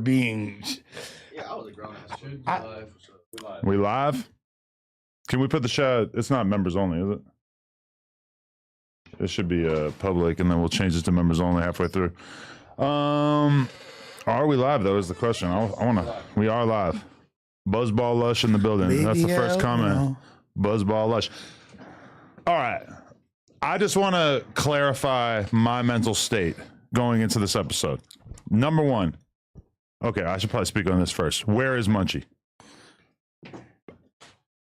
being. Yeah, I was a grown ass. We live? Can we put the shot? It's not members only, is it? It should be public, and then we'll change it to members only halfway through. Are we live though? Is the question. I wanna. We are live. Buzzball Lush in the building. Maybe That's the first comment. Buzzball Lush. All right. I just want to clarify my mental state going into this episode. Number one. Okay, I should probably speak on this first. Where is Munchie?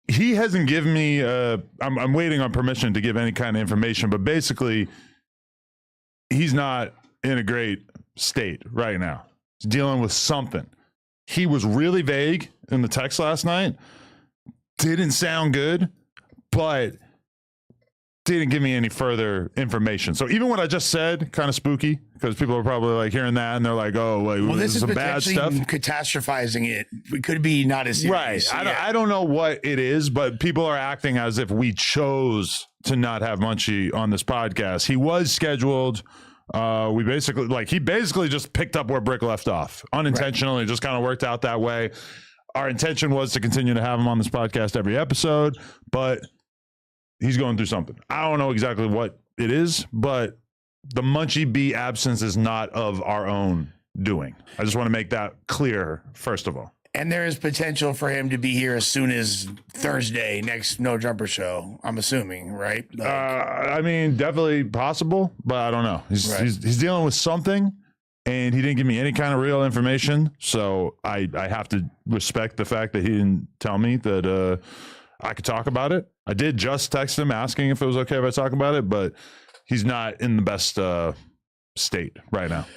He hasn't given me. I'm waiting on permission to give any kind of information, but basically, he's not in a great state right now. He's dealing with something. He was really vague in the text last night. Didn't sound good, but didn't give me any further information. So even what I just said, kind of spooky, because people are probably like hearing that and they're like, "Oh, wait, well, this is some bad stuff." Catastrophizing it. It could be not as serious. Right. I don't know what it is, but people are acting as if we chose to not have Munchie on this podcast. He was scheduled. He basically just picked up where Brick left off unintentionally. Right. Just kind of worked out that way. Our intention was to continue to have him on this podcast every episode, but he's going through something. I don't know exactly what it is, but the Munchie B absence is not of our own doing. I just want to make that clear, first of all. And there is potential for him to be here as soon as Thursday, next No Jumper show, I'm assuming, right? Like, I mean, definitely possible, but I don't know. He's dealing with something, and he didn't give me any kind of real information, so I have to respect the fact that he didn't tell me that I could talk about it. I did just text him asking if it was okay if I talk about it, but he's not in the best state right now.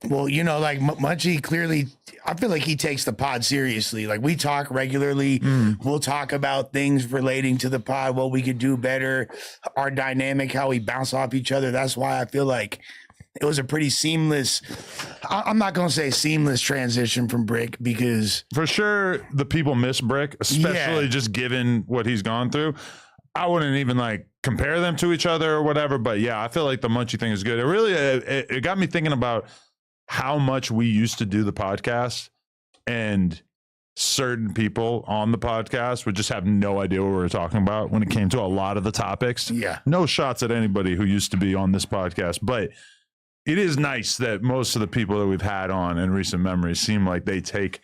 Well, you know, like Munchie clearly, I feel like he takes the pod seriously. Like we talk regularly. We'll talk about things relating to the pod, what we could do better, our dynamic, how we bounce off each other. That's why I feel like it was a pretty seamless, I'm not going to say seamless transition from Brick, because for sure the people miss Brick, especially just given what he's gone through. I wouldn't even like compare them to each other or whatever, but yeah, I feel like the Munchie thing is good. It really, it got me thinking about how much we used to do the podcast, and certain people on the podcast would just have no idea what we were talking about when it came to a lot of the topics. Yeah. No shots at anybody who used to be on this podcast, but it is nice that most of the people that we've had on in recent memory seem like they take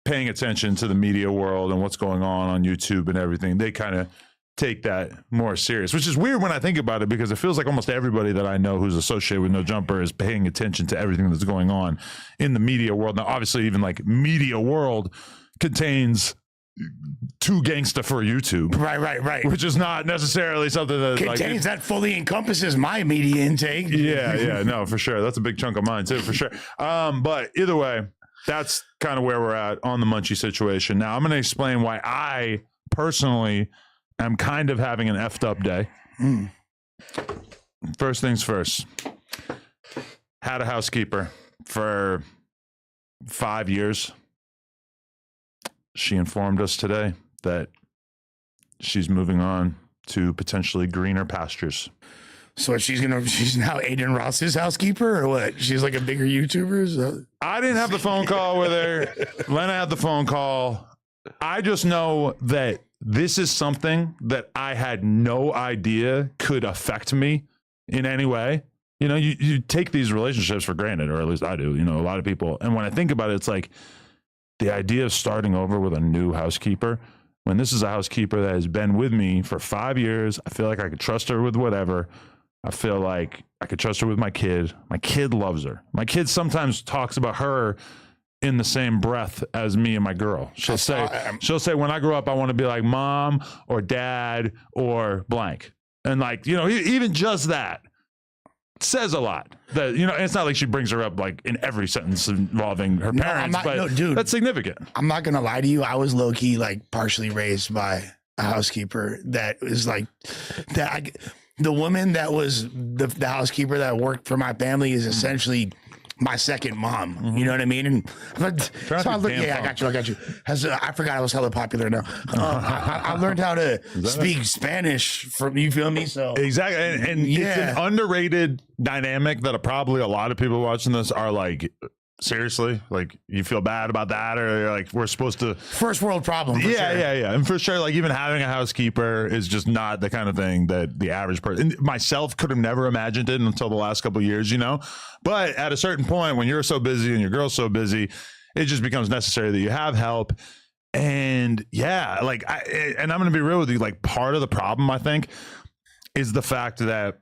paying attention to the media world and what's going on YouTube and everything. They kind of take that more serious, which is weird when I think about it, because it feels like almost everybody that I know who's associated with No Jumper is paying attention to everything that's going on in the media world. Now, obviously, even like media world contains too gangsta for YouTube. Right. Which is not necessarily something that contains that fully encompasses my media intake. Yeah, no, for sure. That's a big chunk of mine too, for sure. But either way, that's kind of where we're at on the Munchie situation. Now, I'm going to explain why I personally am kind of having an effed up day. First things first. Had a housekeeper for 5 years. She informed us today that she's moving on to potentially greener pastures. So she's now Aiden Ross's housekeeper, or what? She's like a bigger YouTuber? So. I didn't have the phone call with her. Lena had the phone call. I just know that this is something that I had no idea could affect me in any way. You know, you take these relationships for granted, or at least I do, you know, a lot of people. And when I think about it, it's like the idea of starting over with a new housekeeper, when this is a housekeeper that has been with me for 5 years, I feel like I could trust her with whatever. I feel like I could trust her with my kid. My kid loves her. My kid sometimes talks about her in the same breath as me and my girl. She'll say, when I grow up, I want to be like mom or dad or blank. And like, you know, even just that says a lot. That, you know, it's not like she brings her up like in every sentence involving her parents, dude, that's significant. I'm not going to lie to you. I was low key like partially raised by a housekeeper that was like that. The woman that was the housekeeper that worked for my family is essentially my second mom. You know what I mean? And I got you. I forgot I was hella popular now. I learned how to speak Spanish from, you feel me? So exactly. And it's an underrated dynamic that probably a lot of people watching this are like seriously? Like, you feel bad about that? Or you're like, we're supposed to... First world problem. Yeah. And for sure, like, even having a housekeeper is just not the kind of thing that the average person... Myself could have never imagined it until the last couple of years, you know? But at a certain point, when you're so busy and your girl's so busy, it just becomes necessary that you have help. And yeah, like, I'm going to be real with you, like, part of the problem, I think, is the fact that,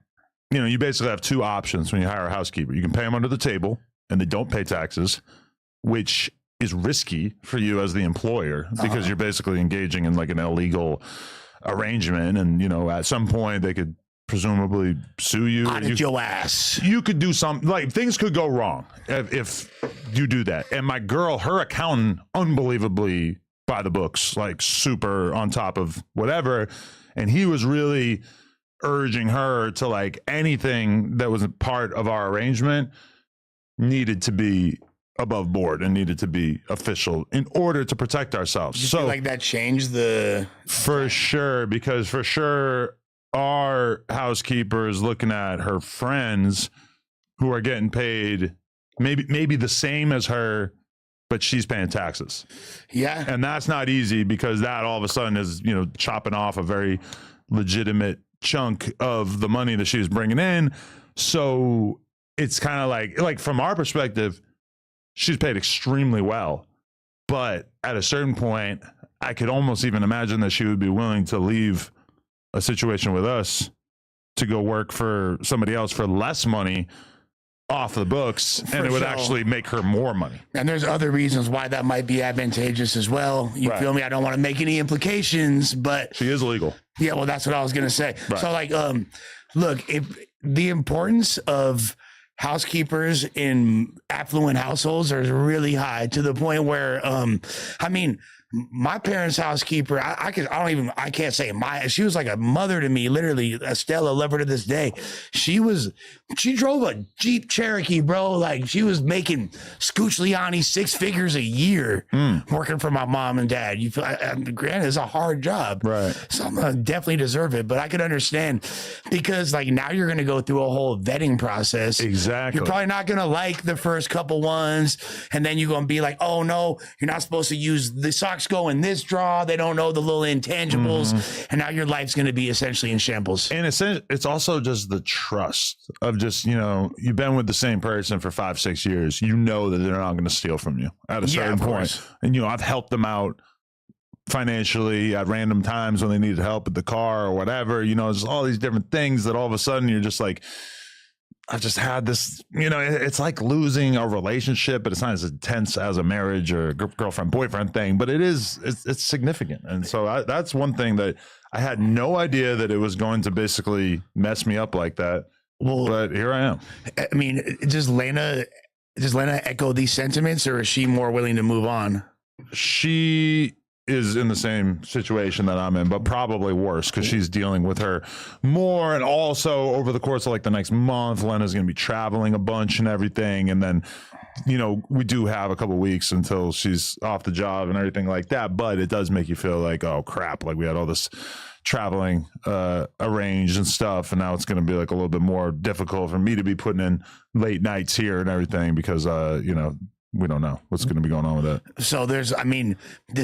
you know, you basically have two options when you hire a housekeeper. You can pay them under the table and they don't pay taxes, which is risky for you as the employer because you're basically engaging in like an illegal arrangement. And, you know, at some point they could presumably sue you. Audit your ass. You could do something, like, things could go wrong if you do that. And my girl, her accountant, unbelievably by the books, like super on top of whatever. And he was really urging her to, like, anything that was a part of our arrangement needed to be above board and needed to be official in order to protect ourselves. You feel like that changed the... For sure, because for sure our housekeeper is looking at her friends who are getting paid maybe the same as her, but she's paying taxes. Yeah. And that's not easy because that all of a sudden is, you know, chopping off a very legitimate chunk of the money that she's bringing in. So it's kind of like from our perspective, she's paid extremely well. But at a certain point, I could almost even imagine that she would be willing to leave a situation with us to go work for somebody else for less money off the books, and it would actually make her more money. And there's other reasons why that might be advantageous as well. You feel me? I don't want to make any implications, but she is legal. Yeah, well, that's what I was gonna say. Right. So, like, look, if the importance of housekeepers in affluent households are really high to the point where, I mean, my parents' housekeeper, I can't say she was like a mother to me, literally. Estella, love her to this day. She drove a Jeep Cherokee, bro. Like, she was making Scooch Liani 6 figures a year working for my mom and dad. You feel, granted, it's a hard job. Right. So I'm gonna definitely deserve it, but I could understand because, like, now you're going to go through a whole vetting process. Exactly. You're probably not going to like the first couple ones. And then you're going to be like, oh no, you're not supposed to use the socks go in this drawer. They don't know the little intangibles. And now your life's going to be essentially in shambles. And it's also just the trust of just, you know, you've been with the same person for 5-6 years. You know that they're not going to steal from you at a certain point. And, you know, I've helped them out financially at random times when they needed help with the car or whatever. You know, there's all these different things that all of a sudden you're just like, I've just had this, you know, it's like losing a relationship, but it's not as intense as a marriage or a girlfriend, boyfriend thing, but it's significant. And so that's one thing that I had no idea that it was going to basically mess me up like that. Well, but here I am. I mean, does Lena echo these sentiments, or is she more willing to move on? She is in the same situation that I'm in, but probably worse because she's dealing with her more. And also over the course of like the next month, Lena's going to be traveling a bunch and everything. And then, you know, we do have a couple of weeks until she's off the job and everything like that. But it does make you feel like, oh crap, like we had all this traveling arranged and stuff. And now it's going to be like a little bit more difficult for me to be putting in late nights here and everything because, you know, we don't know what's going to be going on with that. So this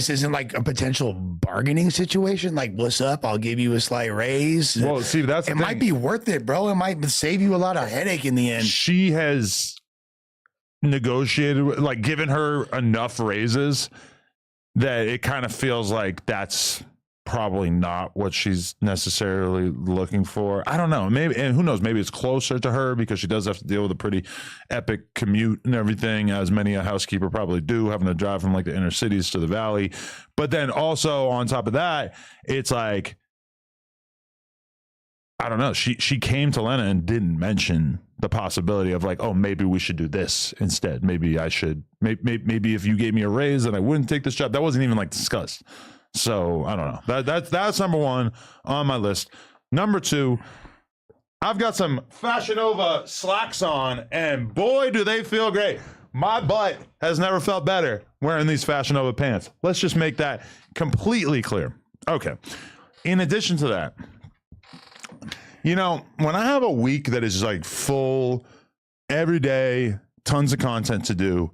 isn't like a potential bargaining situation. Like, what's up? I'll give you a slight raise. Well, see, it might be worth it, bro. It might save you a lot of headache in the end. She has negotiated, like, given her enough raises that it kind of feels like that's probably not what she's necessarily looking for. I don't know. Maybe, and who knows, maybe it's closer to her because she does have to deal with a pretty epic commute and everything, as many a housekeeper probably do, having to drive from like the inner cities to the valley. But then also on top of that, it's like, I don't know. She came to Lena and didn't mention the possibility of like, oh, maybe we should do this instead. Maybe I should, maybe if you gave me a raise, then I wouldn't take this job. That wasn't even like discussed. So I don't know. That's number one on my list. Number two, I've got some Fashion Nova slacks on, and boy, do they feel great. My butt has never felt better wearing these Fashion Nova pants. Let's just make that completely clear. Okay. In addition to that, you know, when I have a week that is like full, every day, tons of content to do,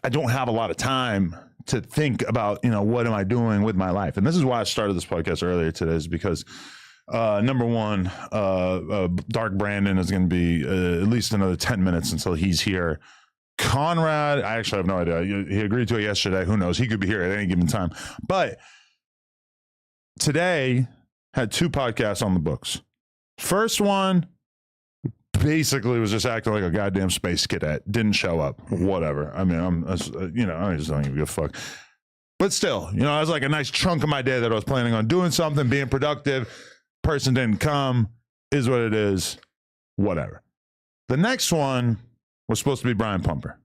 I don't have a lot of time to think about, what am I doing with my life? And this is why I started this podcast earlier today, is because number one, Dark Brandon is going to be at least another 10 minutes until he's here. Conrad, I actually have no idea. He agreed to it yesterday. Who knows? He could be here at any given time. But today had 2 podcasts on the books. First one basically was just acting like a goddamn space cadet. Didn't show up. Whatever. I mean, I just don't give a fuck. But still, it was like a nice chunk of my day that I was planning on doing something, being productive. Person didn't come. Is what it is. Whatever. The next one was supposed to be Brian Pumper.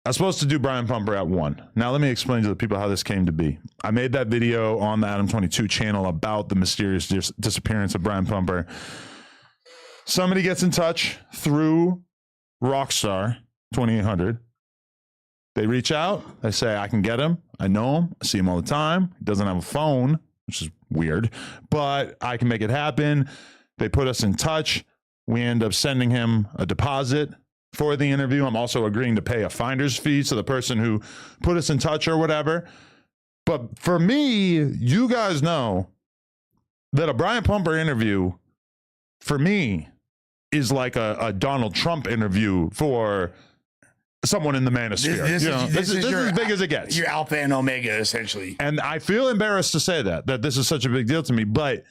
I was supposed to do Brian Pumper at 1. Now, let me explain to the people how this came to be. I made that video on the Adam 22 channel about the mysterious disappearance of Brian Pumper. Somebody gets in touch through Rockstar 2800. They reach out. They say, I can get him. I know him. I see him all the time. He doesn't have a phone, which is weird, but I can make it happen. They put us in touch. We end up sending him a deposit for the interview. I'm also agreeing to pay a finder's fee to the person who put us in touch or whatever. But for me, you guys know that a Brian Pumper interview, for me, is like a Donald Trump interview for someone in the manosphere. This is as big as it gets. Your alpha and omega, essentially. And I feel embarrassed to say that this is such a big deal to me, but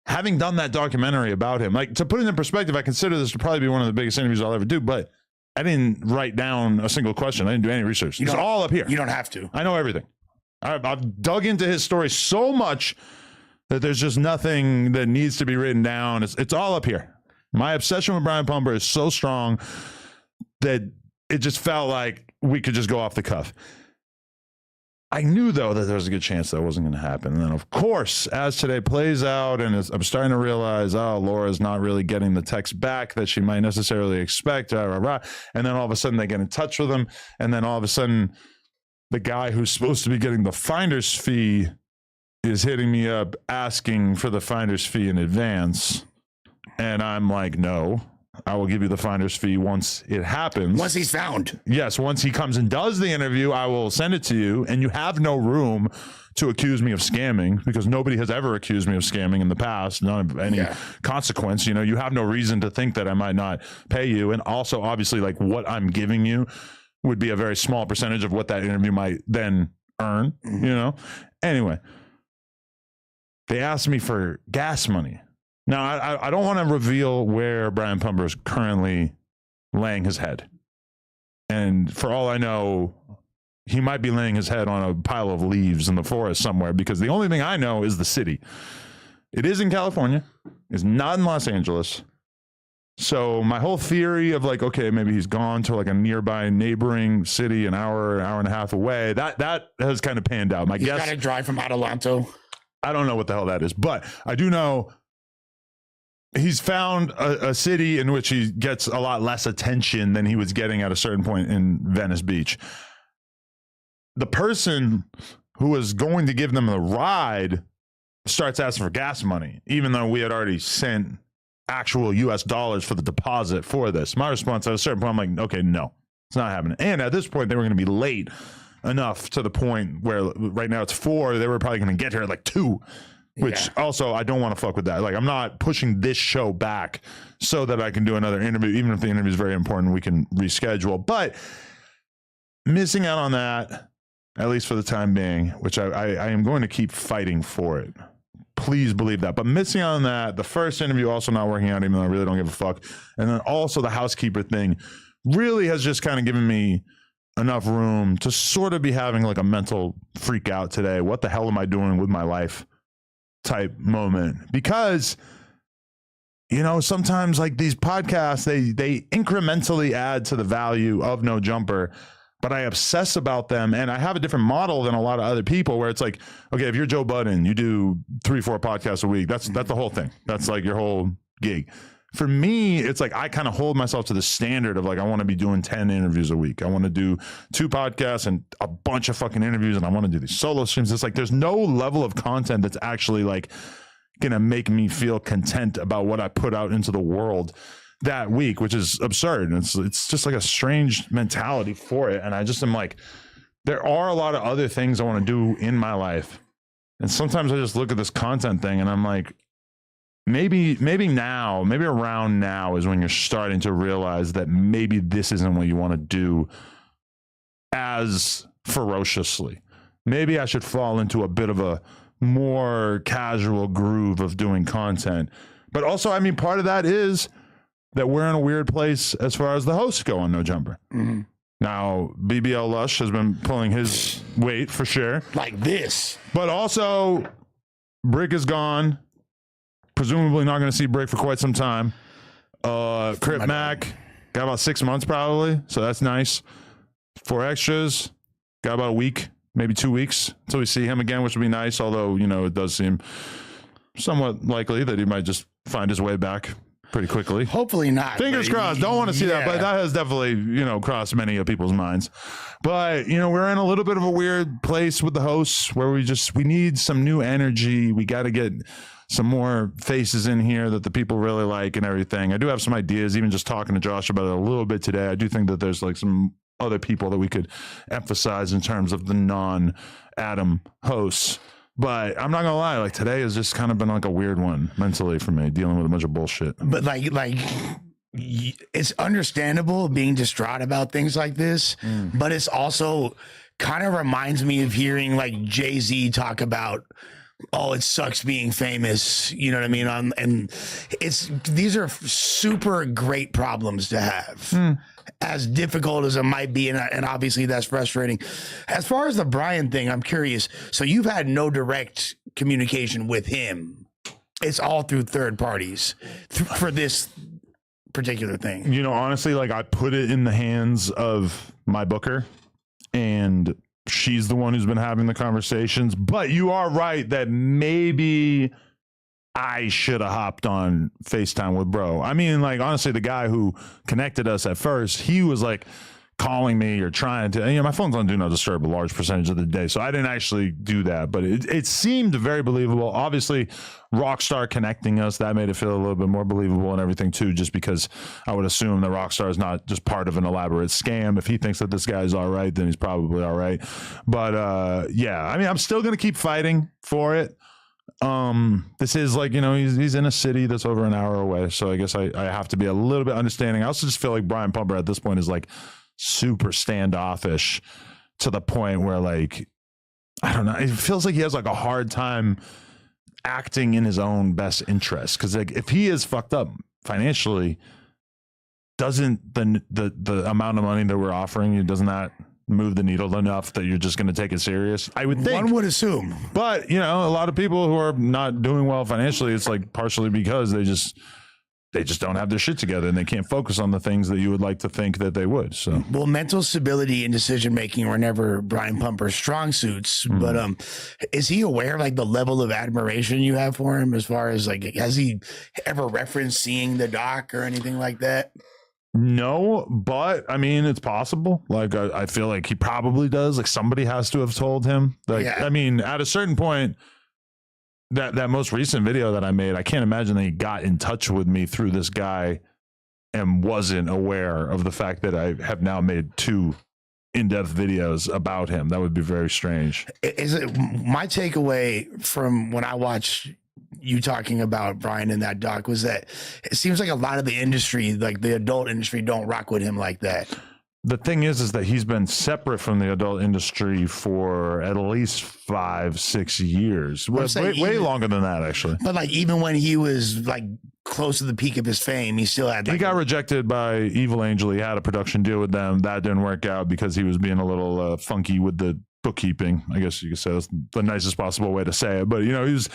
having done that documentary about him, like, to put it in perspective, I consider this to probably be one of the biggest interviews I'll ever do, but I didn't write down a single question. I didn't do any research. It's all up here. You don't have to. I know everything. I've dug into his story so much that there's just nothing that needs to be written down. It's all up here. My obsession with Brian Pumper is so strong that it just felt like we could just go off the cuff. I knew, though, that there was a good chance that wasn't going to happen. And then, of course, as today plays out, and I'm starting to realize, Laura's not really getting the text back that she might necessarily expect. And then all of a sudden they get in touch with him. And then all of a sudden the guy who's supposed to be getting the finder's fee is hitting me up asking for the finder's fee in advance. And I'm like, no, I will give you the finder's fee once it happens. Once he's found. Yes, once he comes and does the interview, I will send it to you. And you have no room to accuse me of scamming, because nobody has ever accused me of scamming in the past. None of any consequence. You have no reason to think that I might not pay you. And also, obviously, like, what I'm giving you would be a very small percentage of what that interview might then earn, Anyway, they asked me for gas money. Now, I don't want to reveal where Brian Pumper is currently laying his head. And for all I know, he might be laying his head on a pile of leaves in the forest somewhere, because the only thing I know is the city. It is in California. It's not in Los Angeles. So my whole theory of, like, okay, maybe he's gone to like a nearby neighboring city, an hour and a half away, that has kind of panned out. My guess, got to drive from Adelanto. I don't know what the hell that is, but I do know he's found a city in which he gets a lot less attention than he was getting at a certain point in Venice Beach. The person who was going to give them the ride starts asking for gas money, even though we had already sent actual US dollars for the deposit for this. My response at a certain point, I'm like, okay, no, it's not happening. And at this point, they were going to be late enough to the point where right now it's 4. They were probably going to get here at like 2. Which also, I don't want to fuck with that. Like, I'm not pushing this show back so that I can do another interview. Even if the interview is very important, we can reschedule. But missing out on that, at least for the time being, which I am going to keep fighting for it. Please believe that. But missing out on that, the first interview also not working out, even though I really don't give a fuck. And then also the housekeeper thing really has just kind of given me enough room to sort of be having like a mental freak out today. What the hell am I doing with my life? Type moment, because sometimes like these podcasts, they incrementally add to the value of No Jumper, but I obsess about them, and I have a different model than a lot of other people, where it's like, okay, if you're Joe Budden, you do 3-4 podcasts a week, that's the whole thing, that's like your whole gig. For me, it's like I kind of hold myself to the standard of like, I want to be doing 10 interviews a week. I want to do 2 podcasts and a bunch of fucking interviews, and I want to do these solo streams. It's like there's no level of content that's actually like gonna make me feel content about what I put out into the world that week, which is absurd. And it's just like a strange mentality for it. And I just am like, there are a lot of other things I want to do in my life. And sometimes I just look at this content thing and I'm like, maybe around now is when you're starting to realize that maybe this isn't what you want to do as ferociously. Maybe I should fall into a bit of a more casual groove of doing content. But also, I mean, part of that is that we're in a weird place as far as the hosts go on No Jumper. Mm-hmm. Now, BBL Lush has been pulling his weight for sure. Like this. But also, Brick is gone. Presumably not going to see Brick for quite some time. Crip Mac got about 6 months probably, so that's nice. 4 extras got about a week, maybe 2 weeks until we see him again, which would be nice. Although, you know, it does seem somewhat likely that he might just find his way back pretty quickally. Hopefully not. Fingers crossed. Don't want to see that, but that has definitely, you know, crossed many of people's minds. But, you know, we're in a little bit of a weird place with the hosts where we need some new energy. We got to get some more faces in here that the people really like and everything. I do have some ideas, even just talking to Josh about it a little bit today. I do think that there's like some other people that we could emphasize in terms of the non-Adam hosts. But I'm not gonna lie, like today has just kind of been like a weird one mentally for me, dealing with a bunch of bullshit. But like it's understandable being distraught about things like this, but it's also kind of reminds me of hearing like Jay-Z talk about, oh, it sucks being famous. You know what I mean? And these are super great problems to have. As difficult as it might be, and obviously that's frustrating. As far as the Brian thing, I'm curious. So you've had no direct communication with him. It's all through third parties for this particular thing. You know, honestly, like I put it in the hands of my booker, and she's the one who's been having the conversations. But you are right that maybe I should have hopped on FaceTime with bro. I mean, like, honestly, the guy who connected us at first, he was like calling me or trying to, you know, my phone's on Do Not Disturb a large percentage of the day. So I didn't actually do that, but it seemed very believable. Obviously, Rockstar connecting us, that made it feel a little bit more believable and everything too, just because I would assume that Rockstar is not just part of an elaborate scam. If he thinks that this guy's all right, then he's probably all right. But yeah, I mean, I'm still going to keep fighting for it. This is like, you know, he's in a city that's over an hour away, so I guess I have to be a little bit understanding. I also just feel like Brian Pumper at this point is like super standoffish to the point where, like, I don't know, it feels like he has like a hard time acting in his own best interest, because like if he is fucked up financially, doesn't the amount of money that we're offering you, doesn't that move the needle enough that you're just going to take it serious? I would think. One would assume. But, you know, a lot of people who are not doing well financially, it's like partially because they just don't have their shit together and they can't focus on the things that you would like to think that they would. So, well, mental stability and decision making were never Brian Pumper's strong suits. But is he aware of like the level of admiration you have for him, as far as like, has he ever referenced seeing the doc or anything like that? No, but I mean, it's possible. Like, I feel like he probably does. Like, somebody has to have told him. Like, yeah. I mean, at a certain point, that most recent video that I made, I can't imagine that he got in touch with me through this guy and wasn't aware of the fact that I have now made 2 in-depth videos about him. That would be very strange. Is it my takeaway from when I watched you talking about Brian in that doc was that it seems like a lot of the industry, like the adult industry, don't rock with him like that. The thing is that he's been separate from the adult industry for at least 5-6 years. Way longer than that, actually. But like, even when he was like close to the peak of his fame, he still had. Like, he got rejected by Evil Angel. He had a production deal with them. That didn't work out because he was being a little funky with the bookkeeping. I guess you could say that's the nicest possible way to say it. But, you know, he was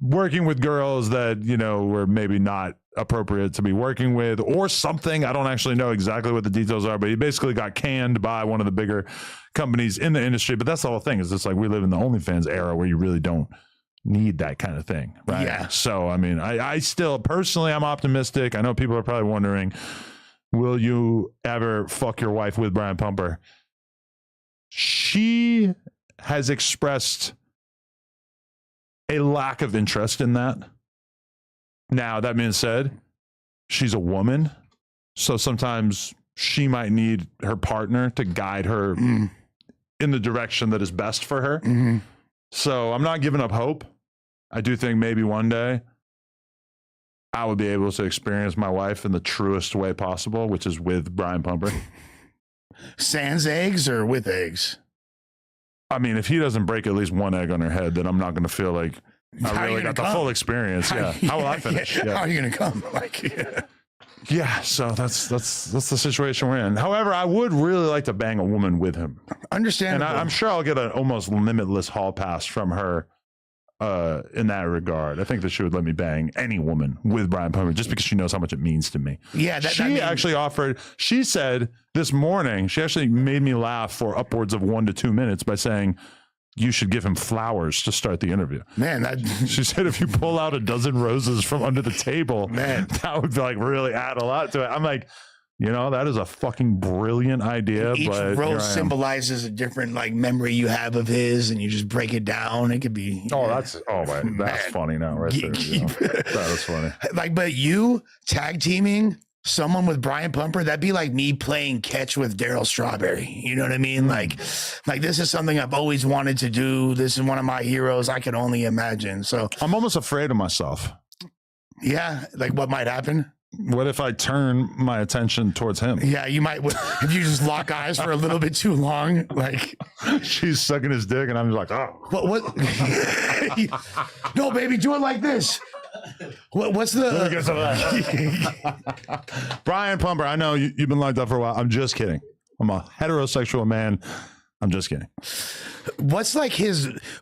working with girls that, you know, were maybe not appropriate to be working with or something. I don't actually know exactly what the details are, but he basically got canned by one of the bigger companies in the industry. But that's the whole thing, is it's like we live in the OnlyFans era where you really don't need that kind of thing, right? Yeah. So, I mean, I still personally, I'm optimistic. I know people are probably wondering, will you ever fuck your wife with Brian Pumper? She has expressed a lack of interest in that. Now, that being said, she's a woman. So sometimes she might need her partner to guide her in the direction that is best for her. Mm-hmm. So I'm not giving up hope. I do think maybe one day I would be able to experience my wife in the truest way possible, which is with Brian Pumper. Sans eggs or with eggs? I mean, if he doesn't break at least one egg on her head, then I'm not going to feel like I really got the full experience. Yeah. How will I finish? How are you going to come? Yeah, so that's the situation we're in. However, I would really like to bang a woman with him. Understandable. And I'm sure I'll get an almost limitless hall pass from her in that regard. I think that she would let me bang any woman with Brian Pumper just because she knows how much it means to me. Yeah, actually offered. She said this morning, she actually made me laugh for upwards of 1 to 2 minutes by saying, you should give him flowers to start the interview. Man, she said if you pull out a dozen roses from under the table, man, that would like really add a lot to it. I'm like, that is a fucking brilliant idea. Each rose symbolizes a different like memory you have of his, and you just break it down. It could be. That's funny now, right there. That is funny. But you tag teaming someone with Brian Pumper, that'd be like me playing catch with Daryl Strawberry. You know what I mean? Like this is something I've always wanted to do. This is one of my heroes. I can only imagine. So I'm almost afraid of myself. Yeah. Like what might happen? What if I turn my attention towards him? Yeah, you might. If you just lock eyes for a little bit too long, like she's sucking his dick, and I'm just like, oh, what? No, baby, do it like this. What's the Brian Pumper? I know you've been locked up for a while. I'm just kidding. I'm a heterosexual man. I'm just kidding. What's like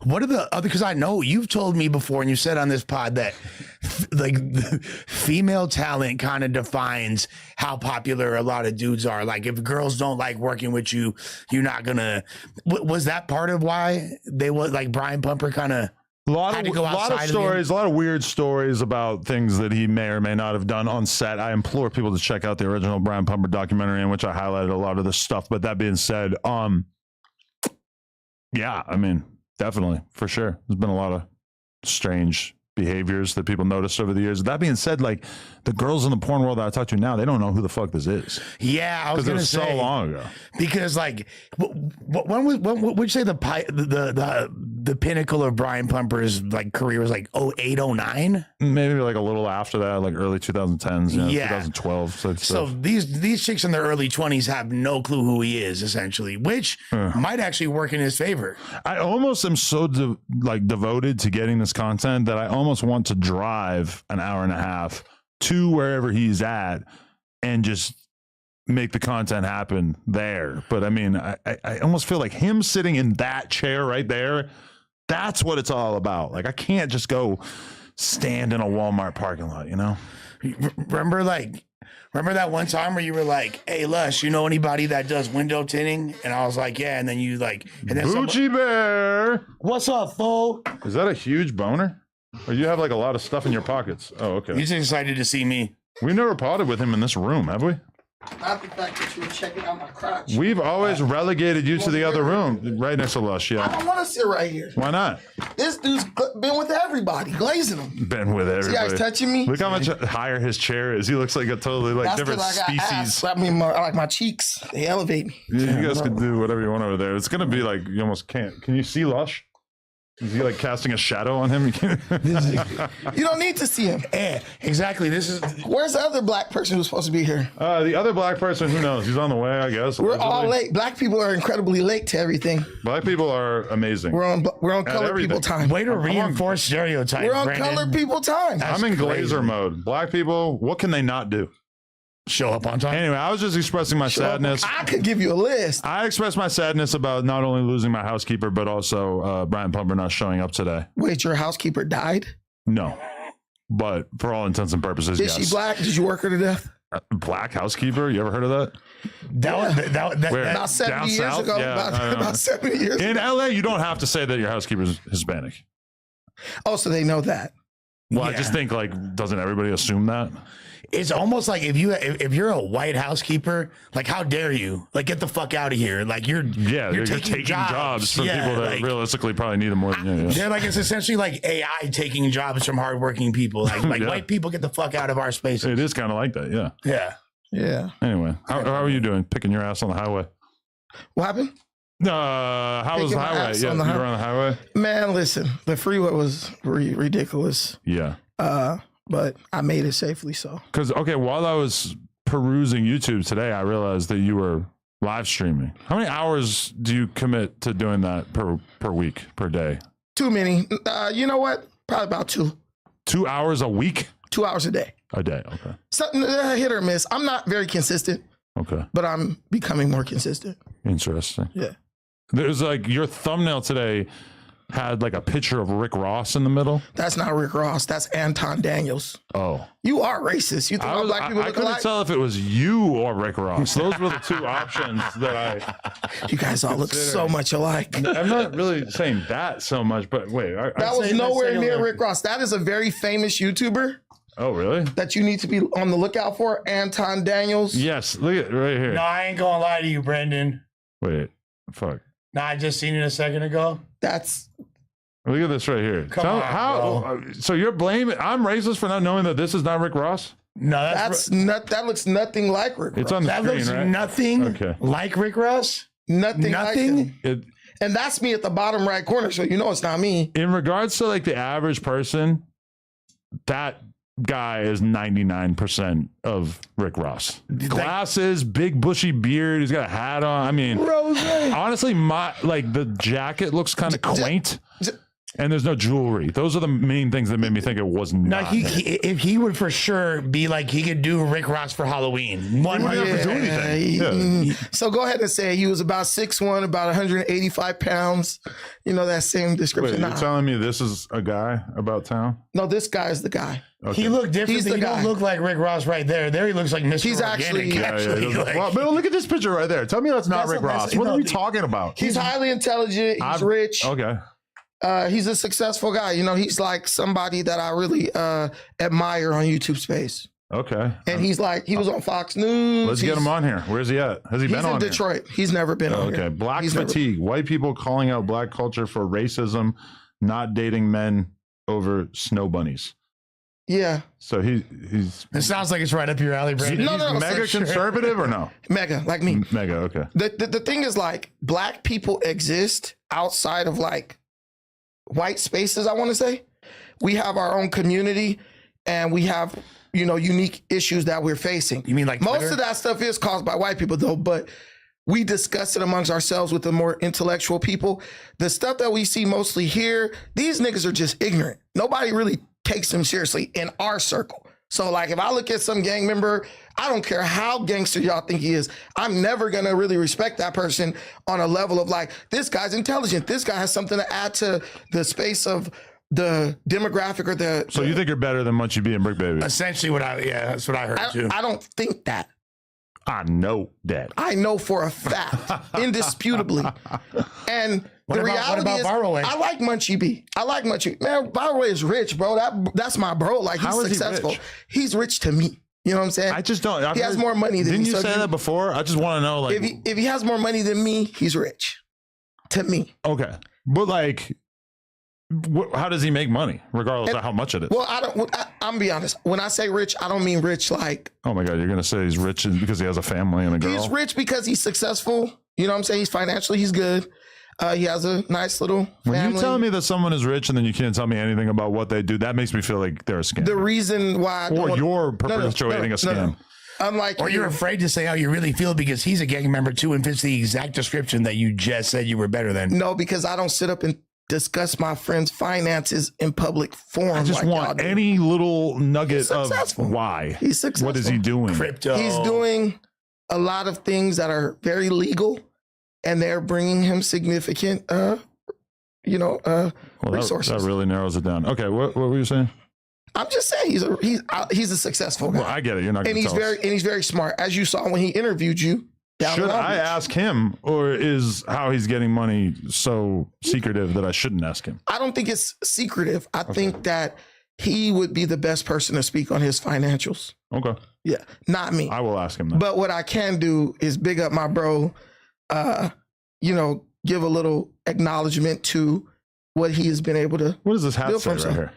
what are the other, because I know you've told me before and you said on this pod that like female talent kind of defines how popular a lot of dudes are. Like if girls don't like working with you, you're not gonna, was that part of why they was like Brian Pumper kind of a lot of stories, a lot of weird stories about things that he may or may not have done on set. I implore people to check out the original Brian Pumper documentary in which I highlighted a lot of this stuff. But that being said, yeah, I mean, definitely, for sure. There's been a lot of strange behaviors that people noticed over the years. That being said, like the girls in the porn world that I talk to now, they don't know who the fuck this is. Yeah, I was going to say so long ago. Because like, when would you say the pinnacle of Brian Pumper's like career was like 08, 09? Maybe like a little after that, like early 2010s, 2012. So these chicks in their early 20s have no clue who he is, essentially, which might actually work in his favor. I almost am so devoted to getting this content that I almost want to drive an hour and a half to wherever he's at and just make the content happen there. But I mean, I almost feel like him sitting in that chair right there, that's what it's all about. Like I can't just go stand in a Walmart parking lot, Remember that one time where you were like, hey, Lush, you know anybody that does window tinting? And I was like, yeah. And then you like, and then Gucci Bear. What's up, fool? Is that a huge boner? Or you have like a lot of stuff in your pockets? Oh, okay. He's excited to see me. We never potted with him in this room, have we? Not the fact that you were checking out my crotch. We've always relegated you to the other room, right next to Lush. Yeah. I don't want to sit right here. Why not? This dude's been with everybody, glazing them. Been with everybody. See how he's touching me? Look how much higher his chair is. He looks like a totally like different species. I mean, I like my cheeks. They elevate me. Yeah, you guys can do whatever you want over there. It's gonna be like you almost can't. Can you see Lush? Is he like casting a shadow on him? You don't need to see him. Yeah, exactly. Where's the other black person who's supposed to be here? The other black person, who knows? He's on the way, I guess. We're all late. Black people are incredibly late to everything. Black people are amazing. We're on colored people time. Way to reinforce stereotypes. We're on colored people time. I'm in glazer mode. Black people, what can they not do? Show up on time. Anyway, I was just expressing my sadness. I could give you a list. I expressed my sadness about not only losing my housekeeper, but also Brian Pumper not showing up today. Wait, your housekeeper died? No. But for all intents and purposes, yes. Is she black? Did you work her to death? Black housekeeper? You ever heard of that? About 70 years ago. Yeah, about 70 years ago. In LA, you don't have to say that your housekeeper's Hispanic. Oh, so they know that. Well, yeah. I just think, like, doesn't everybody assume that? it's almost like if you're a white housekeeper, like how dare you? Like get the fuck out of here! Like you're taking jobs from people that realistically probably need them more than you. They're like it's essentially like AI taking jobs from hardworking people. Like white people get the fuck out of our spaces. It is kind of like that, yeah. Anyway, how are you doing? Picking your ass on the highway? What happened? How was the highway? Yeah, you were on the highway. Man, listen, the freeway was ridiculous. Yeah. But I made it safely. So, because while I was perusing YouTube today, I realized that you were live streaming. How many hours do you commit to doing that per week, per day? Too many. You know what? Probably about 2. 2 hours a week? 2 hours a day. A day, okay. Something hit or miss. I'm not very consistent. Okay. But I'm becoming more consistent. Interesting. Yeah. There's like your thumbnail today had like a picture of Rick Ross in the middle. That's not Rick Ross. That's Anton Daniels. Oh. You are racist. You think all black people look alike? I couldn't tell if it was you or Rick Ross. Those were the 2 options that You guys all look so much alike. I'm not really saying that so much, but wait. That was nowhere near Rick Ross. That is a very famous YouTuber. Oh, really? That you need to be on the lookout for, Anton Daniels. Yes, look at right here. No, I ain't gonna lie to you, Brendan. Wait, fuck. No, I just seen it a second ago. That's. Look at this right here. Come on, bro. So you're blaming? I'm racist for not knowing that this is not Rick Ross? No, that looks nothing like Rick Ross. It's on the screen, looks right? nothing like Rick Ross. Nothing. Like him. It, and that's me at the bottom right corner, so you know it's not me. In regards to like the average person, that guy is 99% of Rick Ross. Glasses, big bushy beard. He's got a hat on. I mean, honestly, the jacket looks kind of quaint. And there's no jewelry. Those are the main things that made me think it was not. No, if he would for sure be like he could do Rick Ross for Halloween. So go ahead and say he was about 6'1", about 185 pounds. You know that same description. Wait, you're telling me this is a guy about town? No, this guy is the guy. Okay. He looked different. He don't look like Rick Ross right there. There he looks like Mr. He's Organic. Well, but look at this picture right there. Tell me that's not Rick Ross. What are we talking about? He's highly intelligent. He's rich. Okay. He's a successful guy. You know, he's like somebody that I really admire on YouTube space. Okay. And he's like, he was on Fox News. Let's get him on here. Where's he at? Has he been on here? He's in Detroit. He's never been on here. Okay. Black fatigue. White people calling out black culture for racism, not dating men over snow bunnies. Yeah. So he's. It sounds like it's right up your alley, Brandon. No, mega conservative or no? Mega, like me. Mega. Okay. The thing is, like, black people exist outside of like white spaces. I want to say we have our own community, and we have unique issues that we're facing. You mean like most Twitter? of that stuff is caused by white people, though, but we discuss it amongst ourselves with the more intellectual people. The stuff that we see mostly here, these niggas are just ignorant. Nobody really takes them seriously in our circle. So like if I look at some gang member, I don't care how gangster y'all think he is, I'm never gonna really respect that person on a level of like, this guy's intelligent, this guy has something to add to the space of the demographic or the. So you think you're better than Munchie B and Brick Baby? Essentially that's what I heard too. I don't think that. I know that. I know for a fact, indisputably. And the reality is, I like Munchie B. I like Munchie. Man, Byron is rich, bro. That's my bro. Like, he's successful. Rich? He's rich to me. You know what I'm saying? I just don't. He has more money than me. Didn't you say that before? I just want to know, like, if he has more money than me, he's rich. To me. Okay, but like, how does he make money, regardless of how much it is? Well, I'm gonna be honest. When I say rich, I don't mean rich like. Oh my God, you're gonna say he's rich because he has a family and a girl? He's rich because he's successful. You know what I'm saying? He's financially, he's good. He has a nice little family. When you tell me that someone is rich and then you can't tell me anything about what they do, that makes me feel like they're a scam. The reason why, you're perpetuating a scam. No. Unlike or you're afraid to say how you really feel because he's a gang member too and fits the exact description that you just said you were better than. No, because I don't sit up and discuss my friend's finances in public forum. I just want any little nugget of why. He's successful. What is he doing? Crypto. He's doing a lot of things that are very legal, and they're bringing him significant, resources. That really narrows it down. Okay, what were you saying? I'm just saying he's a successful guy. Well, I get it. You're not going to tell us. And he's very smart, as you saw when he interviewed you. Should I ask him, or is how he's getting money so secretive that I shouldn't ask him? I don't think it's secretive. I think that he would be the best person to speak on his financials. Okay. Yeah, not me. I will ask him that. But what I can do is big up my bro, give a little acknowledgement to what he has been able to. What does this hat build say for right himself. here?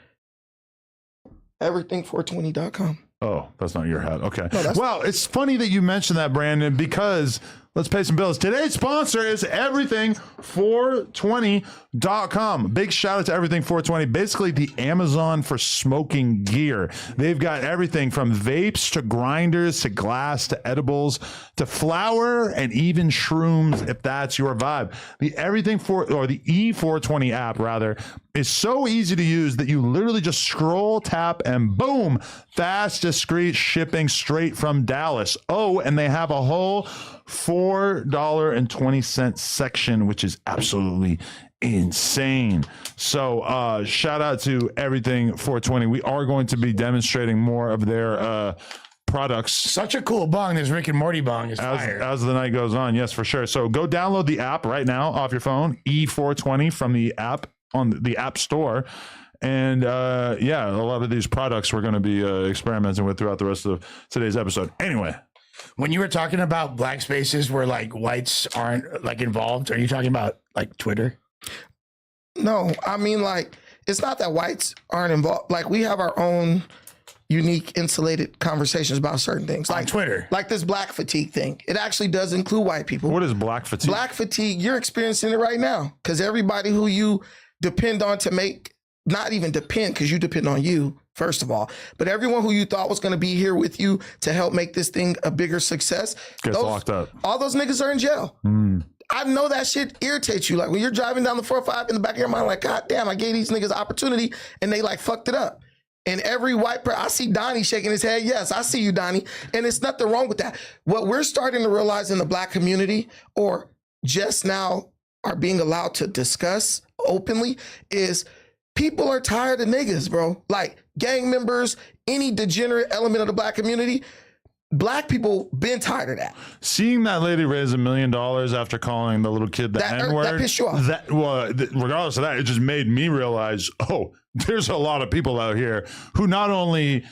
Everything420.com. Oh, that's not your hat. Okay. No, Well, it's funny that you mentioned that, Brandon, because let's pay some bills. Today's sponsor is Everything420.com. Big shout out to Everything420. Basically, the Amazon for smoking gear. They've got everything from vapes to grinders to glass to edibles to flour and even shrooms, if that's your vibe. The the E420 app, rather, is so easy to use that you literally just scroll, tap, and boom, fast, discreet shipping straight from Dallas. Oh, and they have a whole $4.20 section, which is absolutely insane. So shout out to Everything 420. We are going to be demonstrating more of their products. Such a cool bong. This Rick and Morty bong is fire. As the night goes on. Yes, for sure. So go download the app right now off your phone, E420 from the app on the App Store. And a lot of these products we're going to be experimenting with throughout the rest of today's episode. Anyway. When you were talking about black spaces where like whites aren't like involved, are you talking about like Twitter? No, I mean, like, it's not that whites aren't involved. Like, we have our own unique, insulated conversations about certain things. Like on Twitter. Like this black fatigue thing. It actually does include white people. What is black fatigue? Black fatigue, you're experiencing it right now. Because everybody who you depend on to make, not even depend, because you depend on you, first of all, but everyone who you thought was going to be here with you to help make this thing a bigger success, gets locked up. All those niggas are in jail. I know that shit irritates you. Like when you're driving down the 405 in the back of your mind, like, God damn, I gave these niggas opportunity and they like fucked it up. And every white person, I see Donnie shaking his head. Yes, I see you, Donnie. And it's nothing wrong with that. What we're starting to realize in the black community, or just now are being allowed to discuss openly, is people are tired of niggas, bro. Like gang members, any degenerate element of the black community, black people been tired of that. Seeing that lady raise $1 million after calling the little kid the N-word, that pissed you off. Regardless of that, it just made me realize, there's a lot of people out here who not only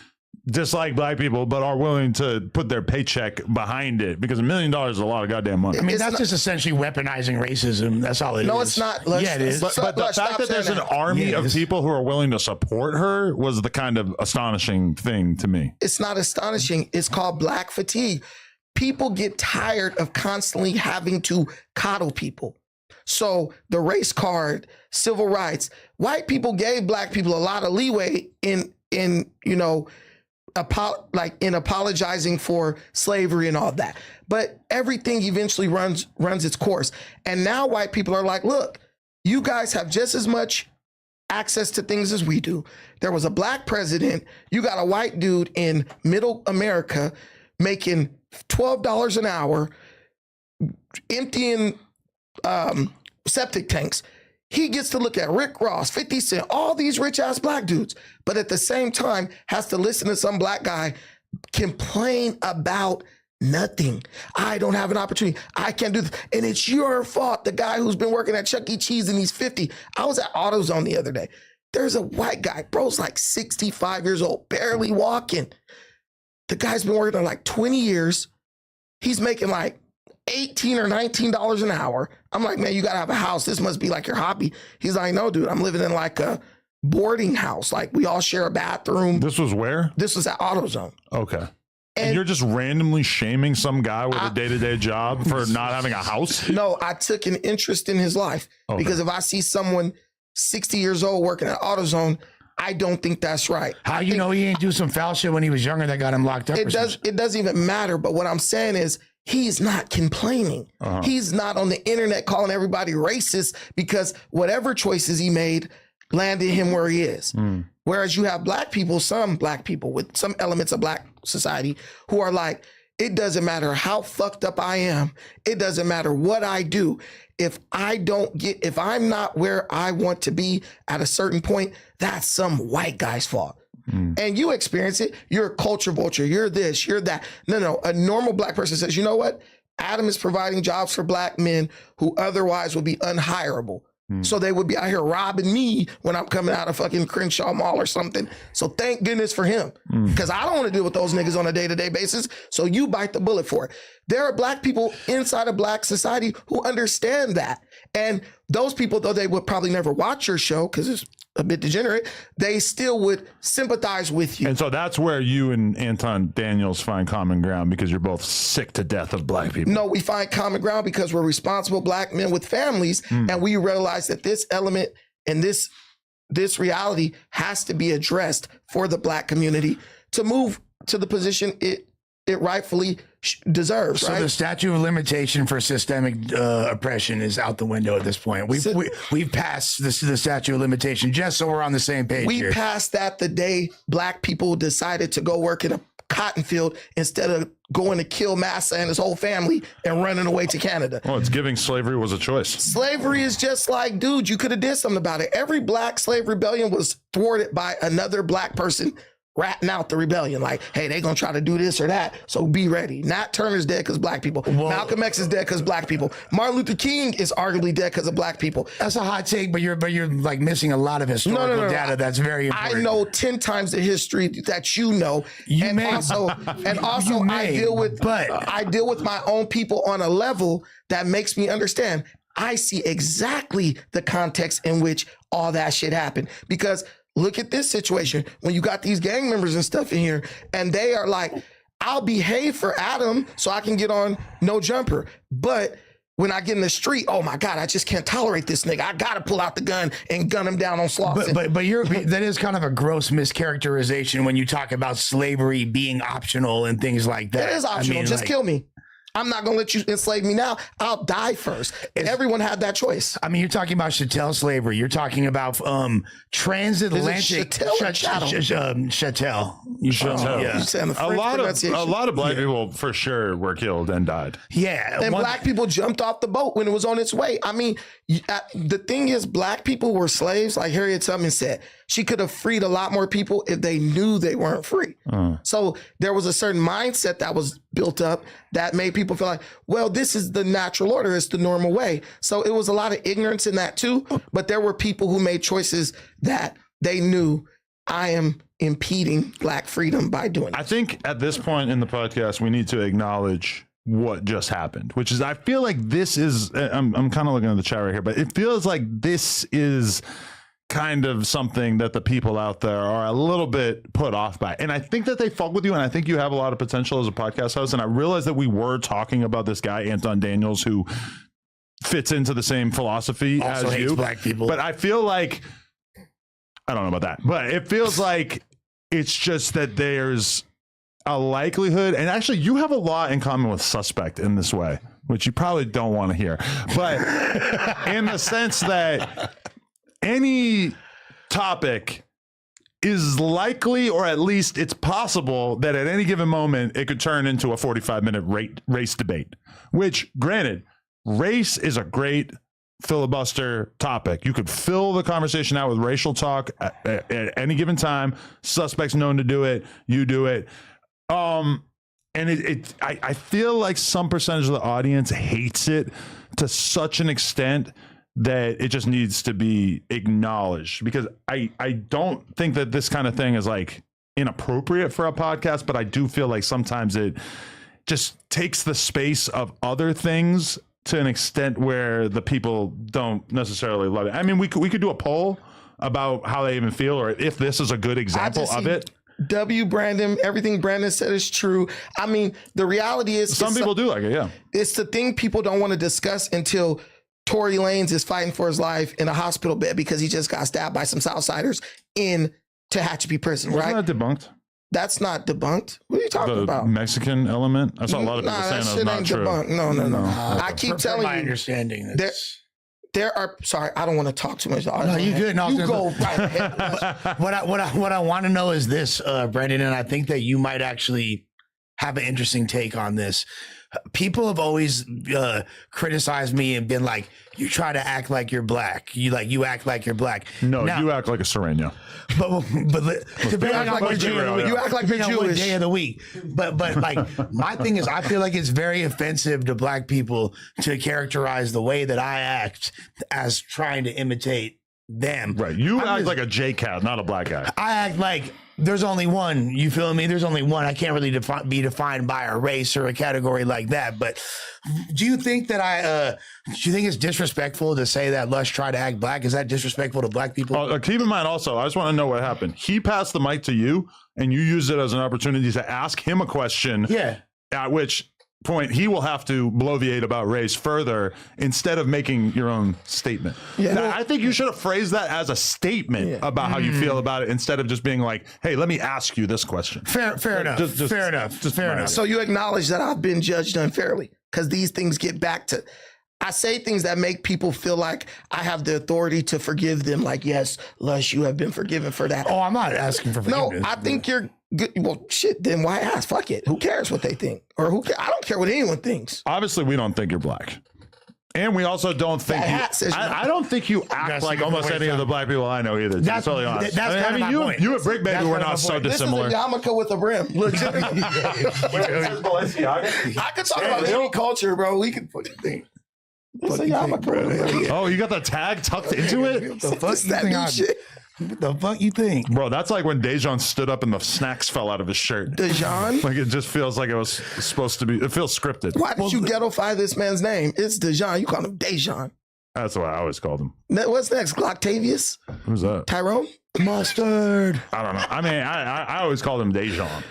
dislike black people, but are willing to put their paycheck behind it, because $1 million is a lot of goddamn money. I mean, that's just essentially weaponizing racism. That's all it is. No, it's not. Lush, yeah, it is. But the fact that there's an army of people who are willing to support her was the kind of astonishing thing to me. It's not astonishing. It's called black fatigue. People get tired of constantly having to coddle people. So the race card, civil rights, white people gave black people a lot of leeway in apologizing for slavery and all that. But everything eventually runs its course. And now white people are like, look, you guys have just as much access to things as we do. There was a black president. You got a white dude in middle America making $12 an hour, emptying septic tanks. He gets to look at Rick Ross, 50 Cent, all these rich ass black dudes, but at the same time has to listen to some black guy complain about nothing. I don't have an opportunity. I can't do this. And it's your fault. The guy who's been working at Chuck E. Cheese and he's 50. I was at AutoZone the other day. There's a white guy, bro's like 65 years old, barely walking. The guy's been working there like 20 years. He's making like $18 or $19 an hour. I'm like, man, you gotta have a house. This must be like your hobby. He's like, no, dude, I'm living in like a boarding house. Like we all share a bathroom. This was where? This was at AutoZone. Okay. And you're just randomly shaming some guy with a day-to-day job for not having a house? No, I took an interest in his life because if I see someone 60 years old working at AutoZone, I don't think that's right. How you know he ain't do some foul shit when he was younger that got him locked up? It doesn't even matter. But what I'm saying is, he's not complaining. He's not on the internet calling everybody racist because whatever choices he made landed him where he is. Whereas you have black people, some black people with some elements of black society who are like, it doesn't matter how fucked up I am. It doesn't matter what I do. If I'm not where I want to be at a certain point, that's some white guy's fault. And you experience it. You're a culture vulture. You're this, you're that. No. A normal black person says, you know what? Adam is providing jobs for black men who otherwise would be unhireable. So they would be out here robbing me when I'm coming out of fucking Crenshaw Mall or something. So thank goodness for him, because I don't want to deal with those niggas on a day-to-day basis. So you bite the bullet for it. There are black people inside of black society who understand that. And those people, though they would probably never watch your show because it's a bit degenerate, they still would sympathize with you. And so that's where you and Anton Daniels find common ground, because you're both sick to death of black people. No, we find common ground because we're responsible black men with families, and we realize that this element and this reality has to be addressed for the black community to move to the position it rightfully deserves. So right? the statute of limitation for systemic oppression is out the window at this point. We've passed the statute of limitation, just so we're on the same page. We here. passed that the day black people decided to go work in a cotton field instead of going to kill Massa and his whole family and running away to Canada. Well, it's giving slavery was a choice. Slavery is just like, dude, you could have did something about it. Every black slave rebellion was thwarted by another black person ratting out the rebellion. Like, hey, they gonna try to do this or that, so be ready. Nat Turner's dead because black people. Malcolm X is dead because black people. Martin Luther King is arguably dead because of black people. That's a hot take, but you're like missing a lot of historical data that's very important. I know 10 times the history that you know. You and may. Also, I deal with my own people on a level that makes me understand. I see exactly the context in which all that shit happened. Because look at this situation when you got these gang members and stuff in here, and they are like, I'll behave for Adam so I can get on No Jumper. But when I get in the street, oh my God, I just can't tolerate this nigga. I gotta pull out the gun and gun him down on Slauson. But that is kind of a gross mischaracterization when you talk about slavery being optional and things like that. It is optional. Just kill me. I'm not going to let you enslave me now. I'll die first. And everyone had that choice. I mean, you're talking about chattel slavery. You're talking about transatlantic chattel. A lot of black people for sure were killed and died. Yeah. And black people jumped off the boat when it was on its way. I mean, the thing is, black people were slaves, like Harriet Tubman said. She could have freed a lot more people if they knew they weren't free. So there was a certain mindset that was built up that made people feel like, well, this is the natural order. It's the normal way. So it was a lot of ignorance in that too. But there were people who made choices that they knew, I am impeding black freedom by doing it. I think at this point in the podcast, we need to acknowledge what just happened, which is, I feel like this is, I'm kind of looking at the chat right here, but it feels like this is kind of something that the people out there are a little bit put off by. And I think that they fuck with you, and I think you have a lot of potential as a podcast host. And I realized that we were talking about this guy, Anton Daniels, who fits into the same philosophy also as hates you. black people. But I feel like, I don't know about that, but it feels like it's just that there's a likelihood, and actually you have a lot in common with Suspect in this way, which you probably don't want to hear, but in the sense that any topic is likely, or at least it's possible, that at any given moment it could turn into a 45-minute race debate, which, granted, race is a great filibuster topic. You could fill the conversation out with racial talk at any given time. Suspect's known to do it. You do it. And I feel like some percentage of the audience hates it to such an extent that it just needs to be acknowledged, because I don't think that this kind of thing is like inappropriate for a podcast, but I do feel like sometimes it just takes the space of other things to an extent where the people don't necessarily love it. I mean, we could do a poll about how they even feel, or if this is a good example of it. Brandon, everything Brandon said is true. I mean, the reality is some people do like it. Yeah. It's the thing people don't want to discuss until Tory Lanez is fighting for his life in a hospital bed because he just got stabbed by some Southsiders in Tehachapi prison, right? Wasn't that debunked? That's not debunked. What are you talking about? Mexican element? I saw a lot of people saying that's not true. Debunked. No. I keep telling you. My understanding. There are, sorry, I don't want to talk too much. No, you good. No, you go right ahead. What I want to know is this, Brandon, and I think that you might actually have an interesting take on this. People have always criticized me and been like, "You try to act like you're black. You act like you're black." No, Now, you act like a Sereno. but depending on what day of the week, You act like you're depending on what Jewish. day of the week. But like my thing is, I feel like it's very offensive to black people to characterize the way that I act as trying to imitate them. Right. You I'm act just- like a J cat, not a black guy. I act like there's only one. You feel me? There's only one. I can't really be defined by a race or a category like that. But do you think that do you think it's disrespectful to say that Lush tried to act black? Is that disrespectful to black people? Keep in mind also, I just want to know what happened. He passed the mic to you and you used it as an opportunity to ask him a question. Yeah. At which point he will have to bloviate about race further instead of making your own statement. Yeah. Now, I think you should have phrased that as a statement about how you feel about it instead of just being like, hey, let me ask you this question. Fair enough. Fair enough. So you acknowledge that I've been judged unfairly because these things get back to, I say things that make people feel like I have the authority to forgive them. Like, yes, Lush, you have been forgiven for that. Oh, I'm not asking for No, forgiveness. I think you're good. Well, shit, then why ask? Fuck it. Who cares what they think? Or I don't care what anyone thinks. Obviously, we don't think you're black. And we also don't think That you, hat says you're I don't think you act That's like the almost way any of the black people I know either. That's totally honest. That's kind of my you, point. you and Brick Baby That's were kind of not my so point. dissimilar. This is a yarmulke with a brim. Legitimately. I could talk about any culture, bro. We could fucking think. It's a yarmulke with a brim. Oh, you got the tag tucked into it? What the fuck It's you that think new shit. What the fuck you think? Bro, that's like when Dejan stood up and the snacks fell out of his shirt. Dejan? Like it just feels like it was supposed to be. It feels scripted. Why did you ghettoify this man's name? It's Dejan. You call him Dejan. That's what I always called him. What's next? Gloctavius? Who's that? Tyrone? Mustard. I don't know. I mean, I always called him Dejan.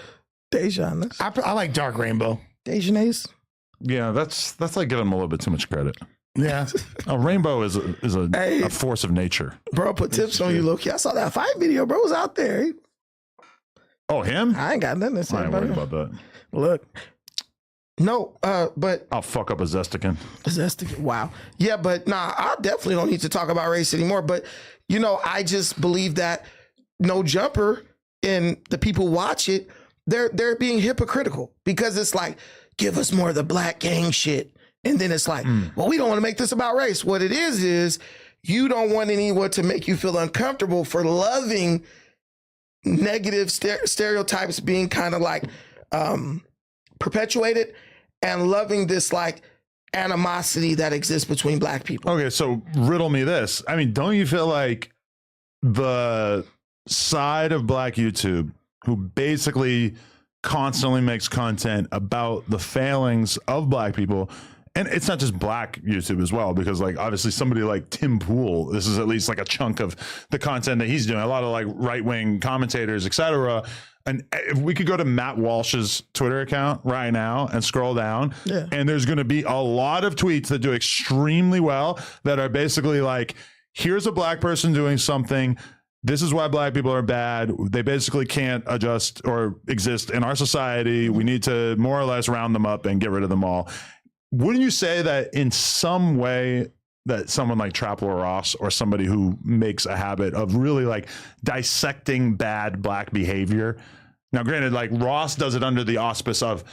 Dejan. I like dark rainbow. Dejanese? Yeah, that's like giving him a little bit too much credit. Yeah. A rainbow is Hey. a force of nature. Bro, put tips on you, Loki. I saw that fight video. Bro was out there. Oh, him? I ain't got nothing to say I ain't about worried him. about that. Look. No, but I'll fuck up a Zestican. wow. Yeah, but nah, I definitely don't need to talk about race anymore. But I just believe that No Jumper and the people watch it, they're being hypocritical because it's like, give us more of the black gang shit. And then it's like, well, we don't want to make this about race. What it is you don't want anyone to make you feel uncomfortable for loving negative stereotypes being kind of like perpetuated and loving this like animosity that exists between black people. Okay, so riddle me this. I mean, don't you feel like the side of black YouTube who basically constantly makes content about the failings of black people, and it's not just black YouTube as well, because like obviously somebody like Tim Pool, this is at least like a chunk of the content that he's doing, a lot of like right-wing commentators, etc. And if we could go to Matt Walsh's Twitter account right now and scroll down, and there's going to be a lot of tweets that do extremely well that are basically like, here's a black person doing something. This is why black people are bad. They basically can't adjust or exist in our society. We need to more or less round them up and get rid of them all. Wouldn't you say that in some way that someone like Trapler Ross or somebody who makes a habit of really like dissecting bad black behavior? Now, granted, like Ross does it under the auspice of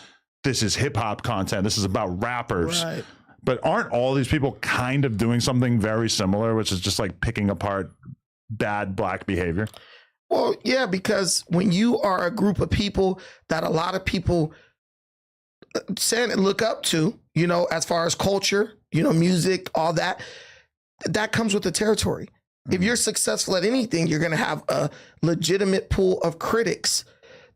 this is hip hop content. This is about rappers. Right. But aren't all these people kind of doing something very similar, which is just like picking apart bad black behavior? Well, yeah, because when you are a group of people that a lot of people look up to, as far as culture, music, all that, that comes with the territory. If you're successful at anything, you're going to have a legitimate pool of critics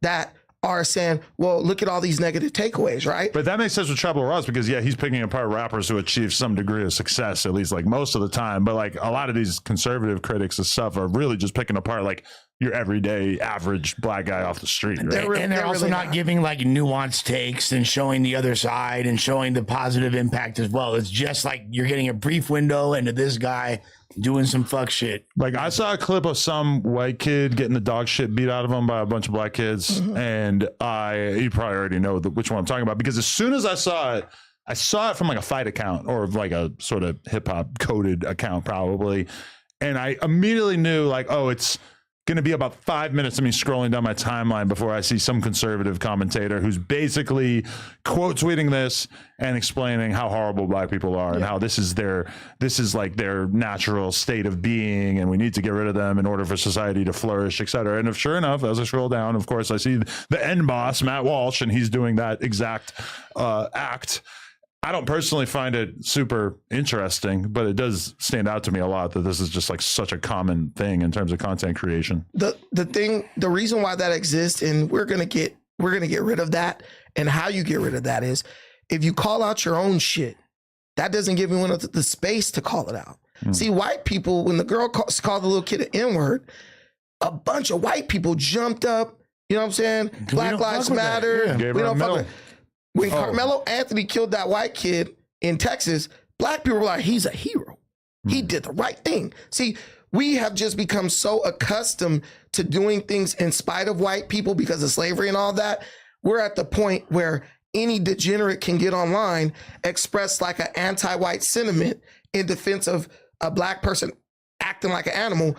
that are saying, well, look at all these negative takeaways, right? But that makes sense with Trouble Ross because, yeah, he's picking apart rappers who achieve some degree of success, at least like most of the time. But like a lot of these conservative critics and stuff are really just picking apart like your everyday average black guy off the street. Right? And they're also really not giving like nuanced takes and showing the other side and showing the positive impact as well. It's just like you're getting a brief window into this guy doing some fuck shit. Like I saw a clip of some white kid getting the dog shit beat out of him by a bunch of black kids. And you probably already know which one I'm talking about, because as soon as I saw it from like a fight account or like a sort of hip hop coded account probably. And I immediately knew like, oh, it's going to be about 5 minutes of me scrolling down my timeline before I see some conservative commentator who's basically quote tweeting this and explaining how horrible black people are and how this is like their natural state of being and we need to get rid of them in order for society to flourish, et cetera. And if sure enough, as I scroll down, of course, I see the end boss, Matt Walsh, and he's doing that exact act. I don't personally find it super interesting, but it does stand out to me a lot that this is just like such a common thing in terms of content creation. The reason why that exists, and we're gonna get rid of that, and how you get rid of that is if you call out your own shit, that doesn't give anyone the space to call it out. See, white people, when the girl called the little kid an N-word, a bunch of white people jumped up. You know what I'm saying? Black Lives Matter. Yeah. We don't fuck with. When Carmelo Anthony killed that white kid in Texas, black people were like, he's a hero. He did the right thing. See, we have just become so accustomed to doing things in spite of white people because of slavery and all that. We're at the point where any degenerate can get online, express like an anti-white sentiment in defense of a black person acting like an animal,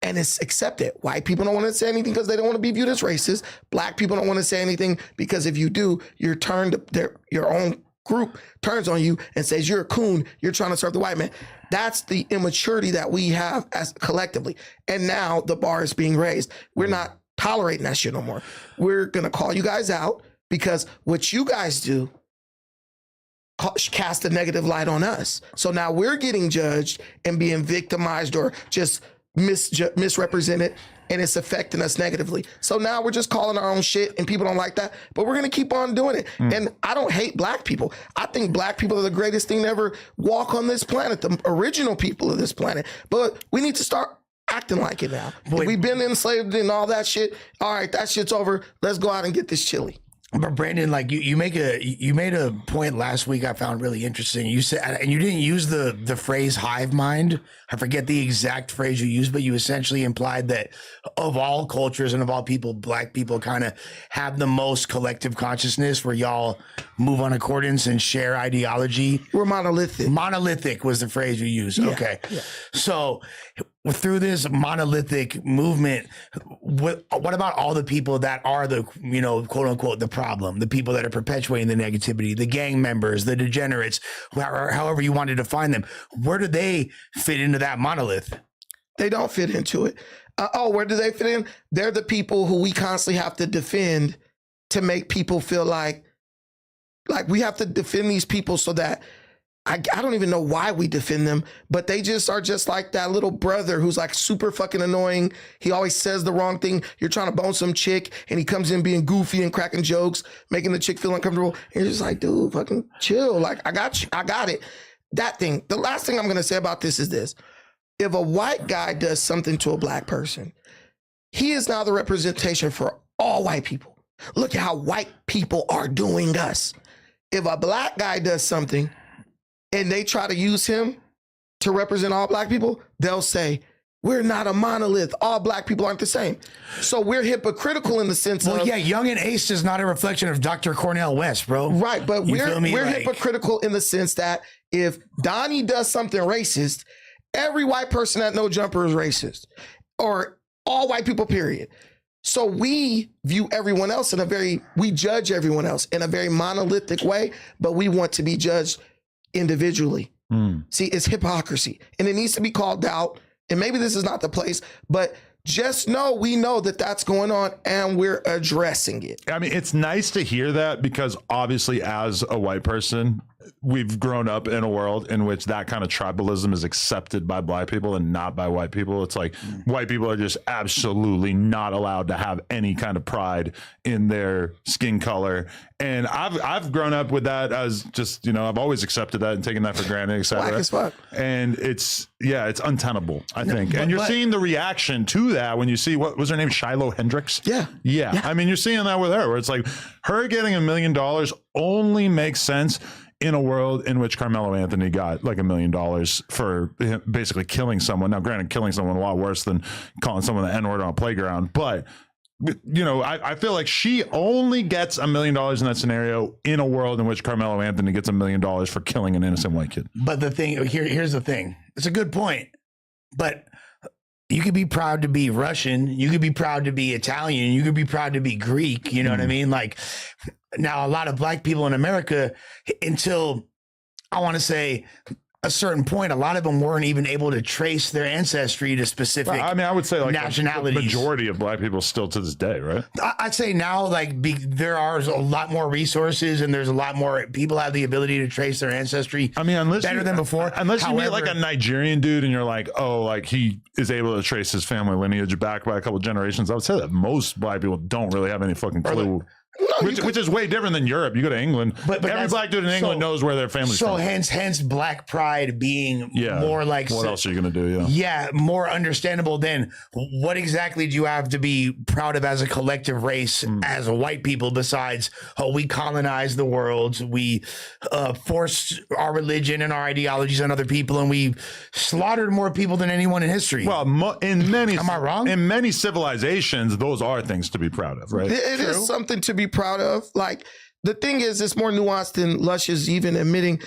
and it's accepted. White people don't want to say anything because they don't want to be viewed as racist. Black people don't want to say anything because if you do, your own group turns on you and says you're a coon, you're trying to serve the white man. That's the immaturity that we have as collectively. And now the bar is being raised. We're not tolerating that shit no more. We're going to call you guys out because what you guys do cast a negative light on us. So now we're getting judged and being victimized or just misrepresented, and it's affecting us negatively. So now we're just calling our own shit and people don't like that, but we're going to keep on doing it. And I don't hate black people. I think black people are the greatest thing to ever walk on this planet, the original people of this planet. But we need to start acting like it now. We've been enslaved and all that shit. All right, that shit's over. Let's go out and get this chili. But Brandon, like you made a point last week I found really interesting. You said, and you didn't use the phrase hive mind. I forget the exact phrase you used, but you essentially implied that of all cultures and of all people, black people kind of have the most collective consciousness where y'all move on accordance and share ideology. We're monolithic. Monolithic was the phrase you used. Yeah, okay. yeah. So through this monolithic movement, what about all the people that are the, quote unquote, the problem, the people that are perpetuating the negativity, the gang members, the degenerates, however you want to define them? Where do they fit into that monolith? They don't fit into it. Where do they fit in? They're the people who we constantly have to defend to make people feel like we have to defend these people so that I don't even know why we defend them, but they just are just like that little brother who's like super fucking annoying. He always says the wrong thing. You're trying to bone some chick and he comes in being goofy and cracking jokes, making the chick feel uncomfortable. And you're just like, dude, fucking chill. Like, I got you. I got it. That thing. The last thing I'm going to say about this is this. If a white guy does something to a black person, he is now the representation for all white people. Look at how white people are doing us. If a black guy does something and they try to use him to represent all black people, they'll say, we're not a monolith. All black people aren't the same. So we're hypocritical in the sense of... Well, yeah, Young and Ace is not a reflection of Dr. Cornel West, bro. Right, but we're hypocritical in the sense that if Donnie does something racist, every white person at No Jumper is racist. Or all white people, period. So we view everyone else we judge everyone else in a very monolithic way, but we want to be judged individually. See, it's hypocrisy and it needs to be called out. And maybe this is not the place, but just know we know that that's going on and we're addressing it. I mean, it's nice to hear that because obviously as a white person, we've grown up in a world in which that kind of tribalism is accepted by black people and not by white people. It's like white people are just absolutely not allowed to have any kind of pride in their skin color. And I've grown up with that as just, I've always accepted that and taken that for granted, et cetera. Black as fuck. And it's untenable, I think. And you're seeing the reaction to that when you see, what was her name? Shiloh Hendricks? Yeah. I mean, you're seeing that with her where it's like her getting $1 million only makes sense in a world in which Carmelo Anthony got like $1 million for basically killing someone. Now, granted, killing someone a lot worse than calling someone the N-word on a playground, but I feel like she only gets $1 million in that scenario in a world in which Carmelo Anthony gets $1 million for killing an innocent white kid. But the thing here's the thing. It's a good point, but you could be proud to be Russian. You could be proud to be Italian. You could be proud to be Greek. You know what I mean? Like, now a lot of black people in America, until I want to say a certain point, a lot of them weren't even able to trace their ancestry to specific I mean, I would say like nationalities. the majority of black people still to this day, right? I'd say now, like, there are a lot more resources and there's a lot more people have the ability to trace their ancestry. I mean, better than before. Unless you meet like a Nigerian dude and you're like, oh, like he is able to trace his family lineage back by a couple generations. I would say that most black people don't really have any fucking clue. Which is way different than Europe. You go to England, but every black dude in England knows where their family's from. So hence black pride being more like... What else are you going to do? Yeah, more understandable than what exactly do you have to be proud of as a collective race, as a white people, besides, we colonized the world, we forced our religion and our ideologies on other people, and we slaughtered more people than anyone in history. Well, in many... Am I wrong? In many civilizations, those are things to be proud of, right? It is something to be proud of. Like, the thing is, it's more nuanced than Lush is even admitting.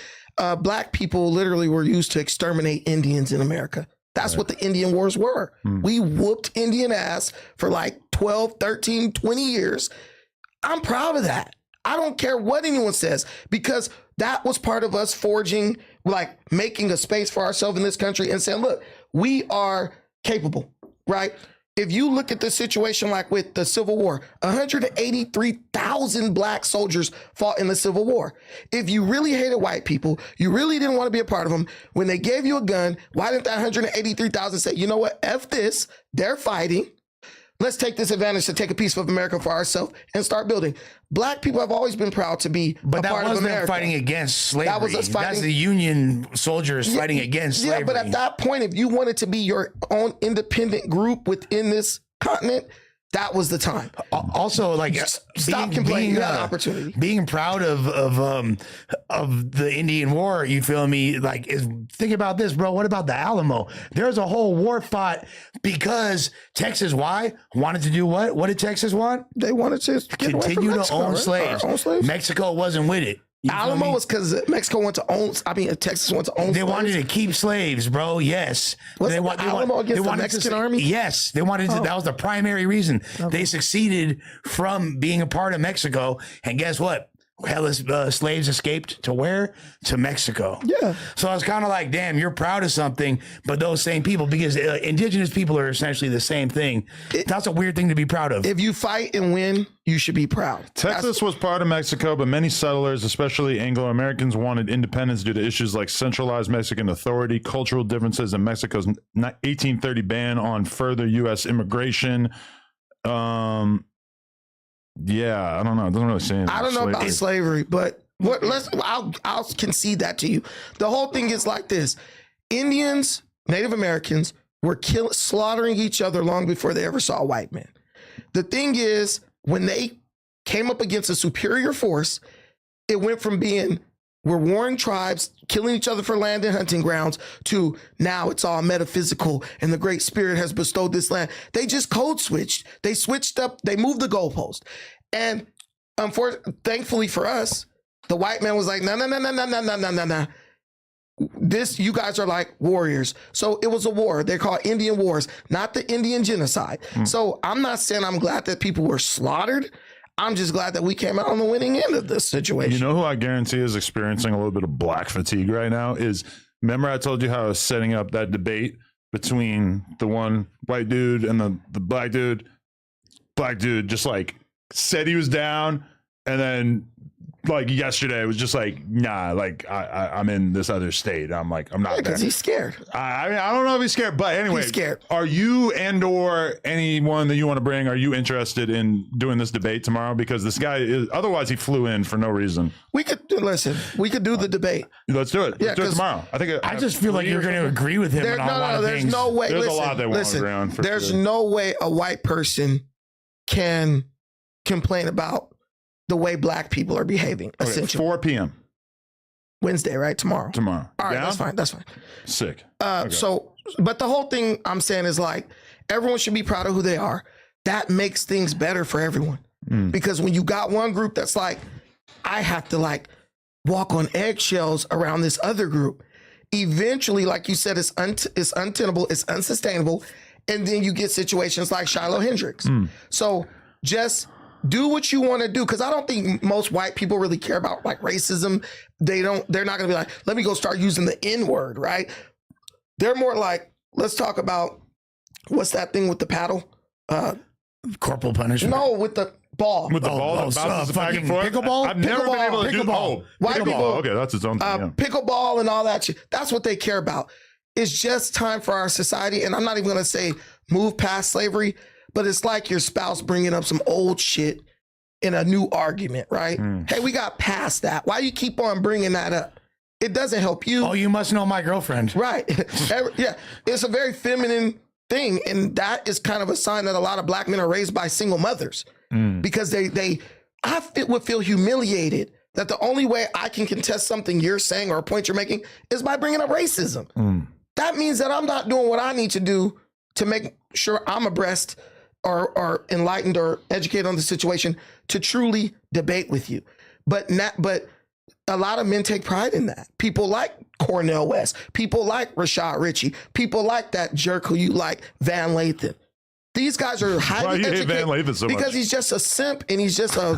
Black people literally were used to exterminate Indians in America. That's what the Indian Wars were. We whooped Indian ass for like 12, 13, 20 years. I'm proud of that. I don't care what anyone says, because that was part of us forging, like, making a space for ourselves in this country and saying, look, we are capable, right? If you look at the situation like with the Civil War, 183,000 black soldiers fought in the Civil War. If you really hated white people, you really didn't want to be a part of them, when they gave you a gun, why didn't that 183,000 say, you know what, F this, they're fighting. Let's take this advantage to take a piece of America for ourselves and start building. Black people have always been proud to be a part of America. But that wasn't them fighting against slavery. That was us fighting. That's the Union soldiers fighting against slavery. Yeah, but at that point, if you wanted to be your own independent group within this continent, that was the time. Also, like, stop complaining. You had an opportunity. Being proud of the Indian War, you feel me? Like, think about this, bro. What about the Alamo? There's a whole war fought because Texas, why? Wanted to do what? What did Texas want? They wanted to continue to own slaves. Mexico wasn't with it. Alamo was because Mexico wanted to own. I mean, Texas wanted to own. They wanted to keep slaves, bro. Yes. Alamo against the Mexican army? Yes, they wanted to. That was the primary reason. They succeeded from being a part of Mexico, and guess what? Hella slaves escaped to where? To Mexico. Yeah. So I was kind of like, damn, you're proud of something, but those same people, because indigenous people are essentially the same thing. That's a weird thing to be proud of. If you fight and win, you should be proud. Texas was part of Mexico, but many settlers, especially Anglo-Americans, wanted independence due to issues like centralized Mexican authority, cultural differences, and Mexico's 1830 ban on further U.S. immigration. Yeah, I don't know. It doesn't really say anything. I don't know about slavery, but I'll concede that to you. The whole thing is like this: Indians, Native Americans were slaughtering each other long before they ever saw white men. The thing is, when they came up against a superior force, it went from being we're warring tribes, killing each other for land and hunting grounds, to now it's all metaphysical and the Great Spirit has bestowed this land. They just code switched. They switched up, they moved the goalpost. And thankfully for us, the white man was like, no. This, you guys are like warriors. So it was a war. They're called Indian Wars, not the Indian genocide. So I'm not saying I'm glad that people were slaughtered. I'm just glad that we came out on the winning end of this situation. You know who I guarantee is experiencing a little bit of black fatigue right now is, remember I told you how I was setting up that debate between the one white dude and the black dude? Black dude just like said he was down, and then like yesterday it was just like, nah, like I'm in this other state. I'm like, I'm not there. Because he's scared. I mean, I don't know if he's scared, but anyway, he's scared. Are you and or anyone that you want to bring, are you interested in doing this debate tomorrow? Because this guy is, otherwise he flew in for no reason. We could do the debate. Let's do it. Let's do it tomorrow. I just feel like you're going to agree with him on a lot of things. There's no way. There's a lot they want to agree on. There's no way a white person can complain about the way black people are behaving, essentially. 4 p.m. Wednesday, right? Tomorrow. All right, down? That's fine. Sick. So, but the whole thing I'm saying is like, everyone should be proud of who they are. That makes things better for everyone. Because when you got one group that's like, I have to like walk on eggshells around this other group, eventually, like you said, it's untenable, it's unsustainable, And then you get situations like Shiloh Hendrix. So just do what you want to do. Cause I don't think most white people really care about like racism. They're not going to be like, let me go start using the N word, right? They're more like, let's talk about what's that thing with the paddle? Corporal punishment. No, with the ball. With the ball that bounces back and forth? Pickleball? I've never been able to do Pickleball. White pickleball. people- Okay, that's its own thing. Yeah. Pickleball and all that shit. That's what they care about. It's just time for our society. And I'm not even going to say move past slavery, but it's like your spouse bringing up some old shit in a new argument, right? Hey, we got past that. Why you keep on bringing that up? It doesn't help you. Oh, you must know my girlfriend. Right. Yeah. It's a very feminine thing. And that is kind of a sign that a lot of black men are raised by single mothers because I would feel humiliated that the only way I can contest something you're saying or a point you're making is by bringing up racism. That means that I'm not doing what I need to do to make sure I'm abreast or enlightened or educated on the situation to truly debate with you. But a lot of men take pride in that. People like Cornel West, people like Rashad Ritchie, people like that jerk who you like, Van Lathan. These guys are highly Why do you hate educated Van Lathan so much? because he's just a simp and he's just a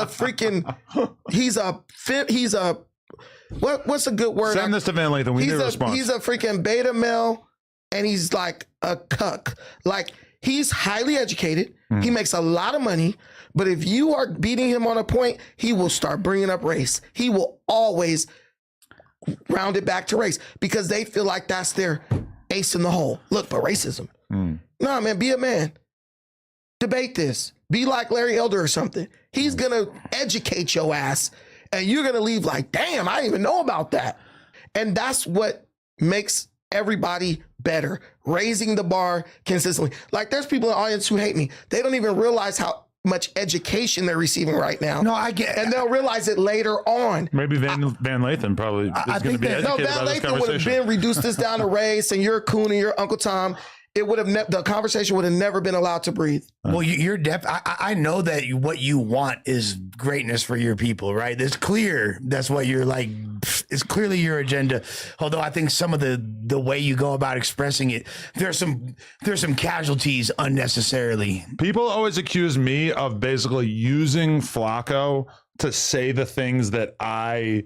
freaking what's a good word? Send this to Van Lathan. We need a response. He's a freaking beta male and he's like a cuck. Like he's highly educated. He makes a lot of money. But if you are beating him on a point, he will start bringing up race. He will always round it back to race because they feel like that's their ace in the hole. Look, but racism. Nah, man, be a man. Debate this. Be like Larry Elder or something. He's going to educate your ass and you're going to leave like, damn, I didn't even know about that. And that's what makes everybody better. Raising the bar consistently. Like there's people in the audience who hate me. They don't even realize how much education they're receiving right now. No, I get, and they'll realize it later on. Maybe Van Lathan probably is going to be educated Van by this Lathan would have conversation. been reduced this down to race, and you're a coon and you're Uncle Tom. It would have the conversation would have never been allowed to breathe. well, you're I know that what you want is greatness for your people, right? It's clear that's what you're like. It's clearly your agenda. Although I think some of the way you go about expressing it, there's some casualties unnecessarily. People always accuse me of basically using Flacco to say the things that I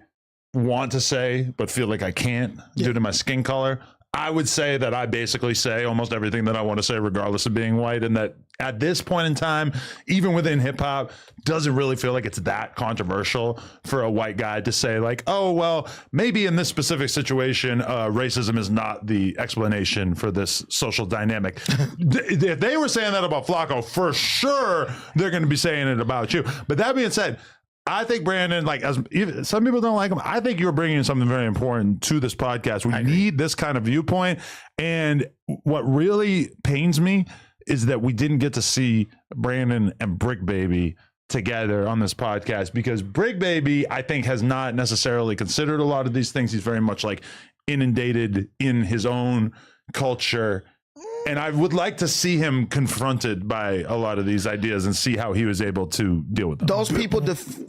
want to say, but feel like I can't due to my skin color. I would say that I basically say almost everything that I want to say, regardless of being white. And that at this point in time, even within hip hop, doesn't really feel like it's that controversial for a white guy to say like, oh, well, maybe in this specific situation, racism is not the explanation for this social dynamic. If they were saying that about Flacco, for sure, they're going to be saying it about you. But that being said, I think Brandon, like some people don't like him, I think you're bringing something very important to this podcast. We need this kind of viewpoint. And what really pains me is that we didn't get to see Brandon and Brick Baby together on this podcast because Brick Baby, I think, has not necessarily considered a lot of these things. He's very much like inundated in his own culture. And I would like to see him confronted by a lot of these ideas and see how he was able to deal with them. Those people.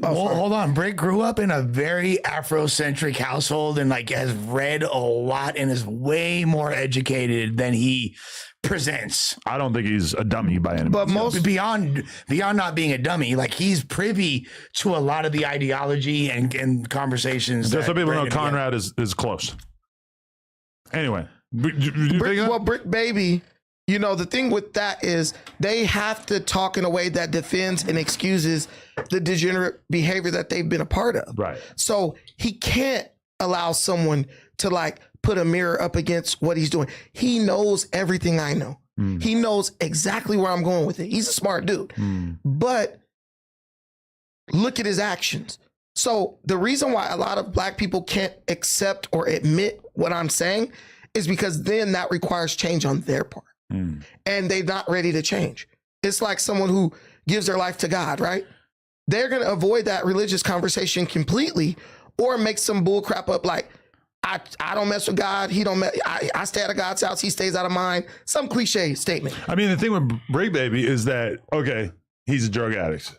Hold on. Brick grew up in a very Afrocentric household and like has read a lot and is way more educated than he presents. I don't think he's a dummy by any means. But most Beyond not being a dummy, like he's privy to a lot of the ideology and conversations. Just so that people know, Brandon Conrad is close. Anyway. Brick Baby, you know, the thing with that is they have to talk in a way that defends and excuses the degenerate behavior that they've been a part of. Right. So he can't allow someone to like put a mirror up against what he's doing. He knows everything I know. He knows exactly where I'm going with it. He's a smart dude. But look at his actions. So the reason why a lot of black people can't accept or admit what I'm saying is because then that requires change on their part. And they're not ready to change. It's like someone who gives their life to God, right? They're going to avoid that religious conversation completely or make some bull crap up like, I don't mess with God. I stay out of God's house. He stays out of mine. Some cliche statement. I mean, the thing with Brick Baby is that, okay, he's a drug addict.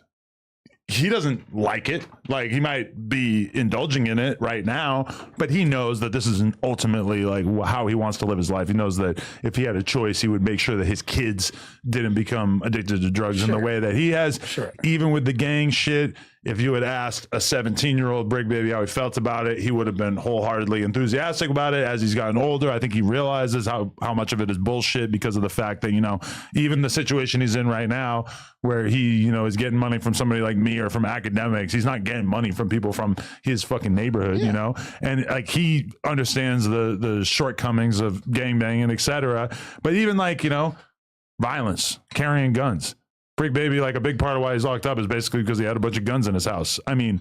he doesn't like it. Like, he might be indulging in it right now, but he knows that this isn't ultimately like how he wants to live his life. He knows that if he had a choice, he would make sure that his kids didn't become addicted to drugs in the way that he has. Even with the gang shit, if you had asked a 17-year-old Brick Baby how he felt about it, he would have been wholeheartedly enthusiastic about it. As he's gotten older, I think he realizes how much of it is bullshit because of the fact that, you know, even the situation he's in right now where he, you know, is getting money from somebody like me or from academics, he's not getting money from people from his fucking neighborhood, you know? And like, he understands the shortcomings of gangbanging, et cetera. But even like, you know, violence, carrying guns. Brick Baby, like a big part of why he's locked up is basically because he had a bunch of guns in his house. I mean,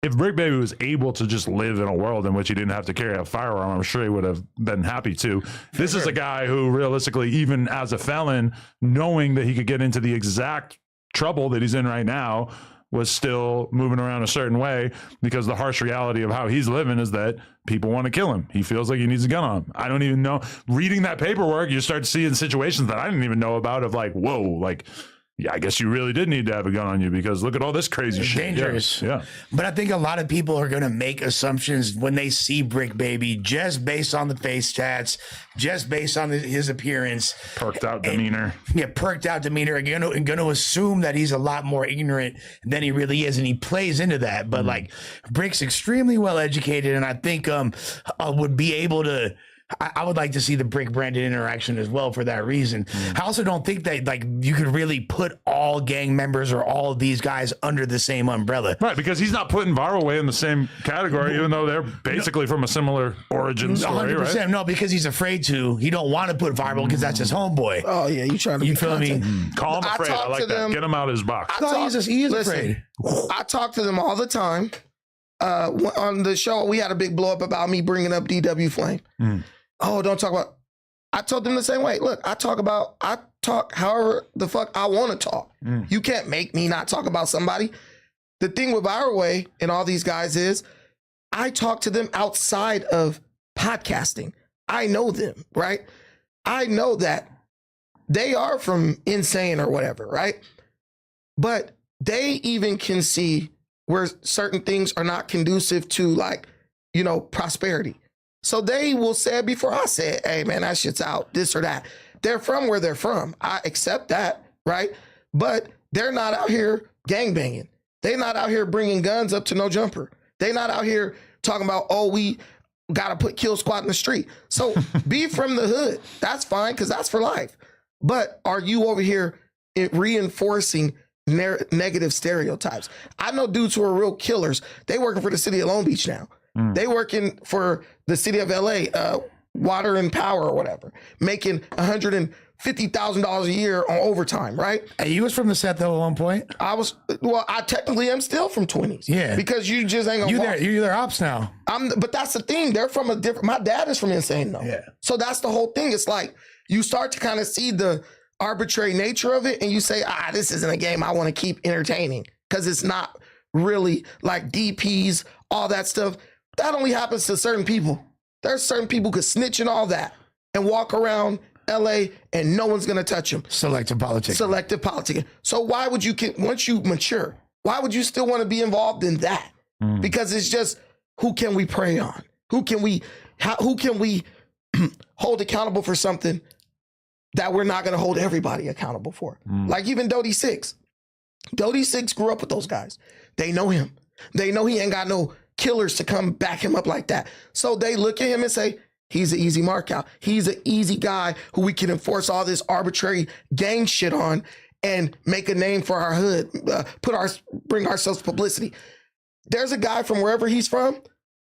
if Brick Baby was able to just live in a world in which he didn't have to carry a firearm, I'm sure he would have been happy to. This is a guy who realistically, even as a felon, knowing that he could get into the exact trouble that he's in right now, was still moving around a certain way because the harsh reality of how he's living is that people want to kill him. He feels like he needs a gun on him. I don't even know. Reading that paperwork, you start seeing situations that I didn't even know about of like, whoa, like, yeah, I guess you really did need to have a gun on you because look at all this crazy shit. Dangerous. Yeah. But I think a lot of people are going to make assumptions when they see Brick Baby just based on the face tats, just based on his appearance. Perked out demeanor. Perked out demeanor. Going to assume that he's a lot more ignorant than he really is. And he plays into that. But like, Brick's extremely well educated. And I think would be able to. I would like to see the Brick Brandon interaction as well for that reason. I also don't think that like you could really put all gang members or all of these guys under the same umbrella. Right, because he's not putting Varway in the same category, even though they're basically from a similar origin story, 100%, right? No, because he's afraid to. He don't want to put Varway because that's his homeboy. Oh yeah, you trying to? You feel me? Call him afraid. I like that. Get him out of his box. He is afraid. I talk to them all the time. On the show, we had a big blow up about me bringing up DW Flame. Oh, don't talk about. I told them the same way. Look, I talk however the fuck I want to talk. You can't make me not talk about somebody. The thing with our way and all these guys is I talk to them outside of podcasting. I know them, right? I know that they are from Insane or whatever, right? But they even can see where certain things are not conducive to, like, you know, prosperity. So they will say it before I say it, hey man, that shit's out, this or that. They're from where they're from. I accept that, right? But they're not out here gangbanging. They're not out here bringing guns up to no jumper. They're not out here talking about, oh, we got to put kill squad in the street. So be from the hood. That's fine, because that's for life. But are you over here reinforcing negative stereotypes? I know dudes who are real killers. They working for the city of Long Beach now. They working for the city of LA, Water and Power or whatever, making $150,000 a year on overtime, right? Hey, you was from the set though at one point. I technically am still from 20s. Yeah. Because you just ain't gonna you're their ops now. But that's the thing. They're from a different, my dad is from Insane though. Yeah. So that's the whole thing. It's like you start to kind of see the arbitrary nature of it and you say, this isn't a game I want to keep entertaining because it's not really like DPs, all that stuff. That only happens to certain people. There's certain people who could snitch and all that and walk around LA and no one's going to touch them. Selective politics. Selective politicking. So why would you, once you mature, why would you still want to be involved in that? Because it's just, who can we prey on? Who can we hold accountable for something that we're not going to hold everybody accountable for? Like even Dodie Six. Dodie Six grew up with those guys. They know him. They know he ain't got no killers to come back him up like that. So they look at him and say, he's an easy mark out. He's an easy guy who we can enforce all this arbitrary gang shit on and make a name for our hood, bring ourselves publicity. There's a guy from wherever he's from,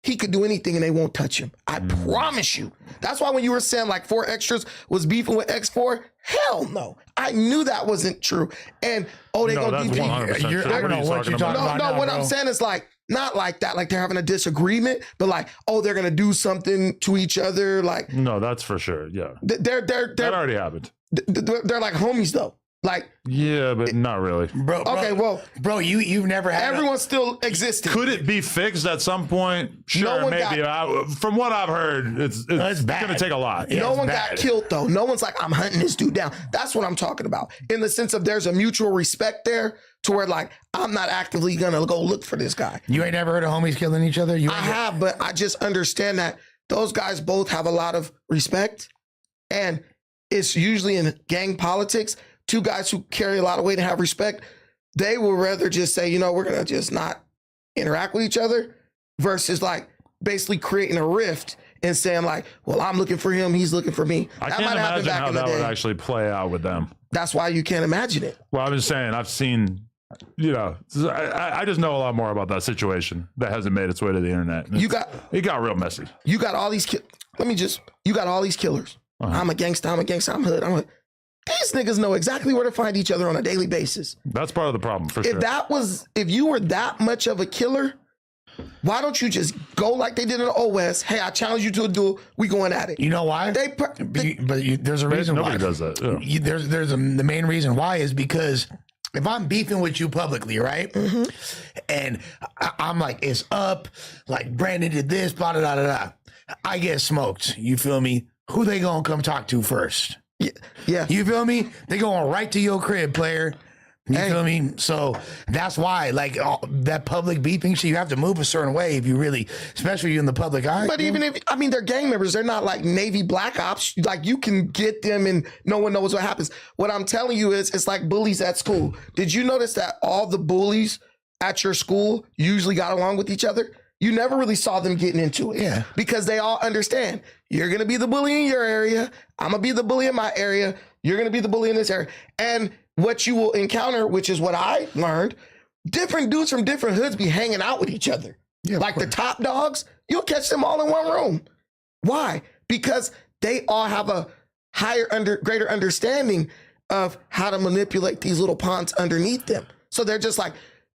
he could do anything and they won't touch him. I promise you. That's why when you were saying like 4 Extras was beefing with X4, hell no. I knew that wasn't true. And, they gonna DP. I don't know what you're talking about. No, what I'm saying is like, not like that, like they're having a disagreement, but like, they're gonna do something to each other. Like, no, that's for sure. Yeah, that already happened. They're like homies though. Like, Yeah, but not really. Bro, okay, well, bro, you've never had everyone still existed. Could it be fixed at some point? Sure, one maybe. From what I've heard, it's bad. going to take a lot. Yeah, No it's one bad. got killed though. No one's like, I'm hunting this dude down. That's what I'm talking about. In the sense of there's a mutual respect there to where like, I'm not actively gonna go look for this guy. You ain't never heard of homies killing each other? I have, but I just understand that those guys both have a lot of respect. And it's usually in gang politics, two guys who carry a lot of weight and have respect, they will rather just say, you know, we're gonna just not interact with each other versus like basically creating a rift and saying like, well, I'm looking for him, he's looking for me. I That can't might happen imagine back how in the that would day. actually play out with them. That's why you can't imagine it. Well, I'm just saying, I've seen, you know, I just know a lot more about that situation that hasn't made its way to the internet. It got real messy. You got all these you got all these killers. I'm a gangster, I'm hood, these niggas know exactly where to find each other on a daily basis. That's part of the problem, for sure. If you were that much of a killer, why don't you just go like they did in the Old West? Hey, I challenge you to a duel. We going at it. You know why? There's a reason why. Nobody does that. Yeah. The main reason why is because if I'm beefing with you publicly, right? Mm-hmm. And I'm like, it's up, like Brandon did this, blah, blah, blah, blah. I get smoked. You feel me? Who they gonna come talk to first? Yeah. You feel me? They going right to your crib, player. You feel me? So that's why, like, that public beeping shit, you have to move a certain way if you really, especially if you're in the public eye. But even if, I mean, they're gang members. They're not like Navy Black Ops. Like, you can get them and no one knows what happens. What I'm telling you is, it's like bullies at school. Did you notice that all the bullies at your school usually got along with each other? You never really saw them getting into it. Yeah. Because they all understand, you're going to be the bully in your area. I'm going to be the bully in my area. You're going to be the bully in this area. And what you will encounter, which is what I learned, different dudes from different hoods be hanging out with each other. Yeah, like the top dogs, you'll catch them all in one room. Why? Because they all have a greater understanding of how to manipulate these little pawns underneath them. So they're just like,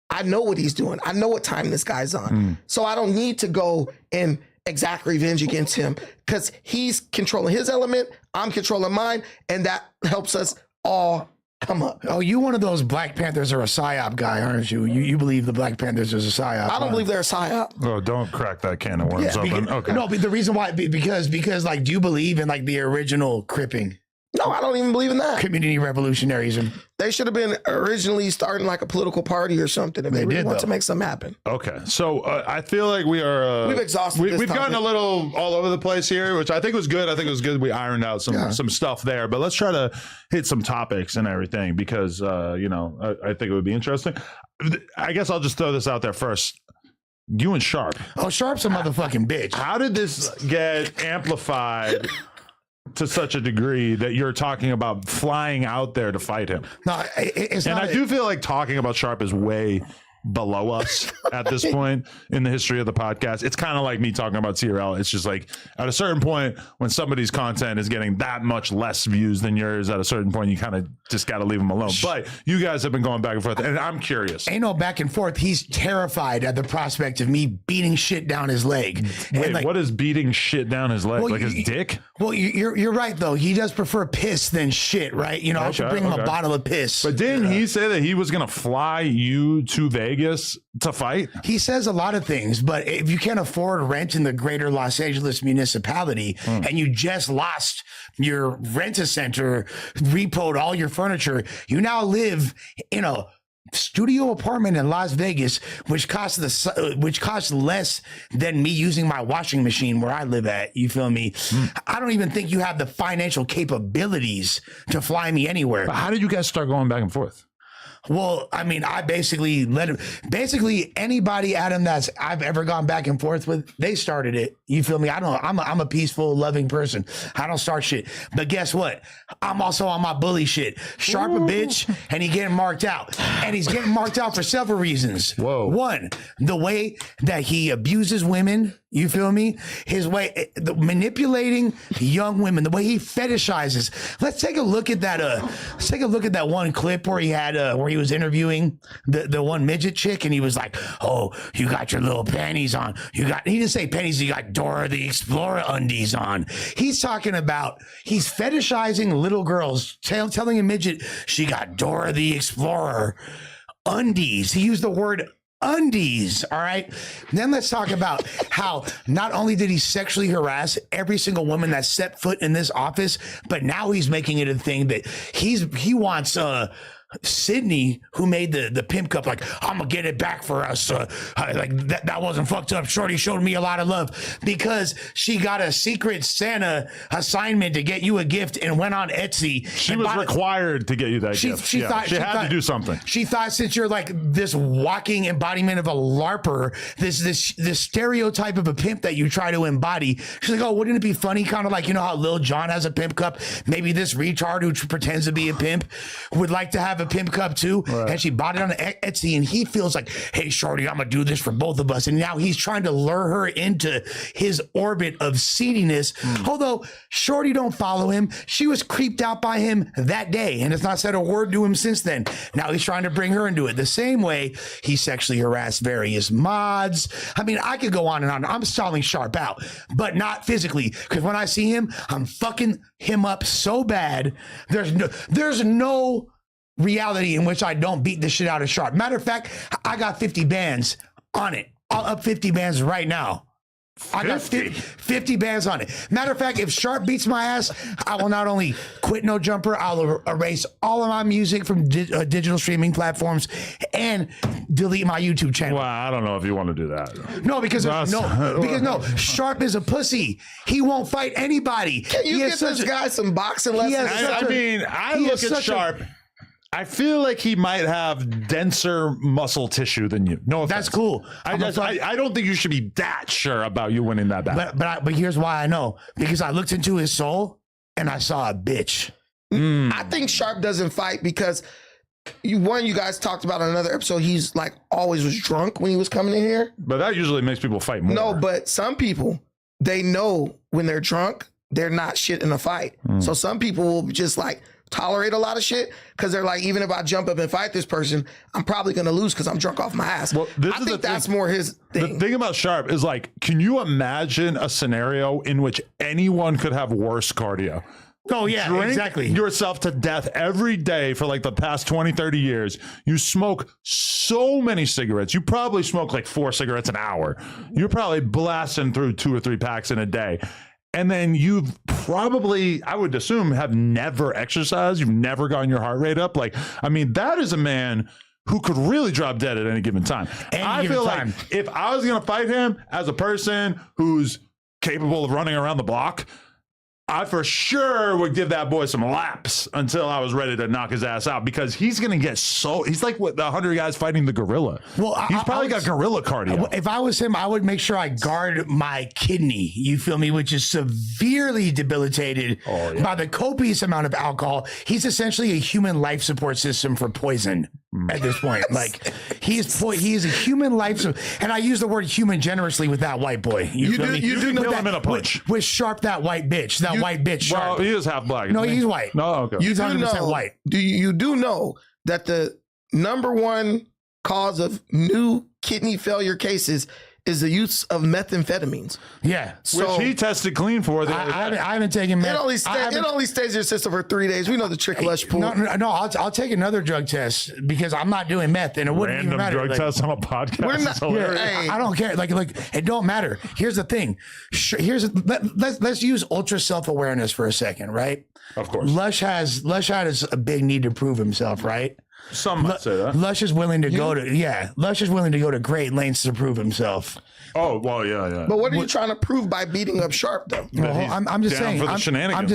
I know what he's doing. I know what time this guy's on. So I don't need to go and exact revenge against him because he's controlling his element. I'm controlling mine. And that helps us all come up. Oh, you one of those Black Panthers or a PSYOP guy, aren't you? You believe the Black Panthers is a PSYOP. I don't believe they're a PSYOP. Oh, don't crack that can of worms open. Okay. No, but the reason why, because like, do you believe in like the original Cripping? No, I don't even believe in that. Community revolutionaries. And they should have been originally starting like a political party or something if they really want to make something happen. Okay. So I feel like we are... we've exhausted this We've gotten topic. a little all over the place here, which I think was good. I think it was good we ironed out some stuff there. But let's try to hit some topics and everything because, you know, I think it would be interesting. I guess I'll just throw this out there first. You and Sharp. Oh, Sharp's a motherfucking bitch. How did this get amplified to such a degree that you're talking about flying out there to fight him? No, it's and not. I do feel like talking about Sharp is way below us at this point in the history of the podcast. It's kind of like me talking about TRL. It's just like at a certain point when somebody's content is getting that much less views than yours, at a certain point you kind of just got to leave them alone. But you guys have been going back and forth, and I'm curious. Ain't no back and forth. He's terrified at the prospect of me beating shit down his leg. Wait, like, what is beating shit down his leg? Well, like his dick? Well, you're right though. He does prefer piss than shit, right? You know, I should bring him a bottle of piss. But didn't he say that he was going to fly you to Vegas to fight? He says a lot of things, but if you can't afford rent in the greater Los Angeles municipality and you just lost your rent-a-center, repoed all your furniture, you now live in a studio apartment in Las Vegas, which costs less than me using my washing machine where I live at. You feel me? I don't even think you have the financial capabilities to fly me anywhere. But how did you guys start going back and forth? Well, I mean, I basically let him. Basically, anybody, Adam, that's I've ever gone back and forth with, they started it. You feel me? I'm a peaceful, loving person. I don't start shit. But guess what? I'm also on my bully shit. Sharp a bitch, and he getting marked out. And he's getting marked out for several reasons. Whoa. One, the way that he abuses women. You feel me? His way, manipulating young women, the way he fetishizes. Let's take a look at that. Let's take a look at that one clip where he had, where he was interviewing the one midget chick, and he was like, "Oh, you got your little panties on. He didn't say panties. You got Dora the Explorer undies on. He's talking about, he's fetishizing little girls, telling a midget she got Dora the Explorer undies. He used the word undies. All right. Then let's talk about how not only did he sexually harass every single woman that set foot in this office, but now he's making it a thing that he wants Sydney, who made the pimp cup, like, I'm gonna get it back for us. Like that wasn't fucked up. Shorty showed me a lot of love because she got a secret Santa assignment to get you a gift and went on Etsy. She was required to get you that gift. She had to do something. She thought, since you're like this walking embodiment of a LARPer, this stereotype of a pimp that you try to embody, she's like, oh, wouldn't it be funny? Kind of like, you know how Lil Jon has a pimp cup? Maybe this retard who pretends to be a pimp would like to have a pimp cup too. Right. And she bought it on Etsy, and he feels like, hey, shorty, I'm gonna do this for both of us. And now he's trying to lure her into his orbit of seediness. Although shorty don't follow him. She was creeped out by him that day and has not said a word to him since then. Now he's trying to bring her into it the same way he sexually harassed various mods. I mean, I could go on and on. I'm stalling Sharp out, but not physically, because when I see him, I'm fucking him up so bad. There's no reality in which I don't beat the shit out of Sharp. Matter of fact, I got 50 bands on it. I'll up 50 bands right now. I got 50 bands on it. Matter of fact, if Sharp beats my ass, I will not only quit No Jumper, I'll erase all of my music from digital streaming platforms and delete my YouTube channel. Well, I don't know if you want to do that. No, because Sharp is a pussy. He won't fight anybody. Can you get this guy some boxing lessons? I look at Sharp. I feel like he might have denser muscle tissue than you. No offense. That's cool. I don't think you should be that sure about you winning that battle. But here's why I know. Because I looked into his soul and I saw a bitch. I think Sharp doesn't fight because you guys talked about on another episode, he's like always was drunk when he was coming in here. But that usually makes people fight more. No, but some people, they know when they're drunk, they're not shit in a fight. So some people will just like tolerate a lot of shit because they're like, even if I jump up and fight this person, I'm probably going to lose because I'm drunk off my ass. Well, I think that's more his thing. The thing about Sharp is like, can you imagine a scenario in which anyone could have worse cardio? Oh, yeah, Drink exactly. yourself to death every day for like the past 20, 30 years. You smoke so many cigarettes. You probably smoke like 4 cigarettes an hour. You're probably blasting through 2 or 3 packs in a day. And then you've probably, I would assume, have never exercised. You've never gotten your heart rate up. Like, I mean, that is a man who could really drop dead at any given time. I feel like if I was going to fight him as a person who's capable of running around the block, I for sure would give that boy some laps until I was ready to knock his ass out, because he's going to get he's like what the 100 guys fighting the gorilla. Well, he's probably got gorilla cardio. If I was him, I would make sure I guard my kidney, you feel me, which is severely debilitated by the copious amount of alcohol. He's essentially a human life support system for poison at this point. Like he is a human life and I use the word human generously with that white boy. You feel me? You do kill him in a punch. With Sharp, that white bitch, white bitch Sharp. Well, he is half black. No, he's white. No, okay. He's 100% white. You do know that the number one cause of new kidney failure cases is the use of methamphetamines. Yeah. Which he tested clean for. I haven't taken meth. It only stays in your system for 3 days. We know the trick Lush pool. No, I'll take another drug test because I'm not doing meth, and it wouldn't even matter. Random drug test on a podcast. I don't care. Like it don't matter. Here's the thing. Let's use ultra self-awareness for a second, right? Of course. Lush has a big need to prove himself, right? Some might say that. Lush is willing to go to great lengths to prove himself. Oh, well, yeah. But what are you trying to prove by beating up Sharp, though? Well, I'm just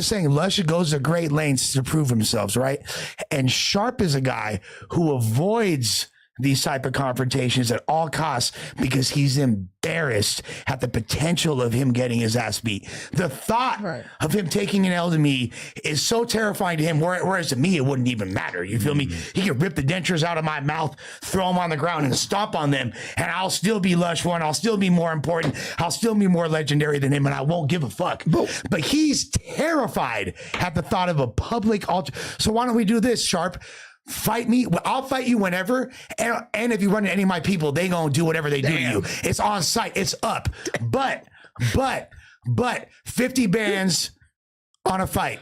saying Lush goes to great lengths to prove himself, right? And Sharp is a guy who avoids these type of confrontations at all costs because he's embarrassed at the potential of him getting his ass beat. The thought of him taking an L to me is so terrifying to him, whereas to me, it wouldn't even matter. You feel me? He could rip the dentures out of my mouth, throw them on the ground and stomp on them, and I'll still be Lush one. I'll still be more important. I'll still be more legendary than him, and I won't give a fuck. But he's terrified at the thought of a public altar. So why don't we do this, Sharp? Fight me. I'll fight you whenever. And if you run into any of my people, they gonna do whatever they do to you. It's on site. It's up. But but 50 bands on a fight.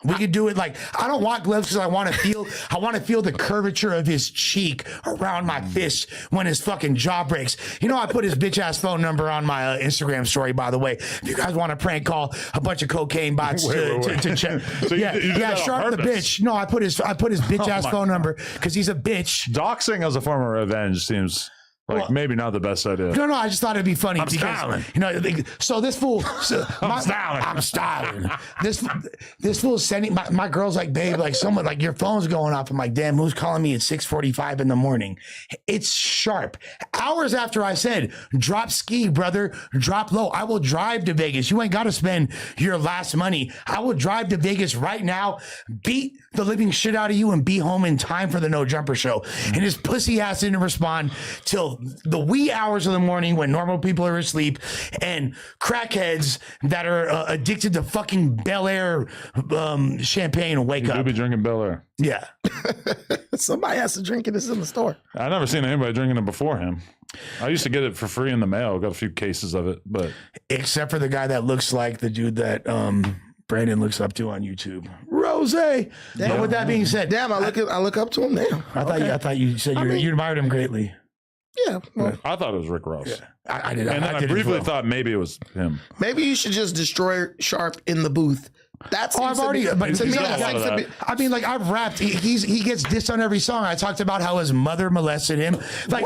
We could do it like, I don't want gloves because I want to feel the curvature of his cheek around my fist when his fucking jaw breaks. You know, I put his bitch ass phone number on my Instagram story, by the way. If you guys want to prank call a bunch of cocaine bots to check. So yeah, Sharp the bitch. No, I put his bitch ass phone number because he's a bitch. Doxing as a form of revenge seems like maybe not the best idea. No, I just thought it'd be funny. I'm styling. You know, so this fool. I'm styling. This fool's sending my girl's like, babe, like someone like your phone's going off. I'm like, damn, who's calling me at 6:45 in the morning? It's Sharp. Hours after I said, drop ski, brother, drop low. I will drive to Vegas. You ain't got to spend your last money. I will drive to Vegas right now, beat the living shit out of you, and be home in time for the No Jumper show. And his pussy ass didn't respond till the wee hours of the morning when normal people are asleep, and crackheads that are addicted to fucking Bel Air champagne wake You up. do be drinking Bel Air. Yeah. Somebody has to drink it. It's in the store. I've never seen anybody drinking it before him. I used to get it for free in the mail. Got a few cases of it, but Except for the guy that looks like the dude that Brandon looks up to on YouTube, Rose. But with that being said, Damn, I look up to him now. I thought you said you admired him greatly. Yeah, well, I thought it was Rick Ross. Yeah, I did. And then I briefly thought maybe it was him. maybe you should just destroy Sharp in the booth. That's I've already. But to me, got a that lot seems of to be. I mean, like I've rapped. He gets dissed on every song. I talked about how his mother molested him. Like,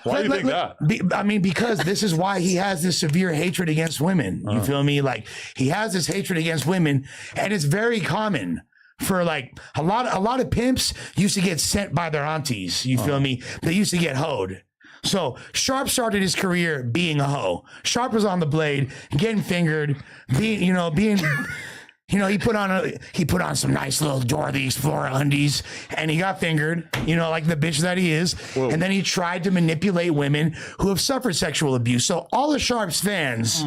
Why do you think that? I mean, because this is why he has this severe hatred against women. You feel me? Like he has this hatred against women, and it's very common. For like a lot of pimps used to get sent by their aunties. You feel me? They used to get hoed. So Sharp started his career being a hoe. Sharp was on the blade, getting fingered, being. He put on some nice little Dora the Explorer undies, and he got fingered, like the bitch that he is. Whoa. And then he tried to manipulate women who have suffered sexual abuse. So all the Sharp's fans,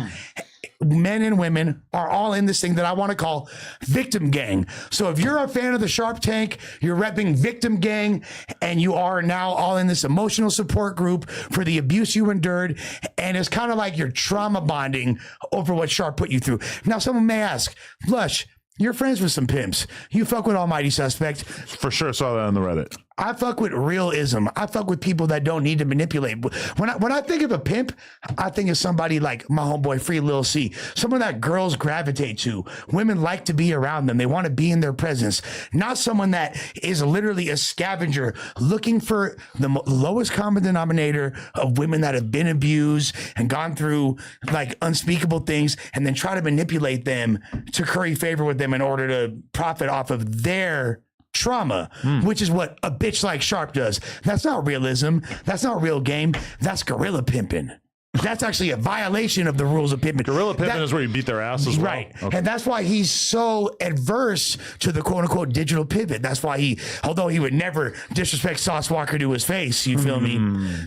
men and women, are all in this thing that I want to call victim gang. So if you're a fan of the Sharp Tank, you're repping victim gang, and you are now all in this emotional support group for the abuse you endured, and it's kind of like you're trauma bonding over what Sharp put you through. Now, someone may ask, Lush, you're friends with some pimps. You fuck with Almighty Suspect. For sure saw that on the Reddit. I fuck with realism. I fuck with people that don't need to manipulate. When I think of a pimp, I think of somebody like my homeboy Free Lil C, someone that girls gravitate to. Women like to be around them. They want to be in their presence. Not someone that is literally a scavenger looking for the lowest common denominator of women that have been abused and gone through like unspeakable things, and then try to manipulate them to curry favor with them in order to profit off of their trauma, which is what a bitch like Sharp does. That's not realism. That's not real game. That's guerrilla pimping. That's actually a violation of the rules of pimping. Guerrilla pimping is where you beat their asses. Right. Well. Okay. And that's why he's so adverse to the quote unquote digital pivot. That's why although he would never disrespect Sauce Walker to his face, you feel me?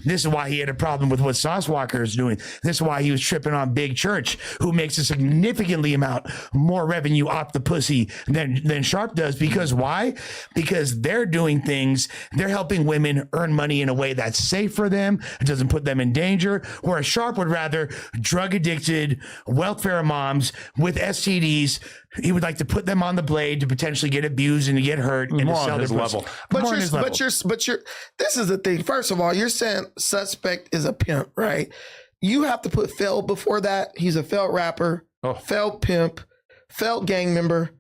This is why he had a problem with what Sauce Walker is doing. This is why he was tripping on Big Church, who makes a significantly amount more revenue off the pussy than Sharp does. Because why? Because they're doing things, they're helping women earn money in a way that's safe for them. It doesn't put them in danger. Whereas Sharp would rather drug addicted welfare moms with STDs. He would like to put them on the blade to potentially get abused and to get hurt and to sell their level. But you're this is the thing. First of all, you're saying suspect is a pimp, right? You have to put failed before that. He's a failed rapper, failed pimp, failed gang member.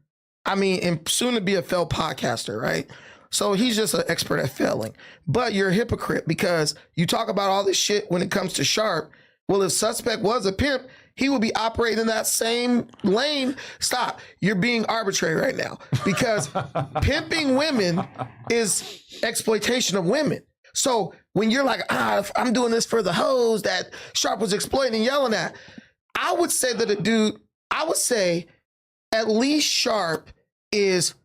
I mean, and soon to be a failed podcaster, right? So he's just an expert at failing. But you're a hypocrite because you talk about all this shit when it comes to Sharp. Well, if suspect was a pimp, he would be operating in that same lane. Stop. You're being arbitrary right now because pimping women is exploitation of women. So when you're like, I'm doing this for the hoes that Sharp was exploiting and yelling at, I would say at least Sharp is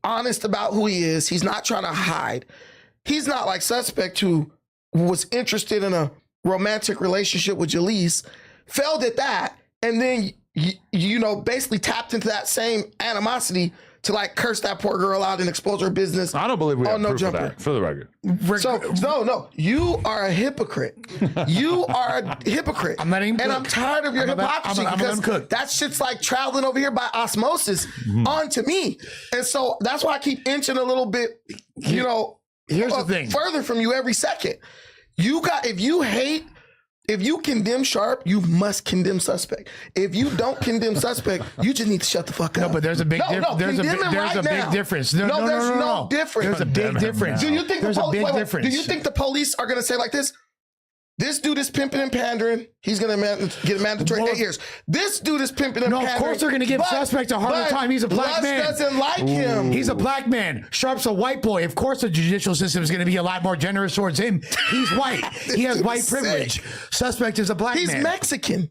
honest about who he is. He's not trying to hide. He's not like suspect who was interested in a romantic relationship with Jalise, failed at that, and then basically tapped into that same animosity to like curse that poor girl out and expose her business. I don't believe we have no proof jumper. of that, for the record. So no, you are a hypocrite. You are a hypocrite. I'm letting him cook. And I'm tired of your hypocrisy I'm because cook. that shit's like traveling over here by osmosis onto me. And so that's why I keep inching a little bit, you know, here's the thing. further from you every second. If you condemn Sharp, you must condemn Suspect. If you don't condemn Suspect, you just need to shut the fuck up. No, but there's a big difference. There's a big difference. There's no difference. There's a big difference. Do you think there's a big difference? Do you think the police are going to say like this? This dude is pimping and pandering. He's going to get a mandatory 8 years. This dude is pimping and pandering. No, of course they're going to give Suspect a harder time. He's a black man. Lush doesn't like him. He's a black man. Sharp's a white boy. Of course the judicial system is going to be a lot more generous towards him. He's white. He has white privilege. Suspect is a black man. He's Mexican.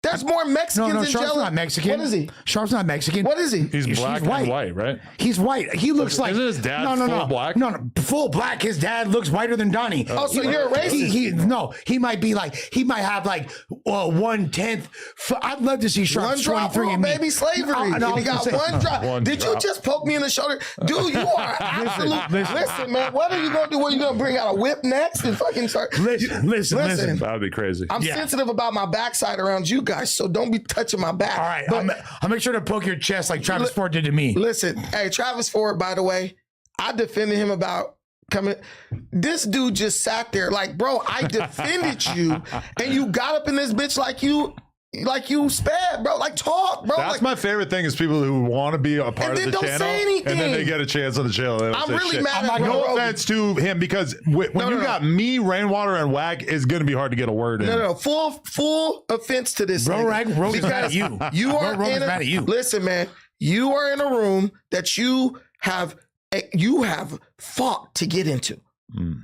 There's more Mexicans no, than Sharp's jello. not Mexican. What is he? Sharp's not Mexican. What is he? He's black and white, right? He's white. He looks like... Isn't his dad full black? No, full black. His dad looks whiter than Donnie. Oh, so you're a racist? He might be like... He might have like 1/10. I'd love to see Sharp One drop 23 rule, and me. baby, slavery. He got one drop. Did you just poke me in the shoulder? Dude, you are absolute... Listen, man, what are you going to do? What are you going to bring out a whip next and fucking start... Listen. That would be crazy. I'm sensitive about my backside around you guys, so don't be touching my back. All right, but I'll make sure to poke your chest like Travis Ford did to me. Listen, hey, Travis Ford, by the way, I defended him about coming. This dude just sat there like, bro, I defended you, and you got up in this bitch like you sped, bro. Like, talk, bro. That's like, my favorite thing is people who want to be a part of the don't channel, say anything. and then they get a chance on the channel. And I'm say really shit. mad at No Bro Rogan. offense to him, because when you got me, Rainwater, and Wag, it's going to be hard to get a word in. No, full offense to this. Bro, Rogan's mad at you. You are Rogan's mad at you. Listen, man, you are in a room that you have fought to get into.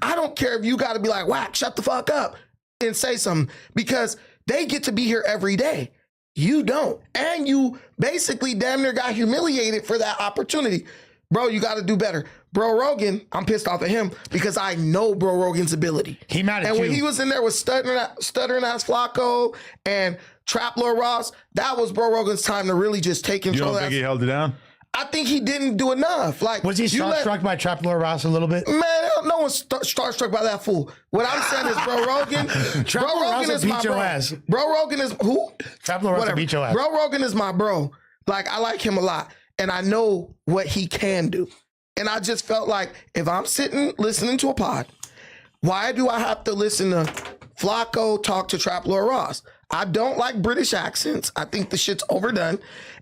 I don't care if you got to be like, whack, shut the fuck up and say something, because they get to be here every day. You don't. And you basically damn near got humiliated for that opportunity. Bro, you got to do better. Bro Rogan, I'm pissed off at him because I know Bro Rogan's ability. He mad at and you. when he was in there with stuttering ass Flacco and Trap Lord Ross, that was Bro Rogan's time to really just take You control. don't think he held it down? I think he didn't do enough. Like, was he starstruck by Trap Lord Ross a little bit? Man, no one's starstruck by that fool. What I'm saying is, Bro Rogan, Bro Rogan is my bro. Bro Rogan is who? Trap Lord Ross will beat your ass. Bro Rogan is my bro. Like, I like him a lot, and I know what he can do. And I just felt like if I'm sitting listening to a pod, why do I have to listen to Flacco talk to Trap Lord Ross? I don't like British accents. I think the shit's overdone.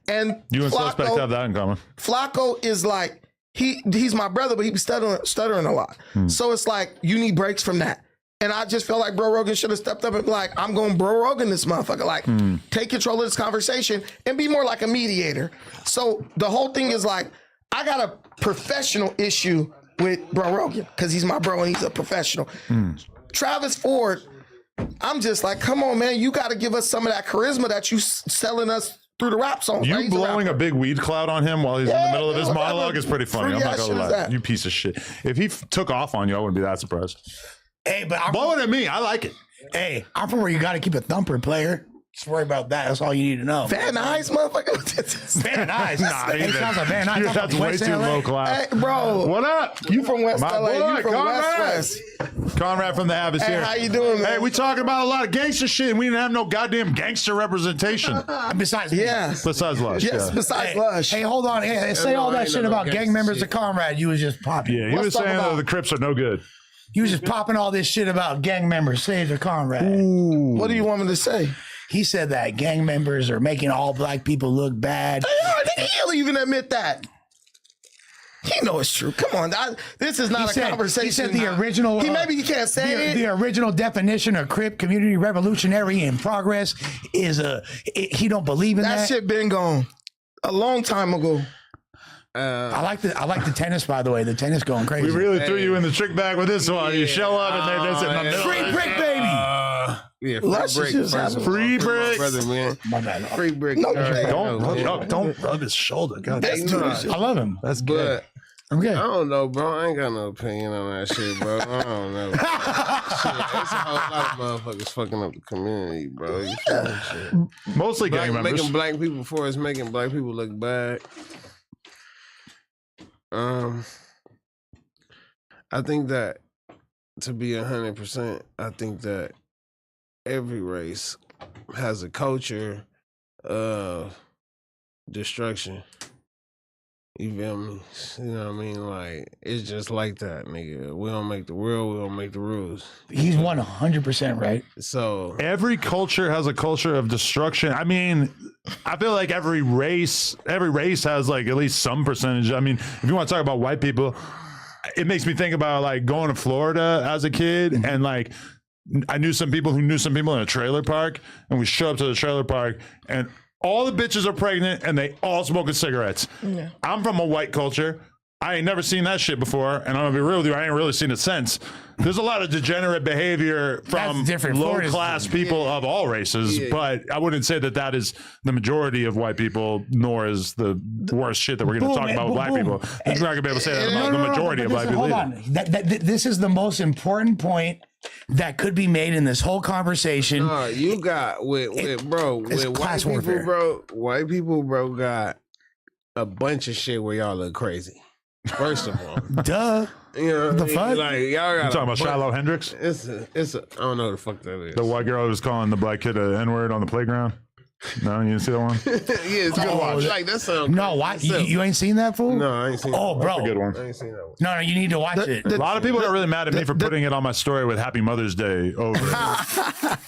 And You and Suspect have that in common. Flacco is like, he's my brother, but he be stuttering a lot. So it's like, you need breaks from that. And I just felt like Bro Rogan should have stepped up and be like, I'm going Bro Rogan this motherfucker. Like, take control of this conversation and be more like a mediator. So the whole thing is like, I got a professional issue with Bro Rogan because he's my bro and he's a professional. Travis Ford, I'm just like, come on, man. You got to give us some of that charisma that you selling us through the rap songs. You blowing a big weed cloud on him while he's in the middle of his monologue is pretty funny. I'm not going to lie. You piece of shit. If he took off on you, I wouldn't be that surprised. Hey, but I'm blowing at me. I like it. Hey, I'm from where you got to keep a thumper, player. Just worry about that. That's all you need to know. Van Nuys, motherfucker. Van Nuys. It sounds like Van Nuys. That's way too low class. Hey, bro. What up? You from West My LA. boy, You from Conrad. West. Conrad from the Hab is here. How you doing, man? Hey, we talking about a lot of gangster shit, and we didn't have no goddamn gangster representation. Besides Lush. Yes, besides Lush. Hey, hold on. Hey, say all that shit about gang members of Conrad. You was just popping. Yeah, he was saying that the Crips are no good. You was just popping all this shit about gang members. Say it to Conrad. Ooh. What do you want me to say? He said that gang members are making all black people look bad. I think he'll even admit that. He knows it's true. Come on, this is not a conversation. He said the original. Maybe he can't say it. The original definition of Crip community revolutionary in progress is he don't believe in that. That shit been gone a long time ago. I like the tennis, by the way. The tennis going crazy. We really threw you in the trick bag with this one. You show up and they're just in the middle. Free brick, baby. Yeah, Lush free is brick. just Free bricks. Brother, man. My bad. Free brick. No, Don't rub his shoulder. God, I love him. that's good. But I'm good. I don't know, bro. I ain't got no opinion on that shit, bro. I don't know. Shit, it's a whole lot of motherfuckers fucking up the community, bro. You feel me? Shit. Mostly gang members. Making black people for us, making black people look bad. I think that to be 100%, I think that every race has a culture of destruction. You feel me? You know what I mean? Like, it's just like that, nigga. We don't make the world, we don't make the rules. He's 100% right. So every culture has a culture of destruction. I mean, I feel like every race has like at least some percentage. I mean, if you want to talk about white people, it makes me think about like going to Florida as a kid, and like I knew some people who knew some people in a trailer park, and we show up to the trailer park and all the bitches are pregnant and they all smoking cigarettes. Yeah. I'm from a white culture. I ain't never seen that shit before, and I'm gonna be real with you, I ain't really seen it since. There's a lot of degenerate behavior from low-class people of all races, but I wouldn't say that that is the majority of white people, nor is the worst shit that we're gonna talk about with black people. You're not gonna be able to say that about the majority of black people. Hold on, this is the most important point that could be made in this whole conversation. You got with white people, bro, got a bunch of shit where y'all look crazy. First of all, duh. You know the fuck? Like, y'all got you talking about Shiloh Hendrix? It's a I don't know what the fuck that is. The white girl who was calling the black kid an N-word on the playground. No, you didn't see that one? Yeah, it's a good watch. Like that sound. No, why you ain't seen that, fool? No, I ain't seen. Oh, that. bro, that's a good one. I ain't seen that one. No, you need to watch it. A lot of people are really mad at me for putting it on my story with Happy Mother's Day over,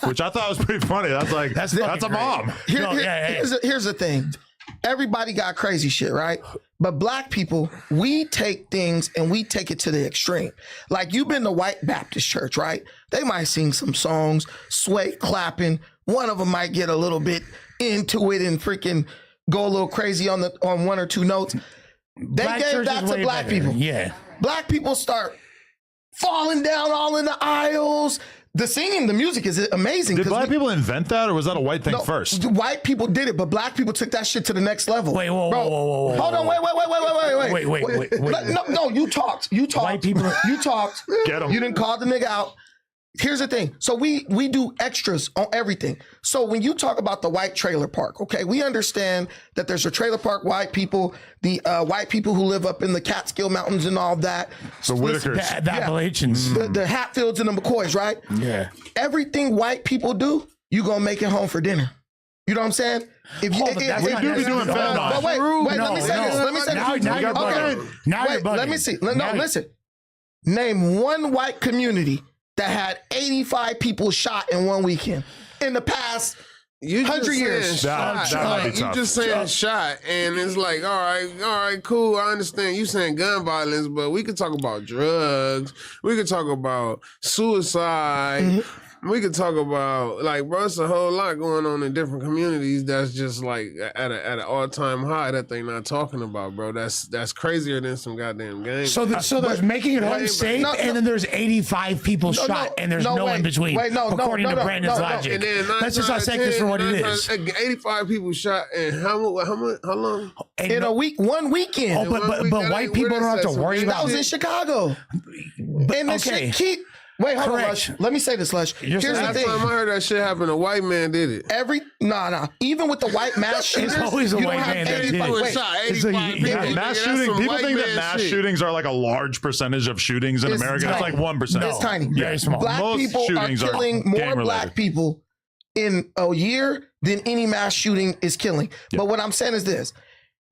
which I thought was pretty funny. That's like that's a mom. Here's the thing. Everybody got crazy shit, right? But black people, we take things and we take it to the extreme. Like, you've been to White Baptist Church, right? They might sing some songs, sway, clapping. One of them might get a little bit into it and freaking go a little crazy on one or two notes. They gave that to black people. Yeah. Black people start falling down all in the aisles. The singing, the music is amazing. Did black people invent that, or was that a white thing first? White people did it, but black people took that shit to the next level. Wait, whoa. Hold on, wait. No, you talked. White people. You talked. Get 'em. You didn't call the nigga out. Here's the thing. So we do extras on everything. So when you talk about the white trailer park, okay, we understand that there's a trailer park, white people, the white people who live up in the Catskill Mountains and all that. The Whitakers. The Appalachians. The Hatfields and the McCoys, right? Yeah. Everything white people do, you gonna make it home for dinner. You know what I'm saying? If you, we do be doing fentanyl. Wait, let me say this. Let me say this. Now you're bugging. Now you're bugging. Let me see. Listen. Name one white community that had 85 people shot in one weekend in the past 100 years. That might be tough. You just saying shot, and it's like, all right, cool. I understand you saying gun violence, but we could talk about drugs. We could talk about suicide. Mm-hmm. We could talk about, like, bro, it's a whole lot going on in different communities that's just like at an all-time high that they not talking about, bro. That's crazier than some goddamn game. So there's making it home safe, and then there's 85 people shot, and there's no in between. According to Brandon's logic. And then let's just dissect this for what it is. 85 people shot, and how long? In a week, one weekend. Oh, but white people don't have to worry about it. That was in Chicago. And the shit keep... Wait, hold on, Lush. Let me say this, Lush. Here's the thing. Last time I heard that shit happen, a white man did it. Nah. Even with the white mass shooters, it's always a white man that did it. Mass shooting. People think that mass shootings are like a large percentage of shootings in America. It's like 1%. It's tiny. Very small. Black people are killing more black people in a year than any mass shooting is killing. Yeah. But what I'm saying is this.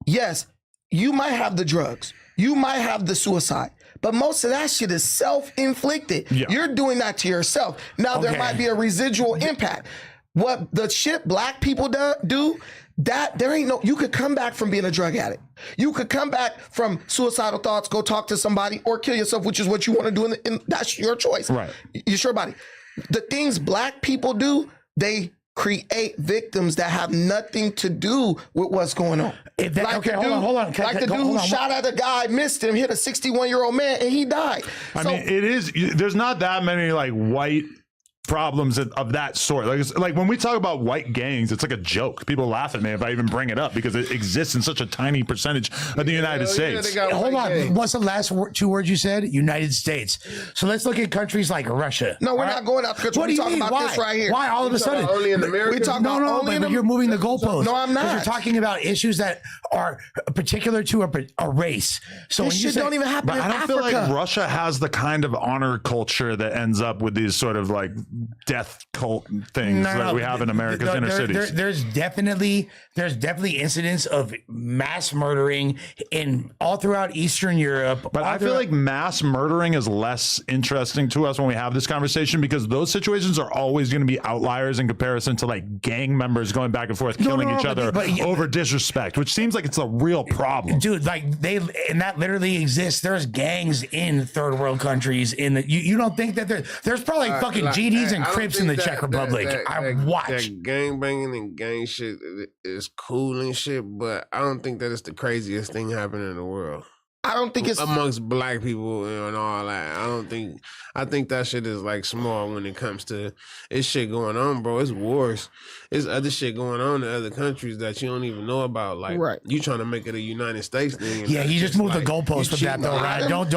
Yes, you might have the drugs. You might have the suicide. But most of that shit is self-inflicted. Yeah. You're doing that to yourself. Now, there might be a residual impact. What the shit black people do, that there ain't no, you could come back from being a drug addict. You could come back from suicidal thoughts, go talk to somebody, or kill yourself, which is what you want to do. And that's your choice. Right. You're sure about it. The things black people do, they create victims that have nothing to do with what's going on. Hold on. Like the dude who shot at a guy, missed him, hit a 61-year-old man, and he died. I mean, there's not that many like white problems of that sort. Like when we talk about white gangs, it's like a joke. People laugh at me if I even bring it up because it exists in such a tiny percentage of the United States. Hold on. What's the last two words you said? United States. So let's look at countries like Russia. No, we're not going out the country. What do you talking mean? about this right here. Why all of a sudden? Only in America? We talking about only in but you're moving the goalposts. No, I'm not. You're talking about issues that are particular to a race. So This shit don't even happen But in I don't Africa. feel like Russia has the kind of honor culture that ends up with these sort of like death cult things that we have in America's inner cities. There's definitely incidents of mass murdering in all throughout Eastern Europe. But I feel like mass murdering is less interesting to us when we have this conversation because those situations are always going to be outliers in comparison to like gang members going back and forth killing each other over disrespect, which seems like it's a real problem. Dude, like and that literally exists. There's gangs in third world countries. You don't think that there's probably fucking GDs and Crips in the Czech Republic. I watch that gang banging and gang shit is cool and shit, but I don't think that it's the craziest thing happening in the world. I don't think it's amongst black people and all that. I think that shit is like small when it comes to it's shit going on, bro. It's wars. It's other shit going on in other countries that you don't even know about. Like you trying to make it a United States thing. Yeah, you just moved the goalpost with that though, right? Don't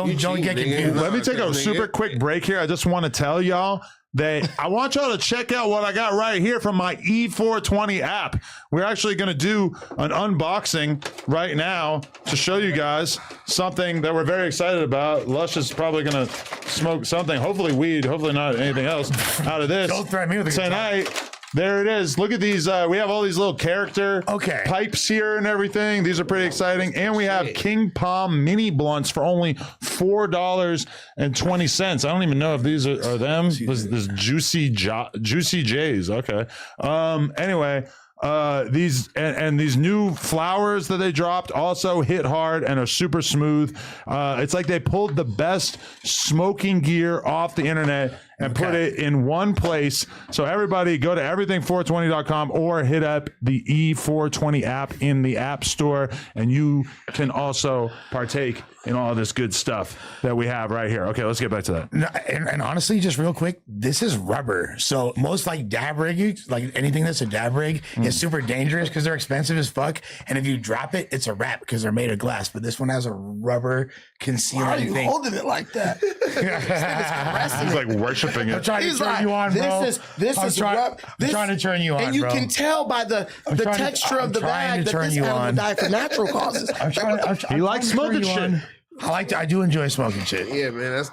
get confused. Let me take a super quick break here. I just want to tell y'all that I want y'all to check out what I got right here from my E420 app. We're actually going to do an unboxing right now to show you guys something that we're very excited about. Lush is probably going to smoke something, hopefully weed, hopefully not anything else out of this. Don't threaten me with a tonight. There it is. Look at these. We have all these little character pipes here and everything. These are pretty exciting. And we have King Palm mini blunts for only $4.20. I don't even know if these are them. This Juicy J's. Okay. Anyway. These and these new flowers that they dropped also hit hard and are super smooth. It's like they pulled the best smoking gear off the internet and put it in one place. So everybody go to everything420.com or hit up the E420 app in the App Store, and you can also partake in all this good stuff that we have right here. Okay, let's get back to that. And honestly, just real quick, this is rubber. So most like dab rigs, like anything that's a dab rig, is super dangerous because they're expensive as fuck. And if you drop it, it's a wrap because they're made of glass. But this one has a rubber concealing Why are you thing. holding it like that? He's like worshiping it. I'm trying to turn you on, bro. I'm trying to turn you on, and you bro. can tell by the texture of the bag that this animal died for natural causes. He likes smoking shit. I do enjoy smoking shit. Yeah, man, that's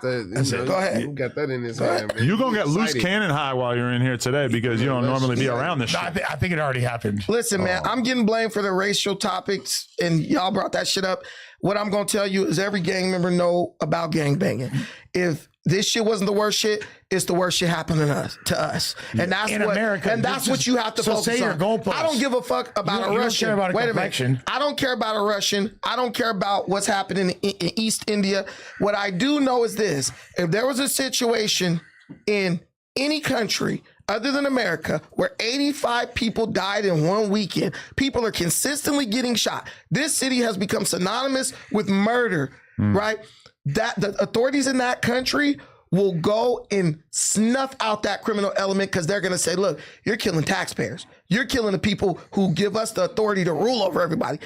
it. Go ahead. You got that in his hand, man. You're going to get loose cannon high while you're in here today because you don't normally be around this shit. I think it already happened. Listen, man, I'm getting blamed for the racial topics, and y'all brought that shit up. What I'm going to tell you is every gang member know about gang banging. If this shit wasn't the worst shit, it's the worst shit happening to us. And that's in what America. And that's what you have to focus say your on. goalposts. I don't give a fuck about a You Russian. don't care about a Wait a complexion. minute. I don't care about a Russian. I don't care about what's happening in East India. What I do know is this. If there was a situation in any country other than America where 85 people died in one weekend, people are consistently getting shot. This city has become synonymous with murder, right? That the authorities in that country will go and snuff out that criminal element because they're going to say, look, you're killing taxpayers. You're killing the people who give us the authority to rule over everybody.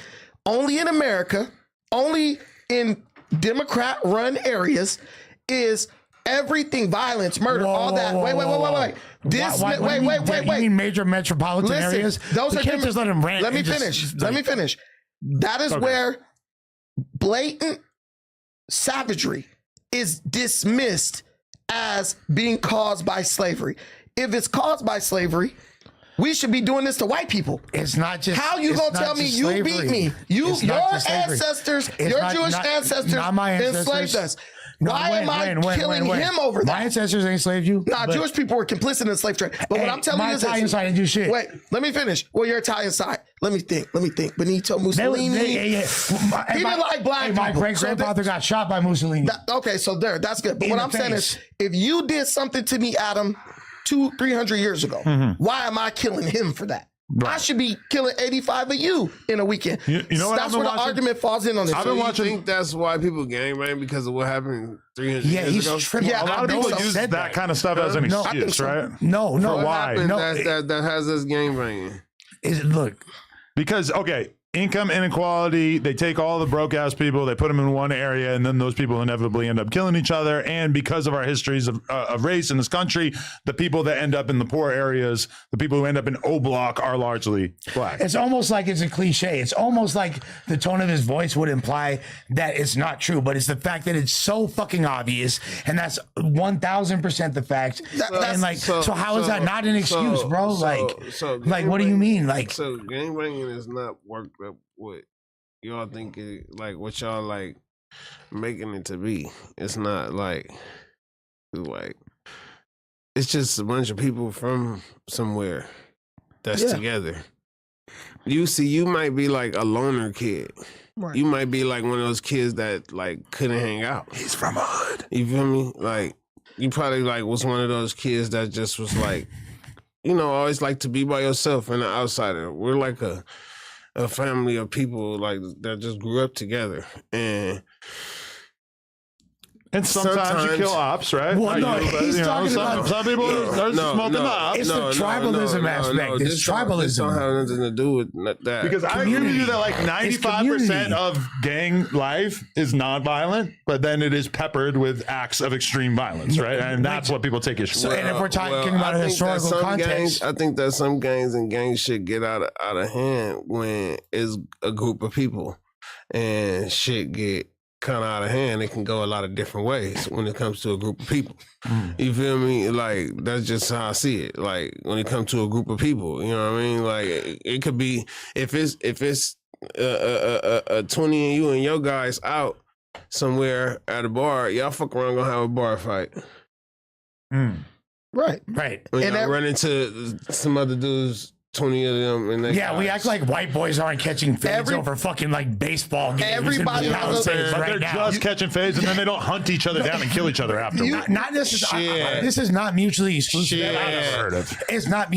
Only in America, only in Democrat-run areas is everything, violence, murder, all that. Wait. You mean major metropolitan areas? Those we can't just let them rant. Let me finish. That is where blatant savagery is dismissed as being caused by slavery. If it's caused by slavery, we should be doing this to white people. It's not just. How you gonna tell me you beat me? Your ancestors, your Jewish ancestors enslaved us. Why am I killing him over that? My ancestors enslaved you. Nah, Jewish people were complicit in the slave trade. But what I'm telling you is this. My Italian side didn't do shit. Wait, let me finish. Well, your Italian side. Let me think. Benito Mussolini. He didn't like black people. My great-grandfather got shot by Mussolini. Okay, so that's good. But what I'm saying is, if you did something to me, Adam, 200-300 years ago, why am I killing him for that? I should be killing 85 of you in a weekend. You know what? That's where the argument falls in on this. I've been watching. You think that's why people gangbang because of what happened 300 Yeah, years he's ago? tripping. Yeah, A lot of people use that kind of stuff as an No, excuse, right? No, What why? happened No, that has us gangbanging? look, Because income inequality, they take all the broke ass people, they put them in one area, and then those people inevitably end up killing each other. And because of our histories of race in this country, the people that end up in the poor areas, the people who end up in O Block are largely black. it's almost like it's a cliche. It's almost like the tone of his voice would imply that it's not true, but it's the fact that it's so fucking obvious, and that's 1000% the fact. And like, so how is that not an excuse, bro? Like, what do you mean? Like, so gangbanging is not worked up what y'all think like what y'all like making it to be. It's not like it's just a bunch of people from somewhere that's together. You might be like a loner kid. Right. You might be like one of those kids that like couldn't hang out. he's from a hood. You feel me? Like you probably like was one of those kids that just was like, always like to be by yourself and an outsider. We're like a family of people like that just grew up together, and sometimes you kill ops, right? Well, no, he's talking about some people are smoking the ops. It's the tribalism aspect. It's tribalism. This don't have nothing to do with that. Because I agree with you that like 95% of gang life is non-violent, but then it is peppered with acts of extreme violence, right? And that's what people take issue with. And if we're talking about a historical context, I think that some gangs and gang shit get out of hand when it's a group of people and shit get kind of out of hand. It can go a lot of different ways when it comes to a group of people. You feel me? Like that's just how I see it. Like when it comes to a group of people, you know what I mean? Like it could be if it's 20 and you and your guys out somewhere at a bar, y'all fuck around gonna have a bar fight. Right. When y'all run into some other dudes. 20 of them, and we act like white boys aren't catching fades over fucking like baseball games. Everybody they're just catching fades, and then they don't hunt each other down and kill each other after. Not necessarily. This is not mutually exclusive. I've never heard of. It's not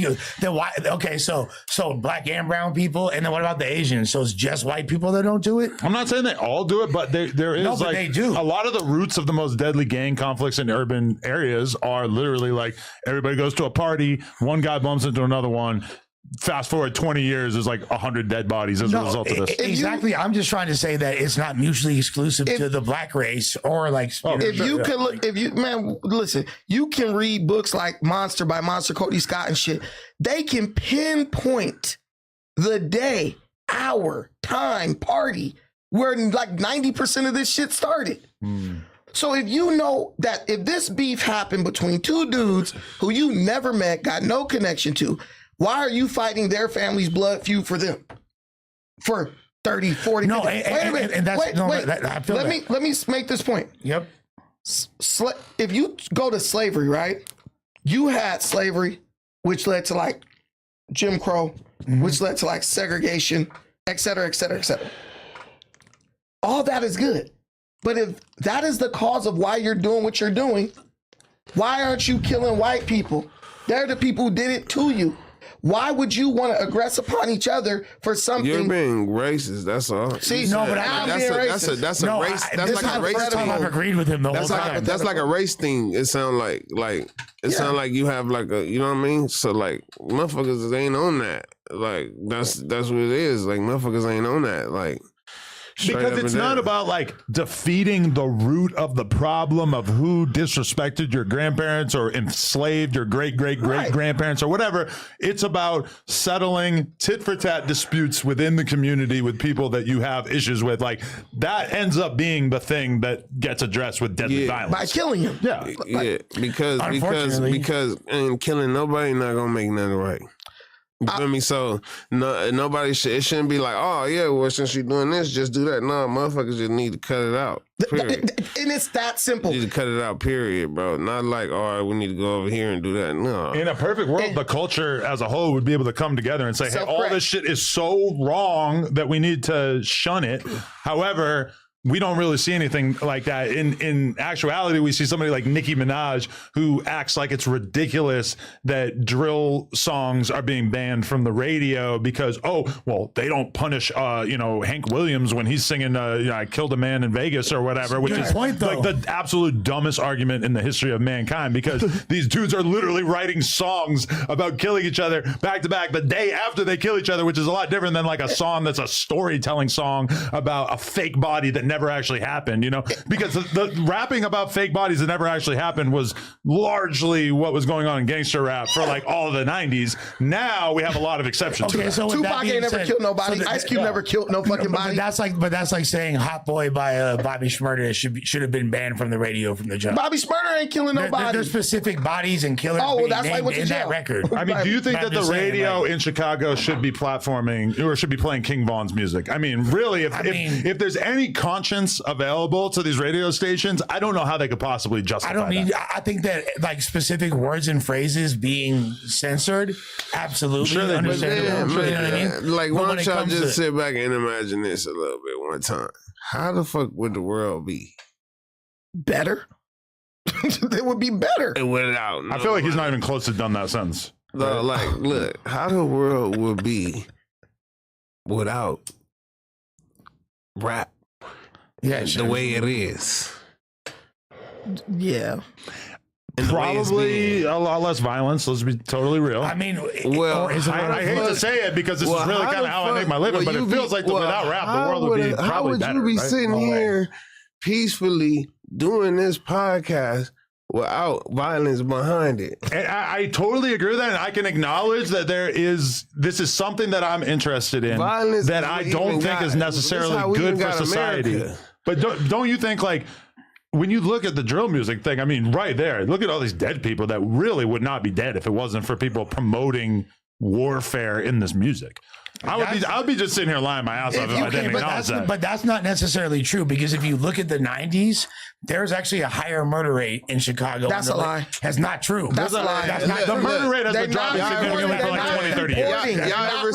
okay. So black and brown people, and then what about the Asians? So it's just white people that don't do it. I'm not saying they all do it, but there is they do. A lot of the roots of the most deadly gang conflicts in urban areas are literally like everybody goes to a party, one guy bumps into another one. Fast forward 20 years, there's like 100 dead bodies as a result of this. Exactly. I'm just trying to say that it's not mutually exclusive to the black race or like. Listen, you can read books like Monster by Monster Cody Scott and shit. They can pinpoint the day, hour, time, party where like 90% of this shit started. So if you know that if this beef happened between two dudes who you never met, got no connection to, why are you fighting their family's blood feud for them? For 30, 40, 50. Wait a minute. Let me make this point. Yep. If you go to slavery, right? You had slavery, which led to like Jim Crow, which led to like segregation, et cetera, et cetera, et cetera. All that is good. But if that is the cause of why you're doing what you're doing, why aren't you killing white people? They're the people who did it to you. Why would you want to aggress upon each other for something? You're being racist. That's all. See, no, but I'm being racist. That's a race. That's like a race thing. I've agreed with him the whole time. That's like a race thing. It sounds like it sounds like you have like a, you know what I mean? So like motherfuckers ain't on that. Like that's what it is. Like motherfuckers ain't on that. Like. Because it's not about like defeating the root of the problem of who disrespected your grandparents or enslaved your great grandparents or whatever. It's about settling tit for tat disputes within the community with people that you have issues with. Like that ends up being the thing that gets addressed with deadly violence by killing him. Yeah, because and killing nobody not gonna make nothing right. You feel me? So nobody it shouldn't be like, oh yeah, well since you're doing this, just do that. No, motherfuckers just need to cut it out. Period. And it's that simple. You need to cut it out, period, bro. Not like, all right, we need to go over here and do that. No. In a perfect world, the culture as a whole would be able to come together and say, hey, all this shit is so wrong that we need to shun it. However, we don't really see anything like that. In actuality, we see somebody like Nicki Minaj who acts like it's ridiculous that drill songs are being banned from the radio because, they don't punish, Hank Williams when he's singing, I killed a man in Vegas or whatever, which is like the absolute dumbest argument in the history of mankind, because these dudes are literally writing songs about killing each other back to back the day after they kill each other, which is a lot different than like a song that's a storytelling song about a fake body that never actually happened, because the rapping about fake bodies that never actually happened was largely what was going on in gangster rap for like all the 90s. Now we have a lot of exceptions. Okay, so Tupac ain't never killed nobody. Ice Cube never killed no fucking body. But that's like saying Hot Boy by Bobby Shmurda should have been banned from the radio from the jump. Bobby Shmurda ain't killing nobody. There's specific bodies and killers that's named like in that record. I mean, do you think that the radio in Chicago should be platforming or should be playing King Von's music? I mean, really, if there's any conscience available to these radio stations, I don't know how they could possibly justify that. I think that like specific words and phrases being censored, absolutely understandable. You know what I mean? Like, why don't y'all just sit back and imagine this a little bit one time? How the fuck would the world be? Better? It would be better. Without I feel like he's not even close to done that sentence. No, like, look, how the world would be without rap. Yeah, the way it is. Yeah. Probably a lot less violence. Let's be totally real. I mean, I hate to say it because this is really kind of how I make my living, but it feels like without rap, the world would be probably how would better. You be right? sitting here peacefully doing this podcast without violence behind it? And I totally agree with that, and I can acknowledge that this is something that I'm interested in Violence that I don't think is necessarily good for society. America. But don't you think, like, when you look at the drill music thing, I mean, right there, look at all these dead people that really would not be dead if it wasn't for people promoting warfare in this music. I would be just sitting here lying my ass off if I didn't acknowledge that. But that's not necessarily true, because if you look at the 90s, there's actually a higher murder rate in Chicago. That's a lie. That's not true. That's a lie. That's not The true. murder rate has been dropping significantly for like 20, 30 years. Y'all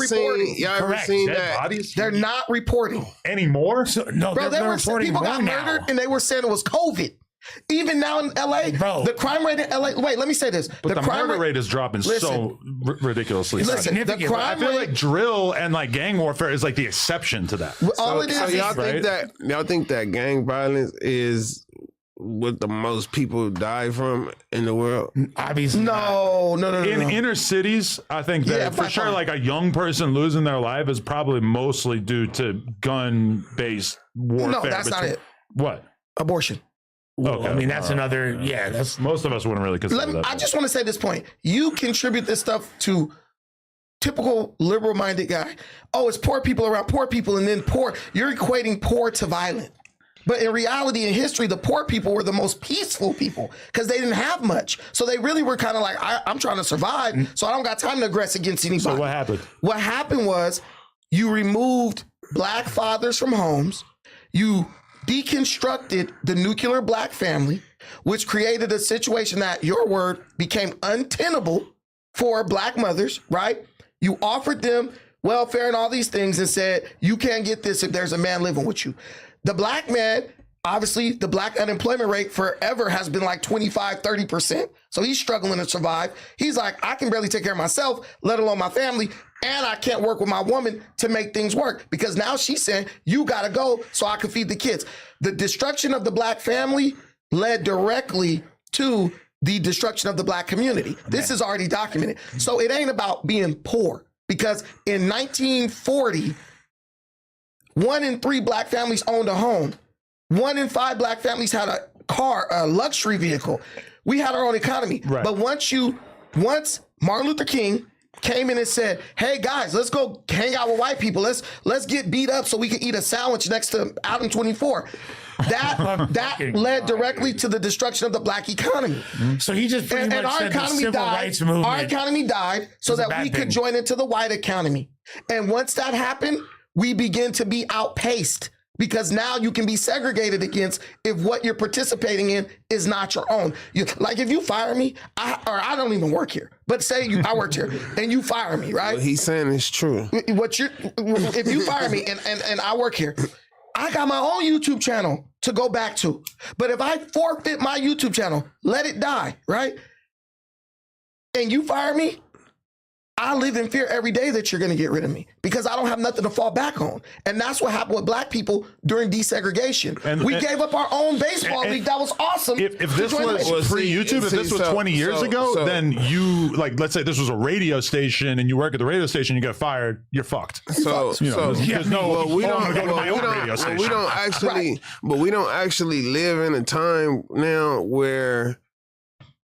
ever seen Dead that? bodies? They're not reporting. Anymore? No, Bro, they're reporting people more got now. murdered and they were saying it was COVID. Even now in LA, Bro. the crime rate in LA. Wait, let me say this. But the crime murder rate is dropping so ridiculously. Listen, the significant. crime I feel rate. like drill and like gang warfare is like the exception to that. All it is So is y'all think that gang violence is what the most people die from in the world? Obviously, no. In inner cities, I think that for sure, like a young person losing their life is probably mostly due to gun-based warfare. No, that's not it. What? Abortion. Okay. I mean, that's another. Yeah, that's Most of us wouldn't really consider that. I just want to say this point. You contribute this stuff to typical liberal-minded guy. Oh, it's poor people around poor people, and then poor. You're equating poor to violent. But in reality, in history, the poor people were the most peaceful people because they didn't have much. So they really were kind of like, I'm trying to survive, so I don't got time to aggress against anybody. So what happened? What happened was you removed black fathers from homes. You deconstructed the nuclear black family, which created a situation that, your word, became untenable for black mothers, right? You offered them welfare and all these things and said, you can't get this if there's a man living with you. The black man, obviously, the black unemployment rate forever has been like 25, 30%. So he's struggling to survive. He's like, I can barely take care of myself, let alone my family. And I can't work with my woman to make things work because now she's saying, you got to go so I can feed the kids. The destruction of the black family led directly to the destruction of the black community. This is already documented. So it ain't about being poor, because in 1940, 1 in 3 black families owned a home. 1 in 5 black families had a car, a luxury vehicle. We had our own economy. Right. But once Martin Luther King came in and said, hey guys, let's go hang out with white people. Let's get beat up so we can eat a sandwich next to Adam 24. That led directly to the destruction of the black economy. so he just pretty much our said the economy civil died. rights movement. Our economy died so was a that bad we could thing. join into the white economy. And once that happened, we begin to be outpaced, because now you can be segregated against if what you're participating in is not your own. Like if you fire me, I don't even work here, but say I worked here and you fire me, right? What he's saying is true. If you fire me and I work here, I got my own YouTube channel to go back to. But if I forfeit my YouTube channel, let it die, right? And you fire me, I live in fear every day that you're going to get rid of me because I don't have nothing to fall back on. And that's what happened with black people during desegregation. We gave up our own baseball league. That was awesome. If this was pre-YouTube, if this was 20 years ago, then you, like, let's say this was a radio station and you work at the radio station, you get fired, you're fucked. We don't actually live in a time now where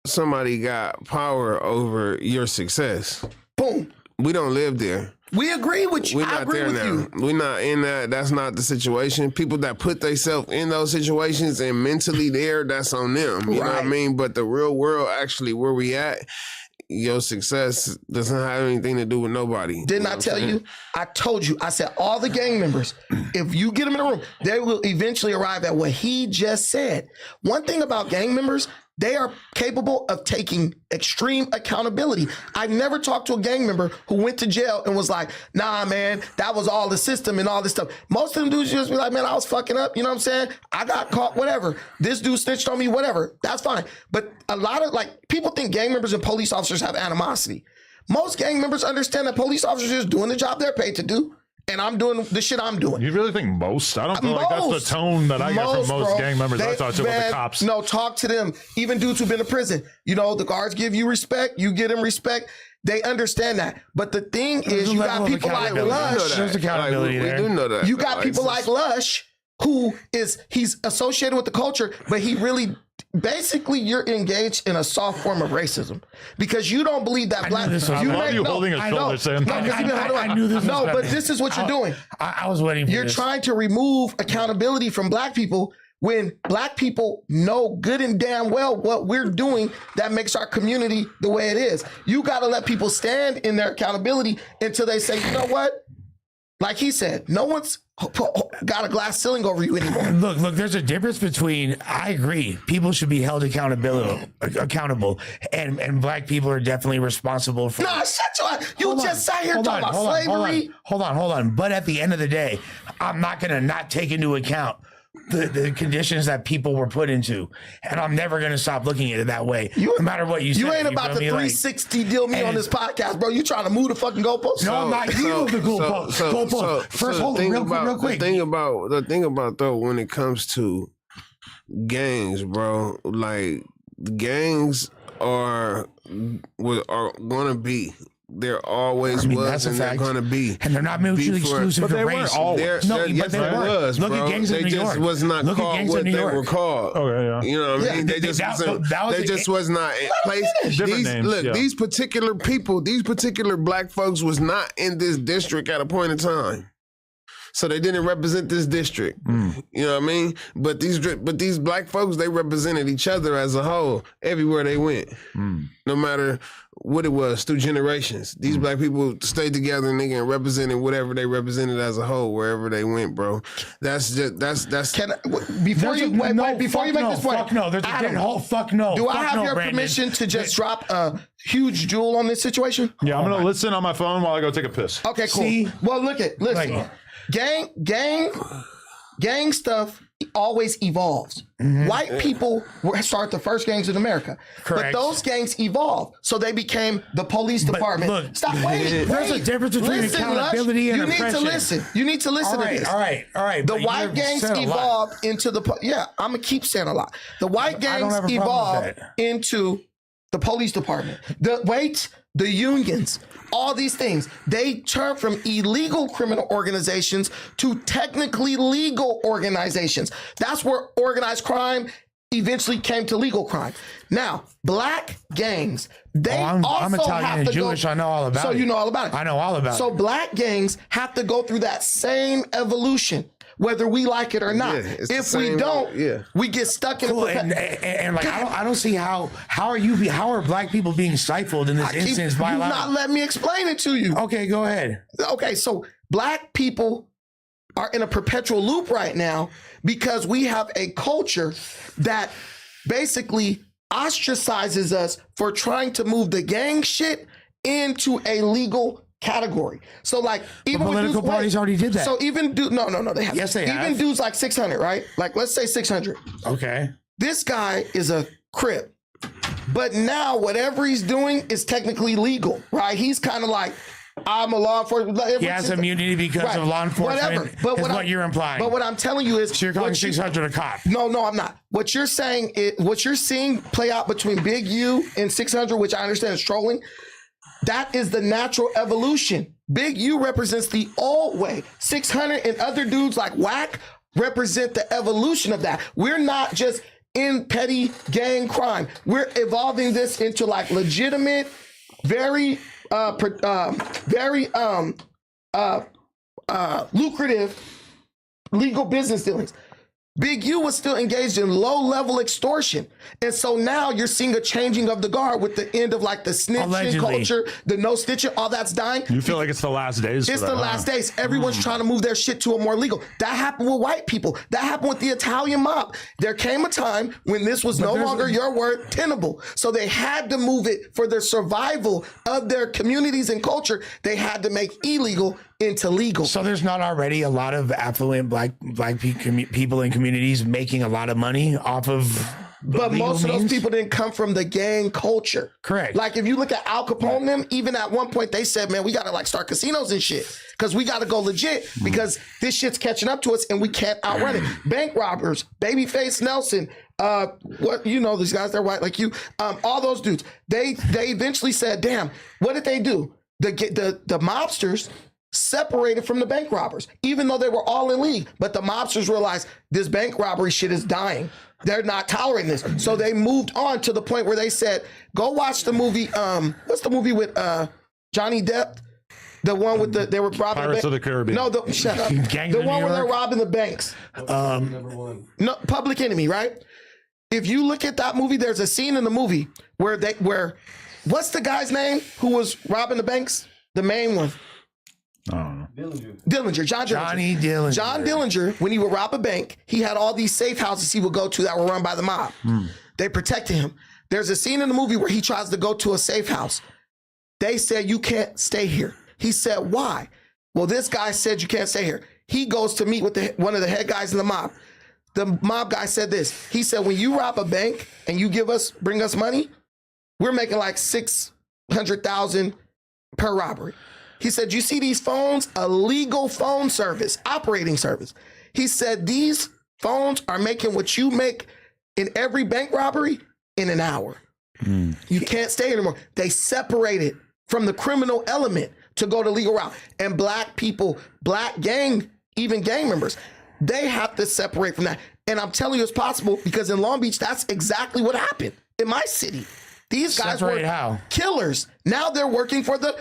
somebody got power over your success. Boom. We don't live there. We agree with you. We're not there now. We're not in that. That's not the situation. People that put themselves in those situations and mentally there, that's on them. You know what I mean? But the real world, actually, where we at, your success doesn't have anything to do with nobody. Didn't I tell you? I told you. I said all the gang members, if you get them in a room, they will eventually arrive at what he just said. One thing about gang members, they are capable of taking extreme accountability. I've never talked to a gang member who went to jail and was like, nah, man, that was all the system and all this stuff. Most of them dudes just be like, man, I was fucking up. You know what I'm saying? I got caught, whatever. This dude snitched on me, whatever. That's fine. But a lot of, like, people think gang members and police officers have animosity. Most gang members understand that police officers are just doing the job they're paid to do. And I'm doing the shit I'm doing. You really think most? I don't feel like that's the tone that I get from most gang members I talk to with the cops. No, talk to them. Even dudes who've been to prison. You know, the guards give you respect. You give them respect. They understand that. But the thing is, you got people like Lush. There's accountability there. We do know that. You got people like Lush, he's associated with the culture, but he really... Basically, you're engaged in a soft form of racism because you don't believe that black. I love you holding a shoulder, Sam. I knew this. No, but this is what you're doing. I was waiting for You're this. trying to remove accountability from black people when black people know good and damn well what we're doing that makes our community the way it is. You got to let people stand in their accountability until they say, you know what? Like he said, no one's got a glass ceiling over you anymore. Look, there's a difference between, I agree, people should be held accountable, and black people are definitely responsible for... Nah, shut your... You just sat here talking about slavery. Hold on. But at the end of the day, I'm not going to not take into account the conditions that people were put into. And I'm never going to stop looking at it that way, no matter what you say. You ain't about the 360 deal me on this podcast, bro. You trying to move the fucking goalpost? No, I'm not. You move the goalpost. First, hold on, real quick. The thing about, though, when it comes to gangs, bro, like, gangs are going to be. There always was, and they're going to be. And they're not mutually exclusive to race. But they were. Look at gangs in New York. They just was not called what they were called. Okay, yeah. You know what I mean? They just was not in place. These particular people, these particular black folks was not in this district at a point in time. So they didn't represent this district. You know what I mean? But these black folks, they represented each other as a whole everywhere they went. No matter what it was, through generations. These black people stayed together and they represented whatever they represented as a whole wherever they went, bro. Before you make this point, fuck no. There's a whole fuck no. Do I have your permission to just drop a huge jewel on this situation? Yeah, I'm gonna listen on my phone while I go take a piss. Okay, cool. See? Well, listen. Gang stuff always evolves. White people start the first gangs in America. Correct. But those gangs evolved. So they became the police department. Look, stop waiting. There's a difference between accountability and oppression. You need to listen to this. All right. The white gangs evolved into the... Yeah, I'm going to keep saying a lot. The white gangs evolved into the police department. The unions, all these things, they turn from illegal criminal organizations to technically legal organizations. That's where organized crime eventually came to legal crime. Now, black gangs, I'm Italian and Jewish. I know all about it. So you know all about it. I know all about it. So black gangs have to go through that same evolution, whether we like it or not. If we don't, we get stuck in and like I don't see how are black people being stifled in this instance by not let me explain it to you. Okay, go ahead. Okay, so black people are in a perpetual loop right now because we have a culture that basically ostracizes us for trying to move the gang shit into a legal category. So like even with political dudes, parties already did that. So even no, they have. Yes, they even have. dudes like 600, right? Like let's say 600. Okay. This guy is a Crip, but now whatever he's doing is technically legal, right? He's kind of like, I'm a law enforcement. He has immunity because of law enforcement. Whatever. But is what you're implying. But what I'm telling you is, so you're calling 600 a cop. No, I'm not. What you're saying is, what you're seeing play out between Big U and 600, which I understand is trolling. That is the natural evolution. Big U represents the old way. 600 and other dudes like Whack represent the evolution of that. We're not just in petty gang crime. We're evolving this into like legitimate, very lucrative legal business dealings. Big U was still engaged in low-level extortion. And so now you're seeing a changing of the guard with the end of like the snitching culture, the no snitching, all that's dying. You feel like it's the last days? It's the last days. Everyone's trying to move their shit to a more legal. That happened with white people. That happened with the Italian mob. There came a time when this was no longer your word tenable. So they had to move it for the survival of their communities and culture. They had to make illegal into legal. So there's not already a lot of affluent black people in communities making a lot of money off of. But most of those people didn't come from the gang culture. Correct. Like if you look at Al Capone, them, even at one point they said, man, we got to like start casinos and shit because we got to go legit because this shit's catching up to us and we can't outrun it. Bank robbers, Babyface Nelson, what you know, these guys, they're white like you, all those dudes. They eventually said, damn, what did they do? The mobsters separated from the bank robbers, even though they were all in league. But the mobsters realized this bank robbery shit is dying. They're not tolerating this. So they moved on to the point where they said, go watch the movie. What's the movie with Johnny Depp? The one with they were robbing Pirates of the Caribbean. No, shut up. The one where they're robbing the banks. No, Public Enemy, right? If you look at that movie, there's a scene in the movie where what's the guy's name who was robbing the banks? The main one. Dillinger. John Dillinger, when he would rob a bank, he had all these safe houses he would go to that were run by the mob. They protected him. There's a scene in the movie where he tries to go to a safe house. They said, you can't stay here. He said, why? Well, this guy said you can't stay here. He goes to meet with one of the head guys in the mob. The mob guy said this. He said, when you rob a bank and you bring us money, we're making like $600,000 per robbery. He said, you see these phones? A legal phone service, operating service. He said, these phones are making what you make in every bank robbery in an hour. You can't stay anymore. They separated from the criminal element to go the legal route. And black people, even gang members, they have to separate from that. And I'm telling you it's possible because in Long Beach, that's exactly what happened in my city. These guys were killers. Now they're working for the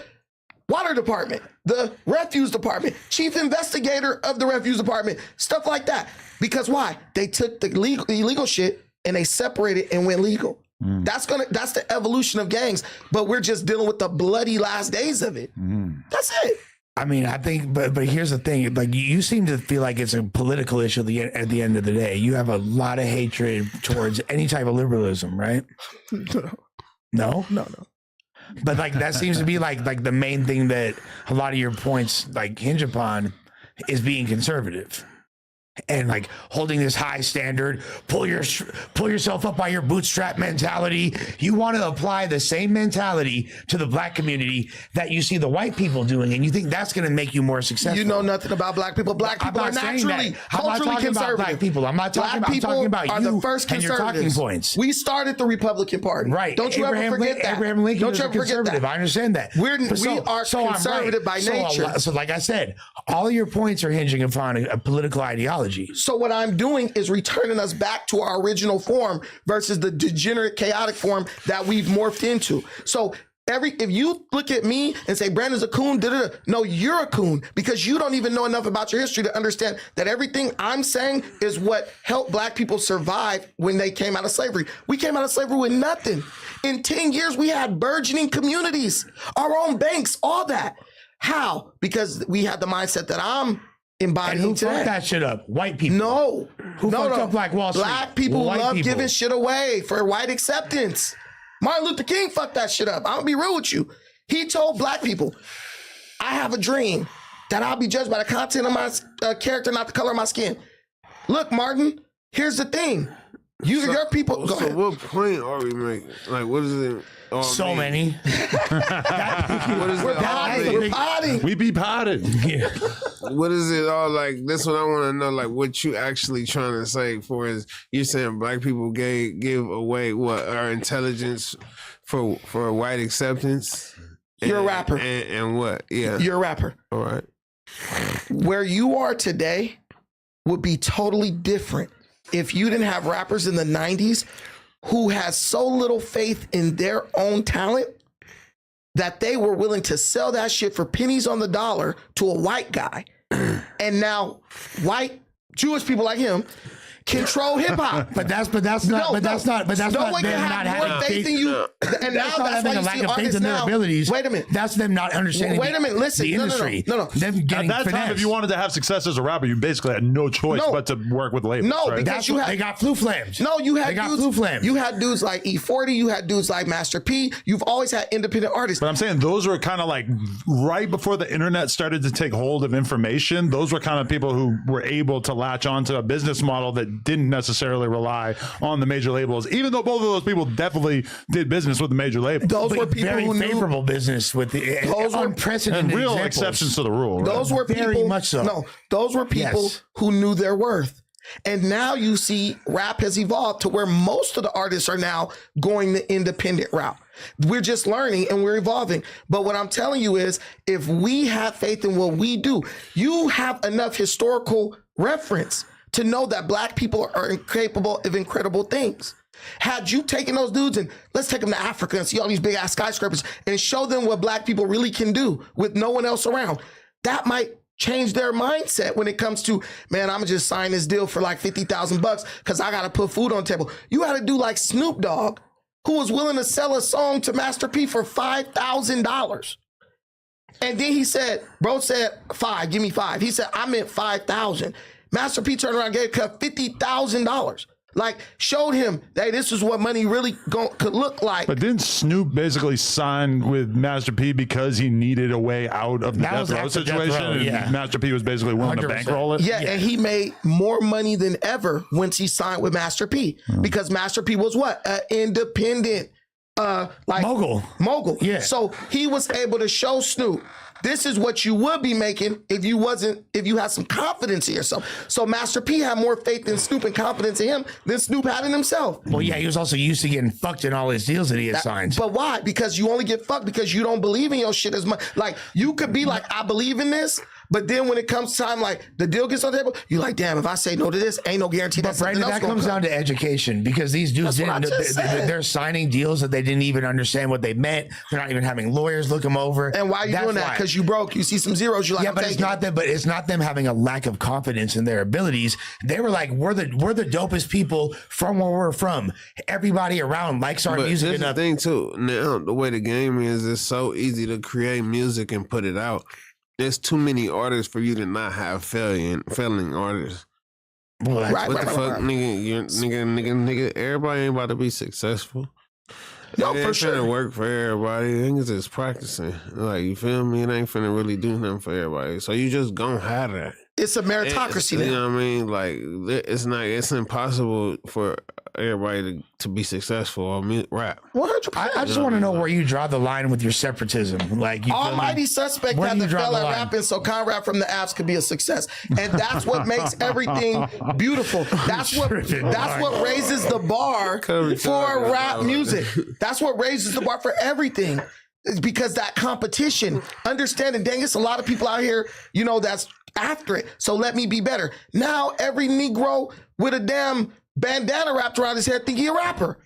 water department, the refuse department, chief investigator of the refuse department, stuff like that. Because why? They took the illegal shit and they separated and went legal. That's the evolution of gangs, but we're just dealing with the bloody last days of it. That's it. I mean, I think, but here's the thing. Like, you seem to feel like it's a political issue at the end of the day. You have a lot of hatred towards any type of liberalism, right? No. But like that seems to be like the main thing that a lot of your points like hinge upon is being conservative and like holding this high standard, pull yourself up by your bootstrap mentality. You want to apply the same mentality to the black community that you see the white people doing, and you think that's going to make you more successful. You know nothing about black people. Black people are naturally culturally conservative. Black people. I'm not talking about. I'm talking about you the first and your talking points. We started the Republican Party, right? Don't you ever forget that. Abraham Lincoln was a conservative. I understand that. We are conservative by nature. So, like I said, all your points are hinging upon a political ideology. So what I'm doing is returning us back to our original form versus the degenerate, chaotic form that we've morphed into. So if you look at me and say Brandon's a coon, no, you're a coon because you don't even know enough about your history to understand that everything I'm saying is what helped black people survive when they came out of slavery. We came out of slavery with nothing. In 10 years, we had burgeoning communities, our own banks, all that. How? Because we had the mindset that I'm embodying. And who fucked that shit up? White people. No. Who fucked up Black Wall Street? Black people love giving shit away for white acceptance. Martin Luther King fucked that shit up. I'm gonna be real with you. He told black people, I have a dream that I'll be judged by the content of my character, not the color of my skin. Look, Martin, here's the thing. Your people. Go ahead. What point are we making? Like, what is it? So many. What is We're potting. We be potted. Yeah. What is it all like? That's what I want to know. Like, what you actually trying to say for is you're saying black people give away what our intelligence for white acceptance. You're a rapper. And what? Yeah. You're a rapper. All right. Where you are today would be totally different if you didn't have rappers in the 90s who had so little faith in their own talent that they were willing to sell that shit for pennies on the dollar to a white guy. And now white Jewish people like him control hip hop. But that's not no one them can not have more having faith in you. And now that's why you see artists in their now. abilities. Wait a minute. That's them not understanding. Wait a minute. Listen. The industry. No. Them At getting that time, finessed. if you wanted to have success as a rapper, you basically had no choice but to work with labels. No, right? because That's what they got flu flames. No, you had they got dudes, flu flames. You had dudes like E40. You had dudes like Master P. You've always had independent artists. But I'm saying those were kind of like right before the internet started to take hold of information. Those were kind of people who were able to latch onto a business model that didn't necessarily rely on the major labels, even though both of those people definitely did business with the major labels. Those were people very who knew. favorable business with the Those were- unprecedented And real examples. exceptions to the rule. Right? Those were Very people. much so. No, those were people Yes. who knew their worth. And now you see rap has evolved to where most of the artists are now going the independent route. We're just learning and we're evolving. But what I'm telling you is if we have faith in what we do, you have enough historical reference to know that black people are incapable of incredible things. Had you taken those dudes and let's take them to Africa and see all these big ass skyscrapers and show them what black people really can do with no one else around, that might change their mindset when it comes to, man, I'm gonna just sign this deal for like $50,000 because I gotta put food on the table. You had a dude like Snoop Dogg who was willing to sell a song to Master P for $5,000. And then he said, bro said, $5, give me $5. He said, I meant $5,000. Master P turned around and gave Cut $50,000. Like, showed him that this is what money really could look like. But didn't Snoop basically sign with Master P because he needed a way out of the That death was row after Death situation? Row, yeah. And Master P was basically willing to 100%. bankroll it? Yeah, and he made more money than ever once he signed with Master P because Master P was what? An independent like mogul. Yeah. So he was able to show Snoop, this is what you would be making if you had some confidence in yourself. So Master P had more faith in Snoop and confidence in him than Snoop had in himself. Well, yeah, he was also used to getting fucked in all his deals that he had signed. But why? Because you only get fucked because you don't believe in your shit as much. Like, you could be like, I believe in this, but then when it comes time, like, the deal gets on the table, you're like, damn, if I say no to this, ain't no guarantee that something Brandon, else that gonna comes come. down to education because these dudes That's what I didn't. just said. They're signing deals that they didn't even understand what they meant. They're not even having lawyers look them over. And why are you That's doing that? why. Because you broke. You see some zeros. You're like, Yeah, I'm but it's taking not it. them. But it's not them having a lack of confidence in their abilities. They were like, we're the dopest people from where we're from. Everybody around likes our But music here's the enough. thing too. Now the way the game is, it's so easy to create music and put it out. There's too many artists for you to not have failing artists. Well, that's- Right, What the right, fuck, right. nigga? Everybody ain't about to be successful. No, It for ain't sure. finna work for everybody. Niggas just practicing. Like, you feel me? It ain't finna really do nothing for everybody. So you just gonna have that. It's a meritocracy You now. know what I mean? Like, it's impossible for everybody to be successful on rap. 100%. I just want to know where you draw the line with your separatism. Like, you feel me? Almighty Suspect Where had do to you draw fail the at line? rapping so Conrad from the apps could be a success. And that's what makes everything beautiful. That's what raises the bar for rap music. That's what raises the bar for everything. It's because that competition, understanding, dang, it's a lot of people out here, you know, that's after it. So let me be better. Now every Negro with a damn bandana wrapped around his head think he a rapper.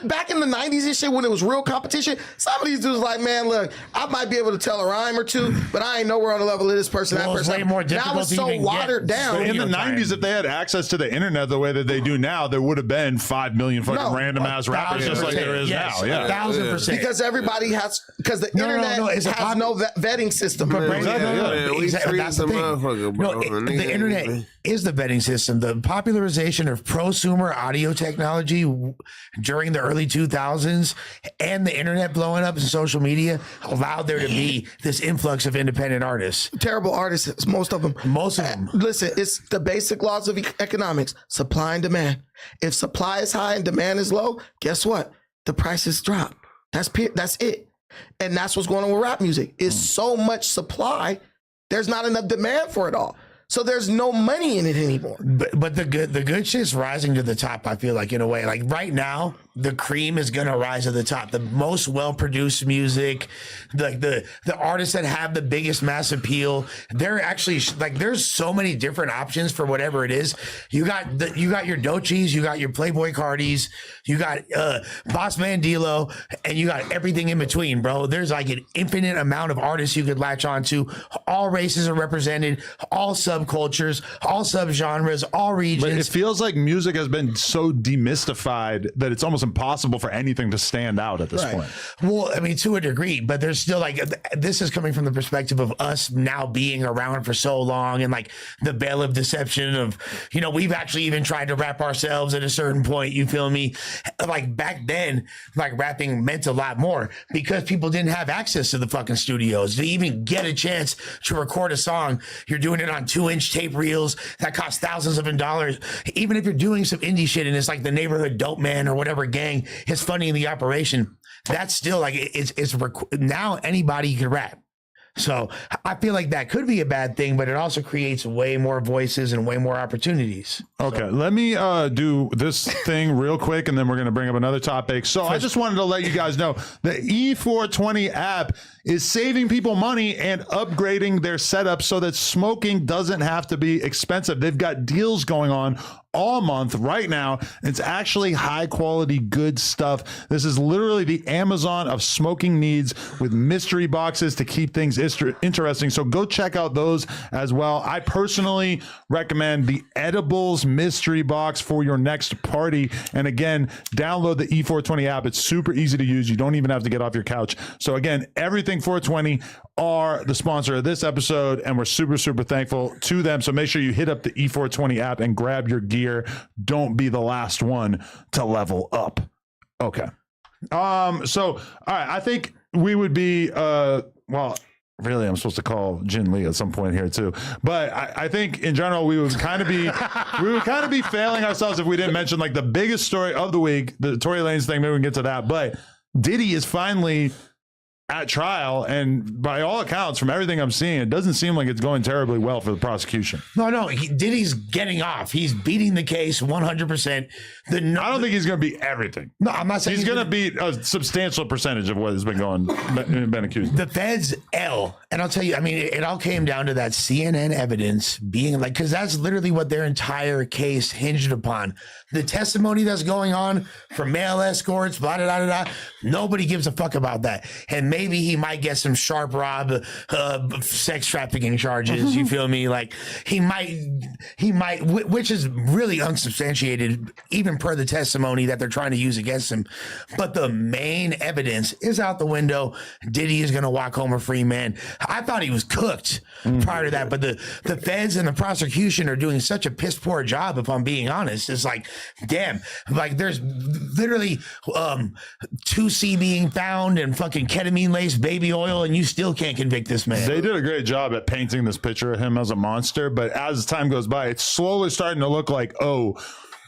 Back in the 90s and shit, when it was real competition, some of these dudes like, man, look, I might be able to tell a rhyme or two, but I ain't nowhere on the level of this person, Well, that it's person. way more Now difficult it's to so even watered get down. In the radio time. 90s, if they had access to the internet the way that they do now, there would have been 5 million fucking No, random ass rappers just like there is Yes, now. Yeah. 1,000%. Because everybody has, because the No, no, internet no, it's a has no vetting system. Brandon, Exactly, no, no, yeah. no, We exactly, treat that's the the thing. motherfucker, bro. No, Nigga, the internet is the vetting system. The popularization of prosumer audio technology during during the early 2000s and the internet blowing up and social media allowed there to be this influx of independent artists. Terrible artists, most of them. Most of them. Listen, it's the basic laws of economics, supply and demand. If supply is high and demand is low, guess what? The prices drop. That's it. And that's what's going on with rap music. It's so much supply, there's not enough demand for it all. So there's no money in it anymore. But the good shit's rising to the top, I feel like, in a way. Like right now, the cream is gonna rise to the top. The most well-produced music, the artists that have the biggest mass appeal, they're actually like there's so many different options for whatever it is. You got your Doechis, you got your Playboy Cardis, you got Boss Man D-Lo, and you got everything in between, bro. There's like an infinite amount of artists you could latch onto. All races are represented, all subcultures, all subgenres, all regions. But it feels like music has been so demystified that it's almost impossible for anything to stand out at this point. Well, I mean, to a degree, but there's still like, this is coming from the perspective of us now being around for so long and like the veil of deception of, you know, we've actually even tried to rap ourselves at a certain point, you feel me? Like back then, like rapping meant a lot more because people didn't have access to the fucking studios to even get a chance to record a song. You're doing it on 2-inch tape reels that cost thousands of dollars. Even if you're doing some indie shit and it's like the neighborhood dope man or whatever gang is funding the operation, that's still like it's now anybody can rap. So I feel like that could be a bad thing, but it also creates way more voices and way more opportunities. Okay, let me do this thing real quick, and then we're going to bring up another topic. So I just wanted to let you guys know the E420 app is saving people money and upgrading their setup so that smoking doesn't have to be expensive. They've got deals going on all month right now. It's actually high quality, good stuff. This is literally the Amazon of smoking needs with mystery boxes to keep things interesting. So go check out those as well. I personally recommend the edibles mystery box for your next party. And again, download the E420 app. It's super easy to use. You don't even have to get off your couch. So again, Everything 420 are the sponsor of this episode, and we're super, super thankful to them. So make sure you hit up the E420 app and grab your gear. Don't be the last one to level up. Okay. So, all right, I think we would be, well, really, I'm supposed to call Jin Lee at some point here too. But I think in general, we would kind of be failing ourselves if we didn't mention like the biggest story of the week, the Tory Lanez thing. Maybe we can get to that. But Diddy is finally at trial, and by all accounts, from everything I'm seeing, it doesn't seem like it's going terribly well for the prosecution. No, Diddy's getting off. He's beating the case 100%. I don't think he's going to beat everything. No, I'm not saying he's going to beat a substantial percentage of what has been accused. The feds and I'll tell you, I mean, it all came down to that CNN evidence being like, because that's literally what their entire case hinged upon. The testimony that's going on from male escorts, blah, blah, blah, blah, nobody gives a fuck about that. And maybe he might get some sharp rob, sex trafficking charges. You feel me? Like he might, which is really unsubstantiated, even per the testimony that they're trying to use against him. But the main evidence is out the window. Diddy is going to walk home a free man. I thought he was cooked prior to that, but the feds and the prosecution are doing such a piss poor job, if I'm being honest. It's like, damn, like there's literally 2C being found and fucking ketamine laced baby oil, and you still can't convict this man. They did a great job at painting this picture of him as a monster, but as time goes by, it's slowly starting to look like, oh,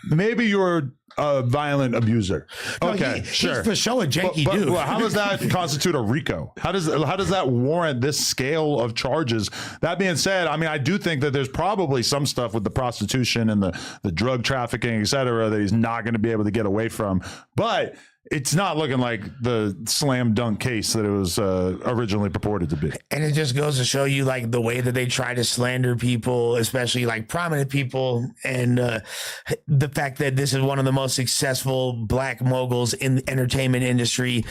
maybe you're a violent abuser. Okay, no, sure. He's for sure a janky dude. Well, how does that constitute a RICO? How does that warrant this scale of charges? That being said, I mean, I do think that there's probably some stuff with the prostitution and the drug trafficking, et cetera, that he's not going to be able to get away from. But it's not looking like the slam dunk case that it was originally purported to be. And it just goes to show you like the way that they try to slander people, especially like prominent people, and the fact that this is one of the most successful black moguls in the entertainment industry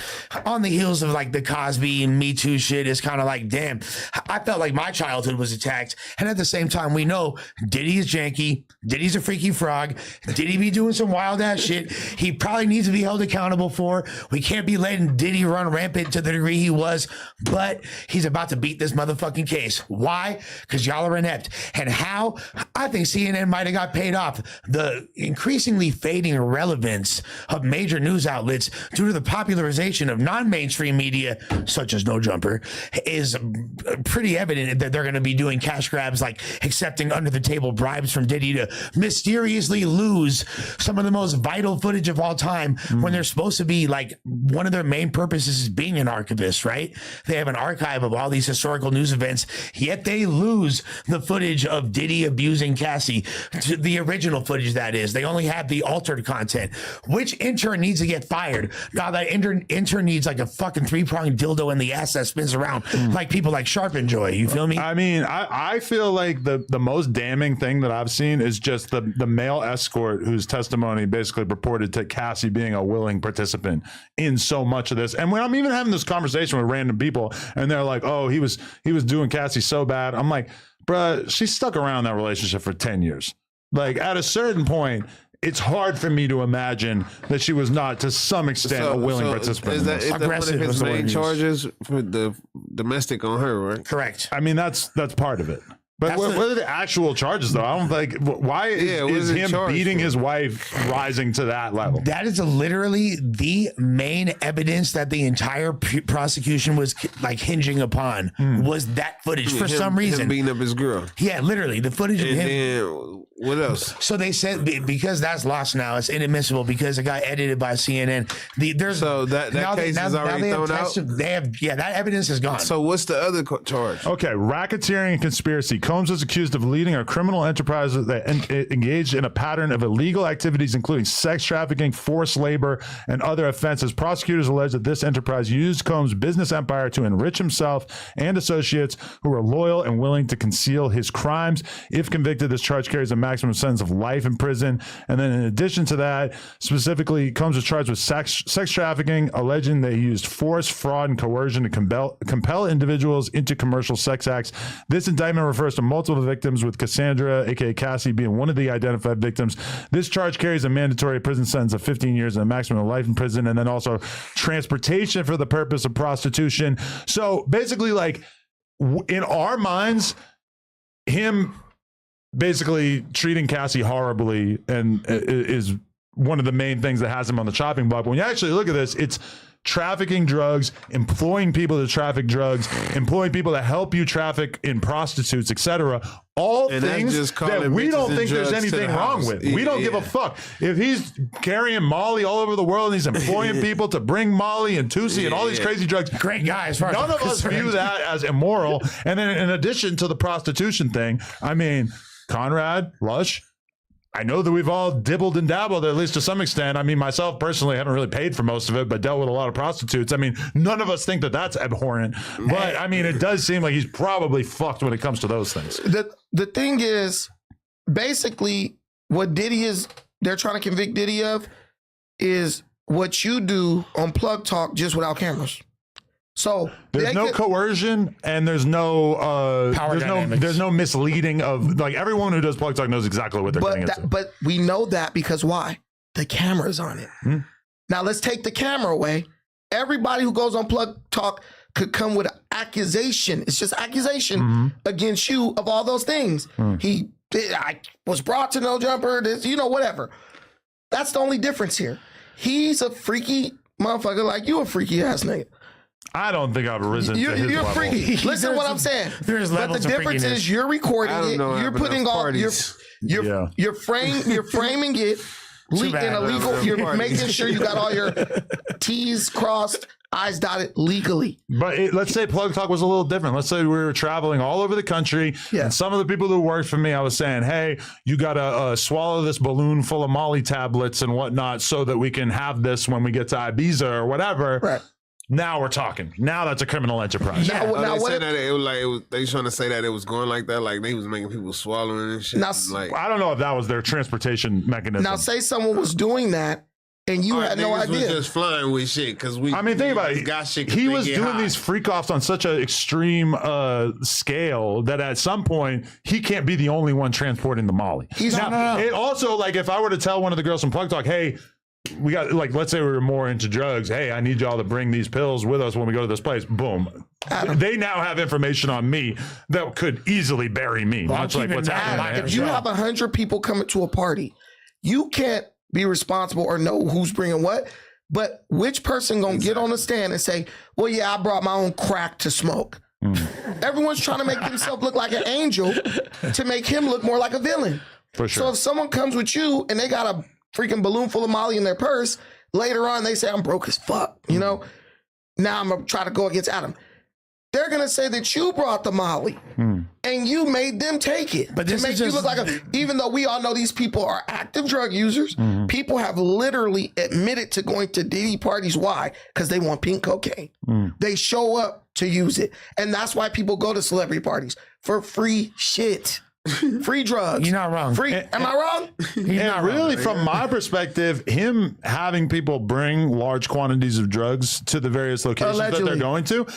on the heels of like the Cosby and Me Too shit is kind of like, damn, I felt like my childhood was attacked. And at the same time, we know Diddy is janky. Diddy's a freaky frog. Diddy be doing some wild ass shit. He probably needs to be held accountable for. We can't be letting Diddy run rampant to the degree he was, but he's about to beat this motherfucking case. Why? Because y'all are inept. And how? I think CNN might have got paid off. The increasingly fading declining relevance of major news outlets due to the popularization of non-mainstream media, such as No Jumper, is pretty evident that they're going to be doing cash grabs, like accepting under-the-table bribes from Diddy to mysteriously lose some of the most vital footage of all time when they're supposed to be, like, one of their main purposes is being an archivist, right? They have an archive of all these historical news events, yet they lose the footage of Diddy abusing Cassie, the original footage, that is. They only have the altered content. Which intern needs to get fired? Now that intern needs like a fucking 3-pronged dildo in the ass that spins around like people like Sharp enjoy. You feel me? I mean, I feel like the most damning thing that I've seen is just the male escort whose testimony basically reported to Cassie being a willing participant in so much of this. And when I'm even having this conversation with random people and they're like, oh, he was doing Cassie so bad, I'm like, bruh, she stuck around that relationship for 10 years. Like, at a certain point, it's hard for me to imagine that she was not, to some extent, a willing participant. Is that one of Aggressive his was the word main used. charges for the domestic on her, right? Correct. I mean, that's part of it. But what are the actual charges, though? I don't think. Why is him beating his wife rising to that level? That is literally the main evidence that the entire prosecution was like hinging upon was that footage for some reason. Him beating up his girl. Yeah, literally the footage of And him. then what else? So they said because that's lost now, it's inadmissible because it got edited by CNN. So that case is already thrown out? That evidence is gone. So what's the other charge? Okay, racketeering and conspiracy. Combs was accused of leading a criminal enterprise that engaged in a pattern of illegal activities, including sex trafficking, forced labor, and other offenses. Prosecutors allege that this enterprise used Combs' business empire to enrich himself and associates who were loyal and willing to conceal his crimes. If convicted, this charge carries a maximum sentence of life in prison. And then in addition to that, specifically, Combs was charged with sex trafficking, alleging that he used force, fraud, and coercion to compel individuals into commercial sex acts. This indictment refers to multiple victims, with Cassandra, aka Cassie, being one of the identified victims. This charge carries a mandatory prison sentence of 15 years and a maximum of life in prison, and then also transportation for the purpose of prostitution. So basically, like, in our minds, him basically treating Cassie horribly and is one of the main things that has him on the chopping block. When you actually look at this, it's trafficking drugs, employing people to traffic drugs, employing people to help you traffic in prostitutes, etc. All And that's things just calling that we bitches don't and think there's drugs to anything the wrong house. with. We don't give a fuck. If he's carrying Molly all over the world and he's employing people to bring Molly and Tusi and all these crazy drugs, Great guy, as far as none I'm of us concerned. view that as immoral. And then in addition to the prostitution thing, I mean, Conrad, Lush, I know that we've all dibbled and dabbled, at least to some extent. I mean, myself personally, haven't really paid for most of it, but dealt with a lot of prostitutes. I mean, none of us think that that's abhorrent. But I mean, it does seem like he's probably fucked when it comes to those things. The thing is, basically, what they're trying to convict Diddy of is what you do on Plug Talk just without cameras. So there's no coercion and there's no Power dynamics. there's no misleading of, like, everyone who does Plug Talk knows exactly what they're getting into. But we know that because why? The camera's on it. Now let's take the camera away. Everybody who goes on Plug Talk could come with an accusation. It's just accusation against you of all those things. I was brought to No Jumper, this, whatever. That's the only difference here. He's a freaky motherfucker like you, a freaky ass nigga. I don't think I've risen to his You're level. freaky. Listen to what I'm saying. There's But levels the of difference freakiness. is you're recording I don't it. know You're enough putting all parties. you're framing it in bad, a legal. man. You're Parties. making sure you got all your T's crossed, I's dotted legally. But let's say Plug Talk was a little different. Let's say we were traveling all over the country, and some of the people who worked for me, I was saying, hey, you got to swallow this balloon full of Molly tablets and whatnot so that we can have this when we get to Ibiza or whatever. Right. Now we're talking. Now that's a criminal enterprise. Now, Oh, now they what said if- that it was they trying to say that it was going like that, like they was making people swallowing and shit. Now, like, I don't know if that was their transportation mechanism. now say someone was doing that and you had no niggas was idea. just flying with shit because we. I mean, think about it. Got shit 'cause He they was get doing high. these freak offs on such an extreme scale that at some point he can't be the only one transporting the Molly. No. It also, like, if I were to tell one of the girls from Plug Talk, hey, we got, like, let's say we were more into drugs. Hey, I need y'all to bring these pills with us when we go to this place. Boom. They now have information on me that could easily bury me, much like keeping what's that happening. in to mind. him. If you have 100 people coming to a party, you can't be responsible or know who's bringing what. But which person gonna get on the stand and say, well, yeah, I brought my own crack to smoke. Everyone's trying to make themselves look like an angel to make him look more like a villain. For sure. So if someone comes with you and they got a freaking balloon full of Molly in their purse, later on they say, I'm broke as fuck, you know? Now I'm gonna try to go against Adam. They're gonna say that you brought the Molly and you made them take it. But this to make is you just- look like even though we all know these people are active drug users, people have literally admitted to going to Diddy parties. Why? Because they want pink cocaine. They show up to use it. And that's why people go to celebrity parties for free shit. Free drugs. You're not wrong. Free. Am I wrong? And really, from my perspective, him having people bring large quantities of drugs to the various locations that Allegedly. they're going to,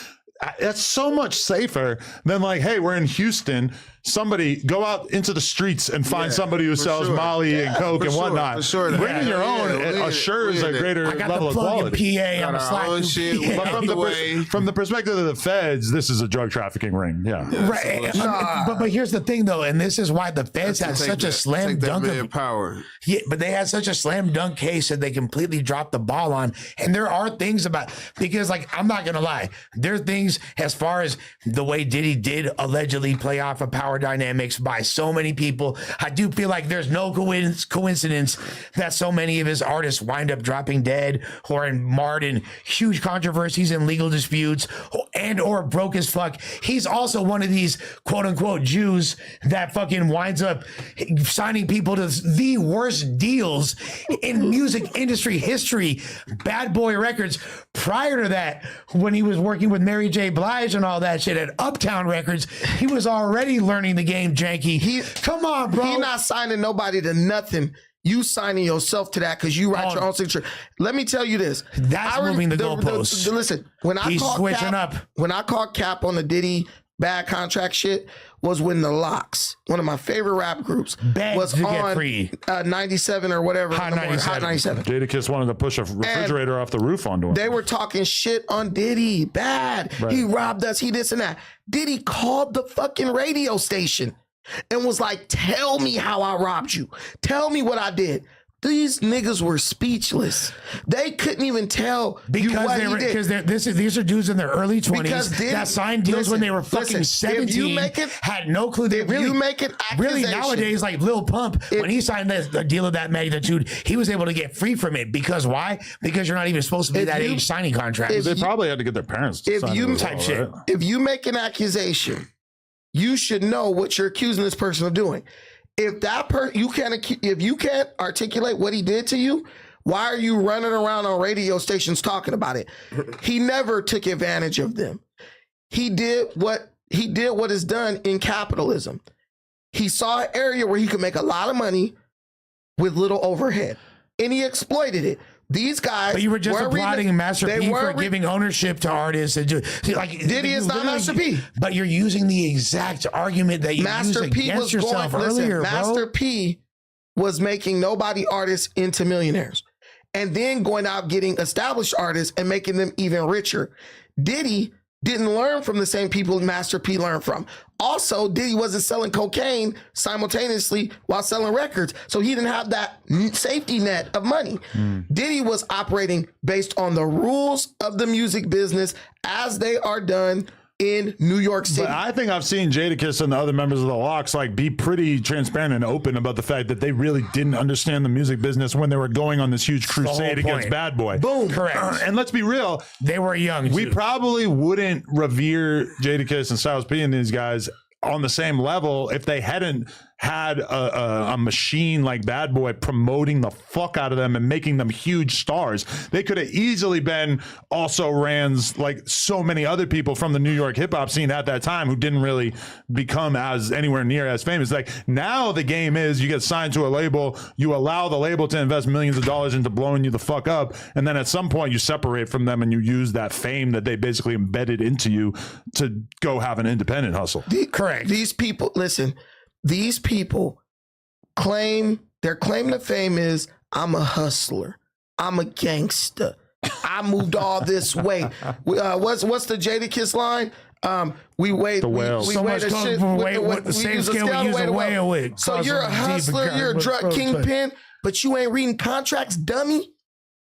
that's so much safer than like, hey, we're in Houston. Somebody go out into the streets and find somebody who sells sure. Molly and Coke for and sure, whatnot. for sure. Bringing your own we assures a in it. greater I got level the of plug in quality. PA. I'm a Got our slack own in shit. PA. But from the way, From the perspective of the feds, this is a drug trafficking ring. Yeah. Right. But here's the thing, though, and this is why the feds had such a slam dunk of power. Yeah, but they had such a slam dunk case that they completely dropped the ball on. And there are things about, because like, I'm not going to lie. There are things as far as the way Diddy did allegedly play off of power dynamics by so many people. I do feel like there's no coincidence that so many of his artists wind up dropping dead or marred in huge controversies and legal disputes and or broke as fuck. He's also one of these quote unquote Jews that fucking winds up signing people to the worst deals in music industry history. Bad Boy Records. Prior to that, when he was working with Mary J. Blige and all that shit at Uptown Records, he was already learning the game janky. Come on, bro. He not signing nobody to nothing. You signing yourself to that because you write your own signature. Let me tell you this. That's moving the goalposts. Listen, when I He's called switching Cap, up. when I called Cap on the Diddy bad contract shit was when the Locks, one of my favorite rap groups, Begged was to get on free. 97 or whatever. Hot in the morning, 97. Hot 97. Jadakiss wanted to push a refrigerator off the roof onto him. They were talking shit on Diddy. Bad. Right. He robbed us. He this and that. Diddy called the fucking radio station and was like, tell me how I robbed you. Tell me what I did. These niggas were speechless. They couldn't even tell you Because what they he were, did. because these are dudes in their early 20s Because Diddy- that signed deals when they were fucking listen, if 17, you make it- had no clue. They if really, you make an really accusation- nowadays, like Lil Pump, when he signed a deal of that magnitude, he was able to get free from it. Because why? Because you're not even supposed to be If that you- age signing contract. They probably had to get their parents to if sign you it as type well, shit. right? If you make an accusation, you should know what you're accusing this person of doing. If that if you can't articulate what he did to you, why are you running around on radio stations talking about it? He never took advantage of them. He did what is done in capitalism. He saw an area where he could make a lot of money with little overhead, and he exploited it. These guys, But you were just weren't applauding Master they P for weren't giving ownership to artists and do like Diddy you is not literally- Master P. But you're using the exact argument that you Master used P against was yourself going. earlier, Listen, Master P was making nobody artists into millionaires, and then going out getting established artists and making them even richer. Diddy didn't learn from the same people Master P learned from. Also, Diddy wasn't selling cocaine simultaneously while selling records, so he didn't have that safety net of money. Diddy was operating based on the rules of the music business as they are done in New York City. But I think I've seen Jadakiss and the other members of the Locks like be pretty transparent and open about the fact that they really didn't understand the music business when they were going on this huge crusade whole against point. Bad Boy. Boom. Correct. And let's be real, They were young. we too. probably wouldn't revere Jadakiss and Styles P and these guys on the same level if they hadn't had a machine like Bad Boy promoting the fuck out of them and making them huge stars. They could have easily been also rans like so many other people from the New York hip hop scene at that time who didn't really become as anywhere near as famous. Like now the game is you get signed to a label, you allow the label to invest millions of dollars into blowing you the fuck up, and then at some point you separate from them and you use that fame that they basically embedded into you to go have an independent hustle. Correct. These people, listen, these people their claim to fame is I'm a hustler. I'm a gangster. I moved all this way. What's the Jadakiss line? We weighed The whale. we So weighed much the comes shit from with weight, the with the same use a scale we to use weigh a the whale with. So Cause you're a of deep hustler, regard- you're a drug but- kingpin. but you ain't reading contracts, dummy.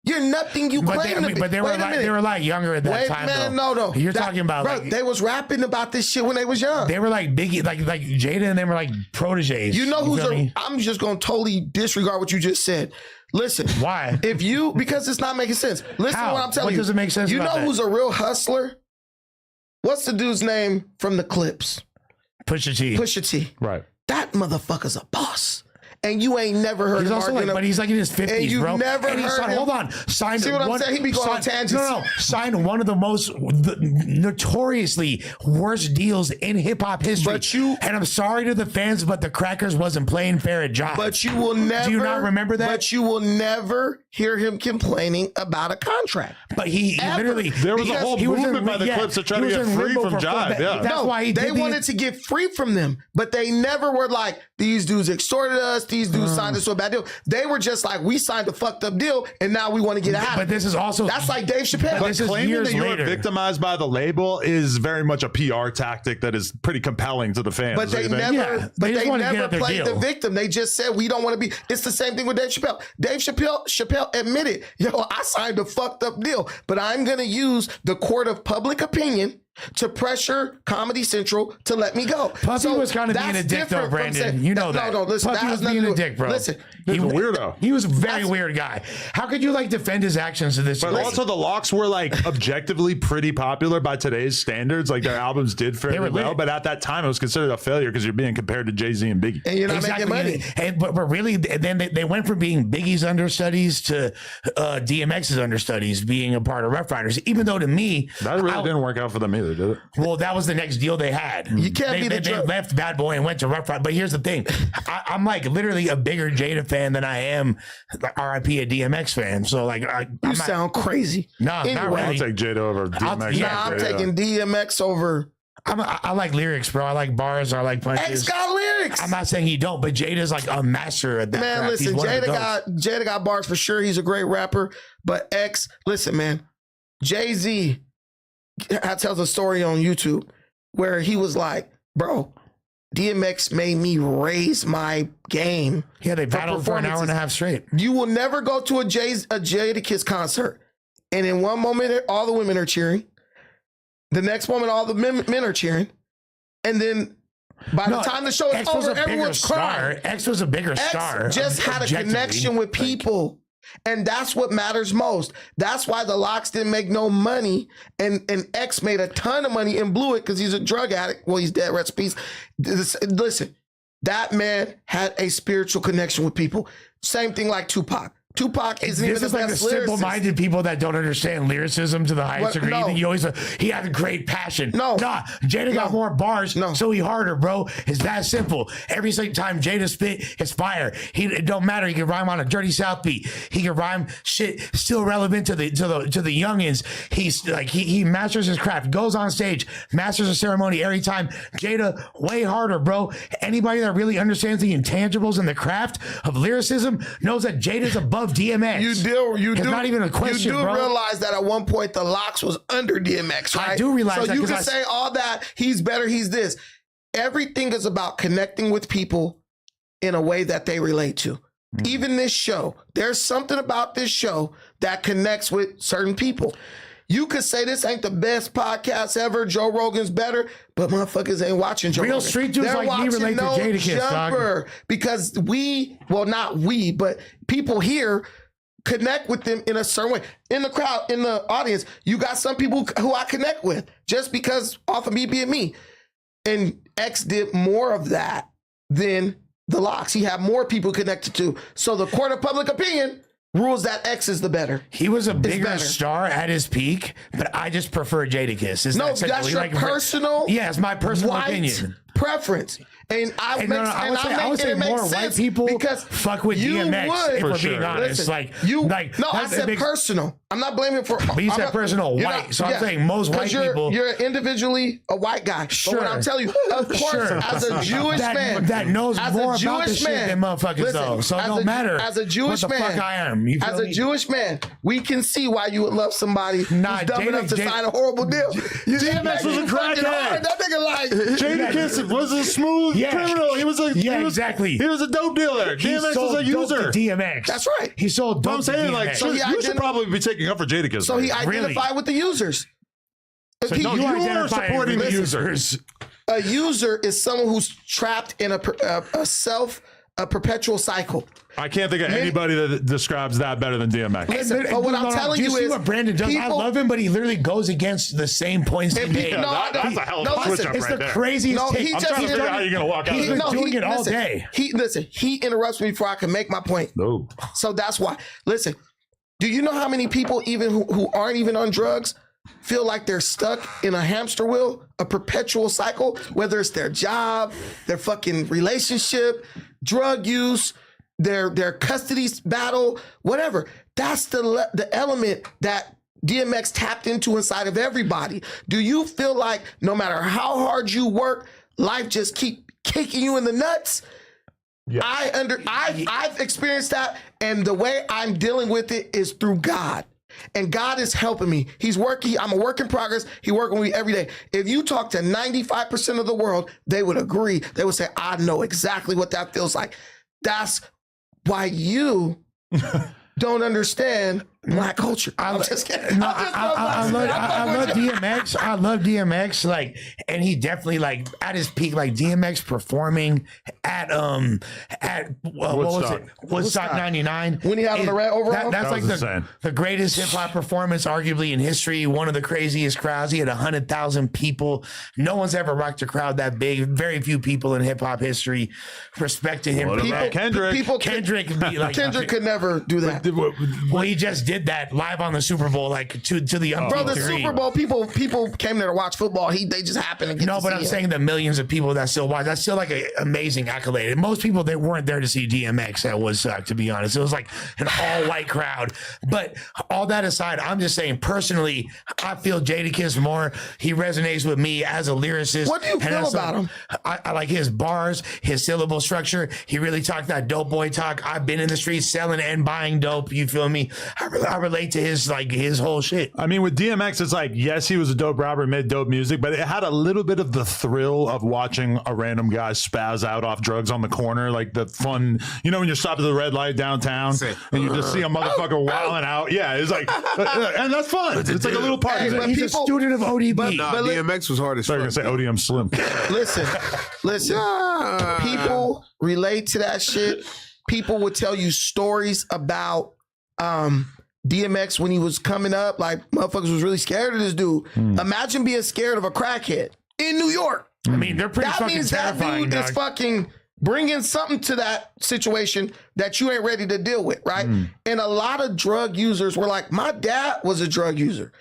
You're nothing you claim to be. But they were like younger at that time. Man, though. no. You're talking about bro, they was rapping about this shit when they was young. They were like Biggie, like Jada, and they were like proteges. You know I'm just gonna totally disregard what you just said. Listen. Why? Because it's not making sense. Listen to what I'm telling you. What doesn't make sense? You know about who's a real hustler? What's the dude's name from the Clips? Pusha T. Pusha T. Right. That motherfucker's a boss. And you ain't never heard he's him also like, but he's like in his 50s, and you've bro. never and heard him. Hold on. Signed See what I'm saying? He be going on tangents. No. Signed one of the most notoriously worst deals in hip hop history. And I'm sorry to the fans, but the Crackers wasn't playing fair at Jive. But you will never. Do you not remember that? But you will never hear him complaining about a contract. But he literally. There was a whole movement by the Clips to try to get free from Jive. That's why they wanted to get free from them, but they never were like, these dudes extorted us, these dudes signed us to a bad deal. They were just like, we signed a fucked up deal, and now we want to get out. But this is also that's like Dave Chappelle. But claiming that you were victimized by the label is very much a PR tactic that is pretty compelling to the fans. But they never, played the victim. They just said we don't want to be. It's the same thing with Dave Chappelle. Dave Chappelle admitted, I signed a fucked up deal, but I'm going to use the court of public opinion to pressure Comedy Central to let me go. Puffy was kind of being a dick, though, Brandon. You know that. No, listen. Puffy was being a dick, bro. Listen. He's a weirdo. He was a very weird guy. How could you defend his actions to this? But also the Locks were objectively pretty popular by today's standards. Like their albums did fairly well, but at that time it was considered a failure because you're being compared to Jay-Z and Biggie. And you're not making money. But really, then they went from being Biggie's understudies to DMX's understudies being a part of Rough Riders. Even though to me, that really didn't work out for them either, did it? Well, that was the next deal they had. You can't they left Bad Boy and went to Rough Riders. But here's the thing: I'm literally a bigger Jada fan than I am R.I.P. a DMX fan. So you sound crazy. No, not really. I'll take Jada over DMX. I'm taking DMX over. I like lyrics, bro. I like bars. I like punches. X got lyrics. I'm not saying he don't, but Jada's a master at that. Man, craft. listen, Jada got bars for sure. He's a great rapper. But X, listen, man, Jay-Z tells a story on YouTube where he was like, bro, DMX made me raise my game. Yeah, they battled for an hour and a half straight. You will never go to a Jadakiss concert, and in one moment, all the women are cheering. The next moment, all the men are cheering. And then by the time the show is over, everyone's crying. X was a bigger star. X just had a connection with people. And that's what matters most. That's why the Locks didn't make no money. And X made a ton of money and blew it because he's a drug addict. Well, he's dead, rest in peace. Listen, that man had a spiritual connection with people. Same thing like Tupac. Tupac isn't even the best lyricist. Simple-minded people that don't understand lyricism to the highest degree. No. You always he had a great passion. Jada got more bars, so he harder, bro. It's that simple. Every single time Jada spit, it's fire. It don't matter. He can rhyme on a Dirty South beat. He can rhyme shit still relevant to the youngins. He's he masters his craft. Goes on stage, masters a ceremony every time. Jada way harder, bro. Anybody that really understands the intangibles and the craft of lyricism knows that Jada's above DMX. You do. It's not even a question, You do bro. realize that at one point the Locks was under DMX, right? I do realize so that. So you can say all that. He's better. He's this. Everything is about connecting with people in a way that they relate to. Mm-hmm. Even this show, there's something about this show that connects with certain people. You could say this ain't the best podcast ever. Joe Rogan's better, but motherfuckers ain't watching Joe Rogan. Real street dudes like me relate to Jadakiss, dog. Because not we, but people here connect with them in a certain way. In the crowd, in the audience, you got some people who I connect with just because off of me being me. And X did more of that than the Locks. He had more people connected to. So the court of public opinion rules that X is the better. He was a bigger star at his peak, but I just prefer Jadakiss. That's your personal. Yeah, it's my personal opinion. Preference. And I would say more white people fuck with DMX. If we're being honest, I said personal. I'm not blaming for. But you said personal white, so I'm saying most white people. You're individually a white guy. Sure. But what I'm telling you, of course, as a Jewish man that knows more about the shit than motherfuckers though. So it don't matter. As a Jewish man, what the fuck I am. As a Jewish man, we can see why you would love somebody who's dumb enough to sign a horrible deal. DMX was a crackhead. That nigga Jadakiss was a smooth criminal. He was a exactly. He was a dope dealer. DMX was a user. DMX. That's right. He sold dope. I'm saying, like, So you should probably be taking up for Jadakiss. So he identified with the users. So no, you are supporting the users. A user is someone who's trapped in a perpetual cycle. I can't think of anybody that describes that better than DMX. Listen, but what I'm telling you see is what Brandon does. I love him, but he literally goes against the same points he made. That's a hell of a switch up It's right the there. craziest take. I'm trying to figure out how you're going to walk out of He's this. been doing it all day. He interrupts me before I can make my point. No. So that's why. Listen, do you know how many people even who aren't even on drugs feel like they're stuck in a hamster wheel, a perpetual cycle, whether it's their job, their fucking relationship, drug use, their custody battle, whatever. That's the element that DMX tapped into inside of everybody. Do you feel like no matter how hard you work, life just keep kicking you in the nuts? Yeah. I've experienced that, and the way I'm dealing with it is through God. And God is helping me. He's working. I'm a work in progress. He's working with me every day. If you talk to 95% of the world, they would agree. They would say, I know exactly what that feels like. That's why you don't understand Black culture. I'm just kidding. I love DMX. I love DMX. Like, and he definitely like at his peak, like DMX performing at what was it? Woodstock '99. When he had on the red overall. That's like insane. the greatest hip hop performance, arguably in history. One of the craziest crowds. He had 100,000 people. No one's ever rocked a crowd that big. Very few people in hip hop history respected him. Kendrick could never do that. Well, he just did that live on the Super Bowl, like to the bro. The Super Bowl people came there to watch football. They just happened to get no, but I'm saying the millions of people that still watch. That's still like an amazing accolade. And most people that weren't there to see DMX at Woodstock, to be honest, it was like an all-white crowd. But all that aside, I'm just saying personally, I feel Jadakiss more. He resonates with me as a lyricist. What do you feel about him? I like his bars, his syllable structure. He really talked that dope boy talk. I've been in the streets selling and buying dope. You feel me? I relate to his whole shit. I mean, with DMX, it's like, yes, he was a dope rapper, made dope music, but it had a little bit of the thrill of watching a random guy spaz out off drugs on the corner, like the fun, you know, when you're stopped at the red light downtown and you just see a motherfucker wilding out. Yeah, it's like, and that's fun. It's like a little party. He's a student of ODB. But DMX was hard as fuck. I was going to say ODM Slim. Listen. People relate to that shit. People would tell you stories about DMX when he was coming up, like motherfuckers was really scared of this dude. Imagine being scared of a crackhead in New York. I mean, they're pretty that fucking means terrifying. That dude is fucking bringing something to that situation that you ain't ready to deal with, right? And a lot of drug users were like, my dad was a drug user.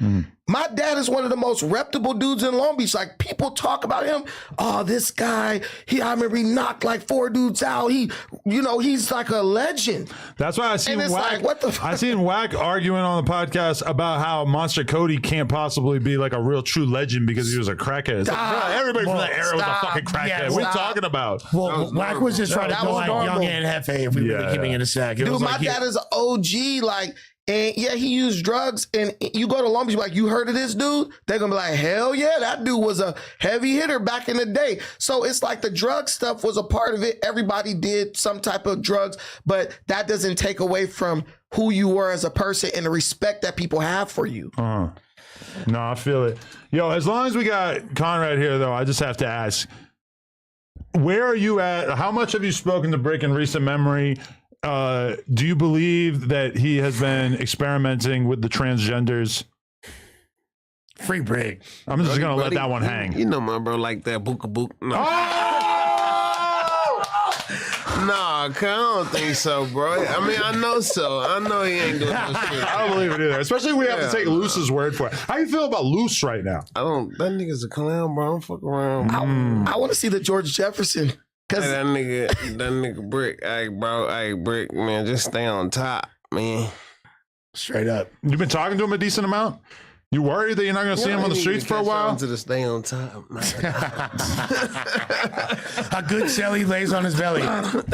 My dad is one of the most reputable dudes in Long Beach. Like, people talk about him. Oh, this guy, I remember he knocked like 4 dudes out. He's like a legend. That's why I seen Wack. Like, what the fuck? I seen Wack arguing on the podcast about how Monster Cody can't possibly be like a real true legend because he was a crackhead. It's like, bro, everybody from that era was a fucking crackhead. Yeah, what are you talking about? Well, Wack was just trying to go like Young and Hefe if we were keeping it a sec. Dude, my dad is an OG, like, and yeah, he used drugs. And you go to Long Beach, like, you heard of this dude? They're gonna be like, hell yeah, that dude was a heavy hitter back in the day. So it's like the drug stuff was a part of it. Everybody did some type of drugs, but that doesn't take away from who you were as a person and the respect that people have for you. No, I feel it. Yo, as long as we got Conrad here, though, I just have to ask, where are you at? How much have you spoken to Brick in recent memory? Do you believe that he has been experimenting with the transgenders? Free Brick. I'm just going to let that one hang. You know my bro like that booka book. No. Nah, I don't think so, bro. I mean, I know so. I know he ain't doing no shit. I don't believe it either. Especially if we have to take Luce's word for it. How you feel about Luce right now? That nigga's a clown, bro. I don't fuck around. I want to see the George Jefferson. Hey, that nigga Brick. Hey, Brick, man, just stay on top, man. Straight up. You've been talking to him a decent amount? You worried that you're not going to see him on the streets for a while? To the stay on top, man. A good Shelly lays on his belly. I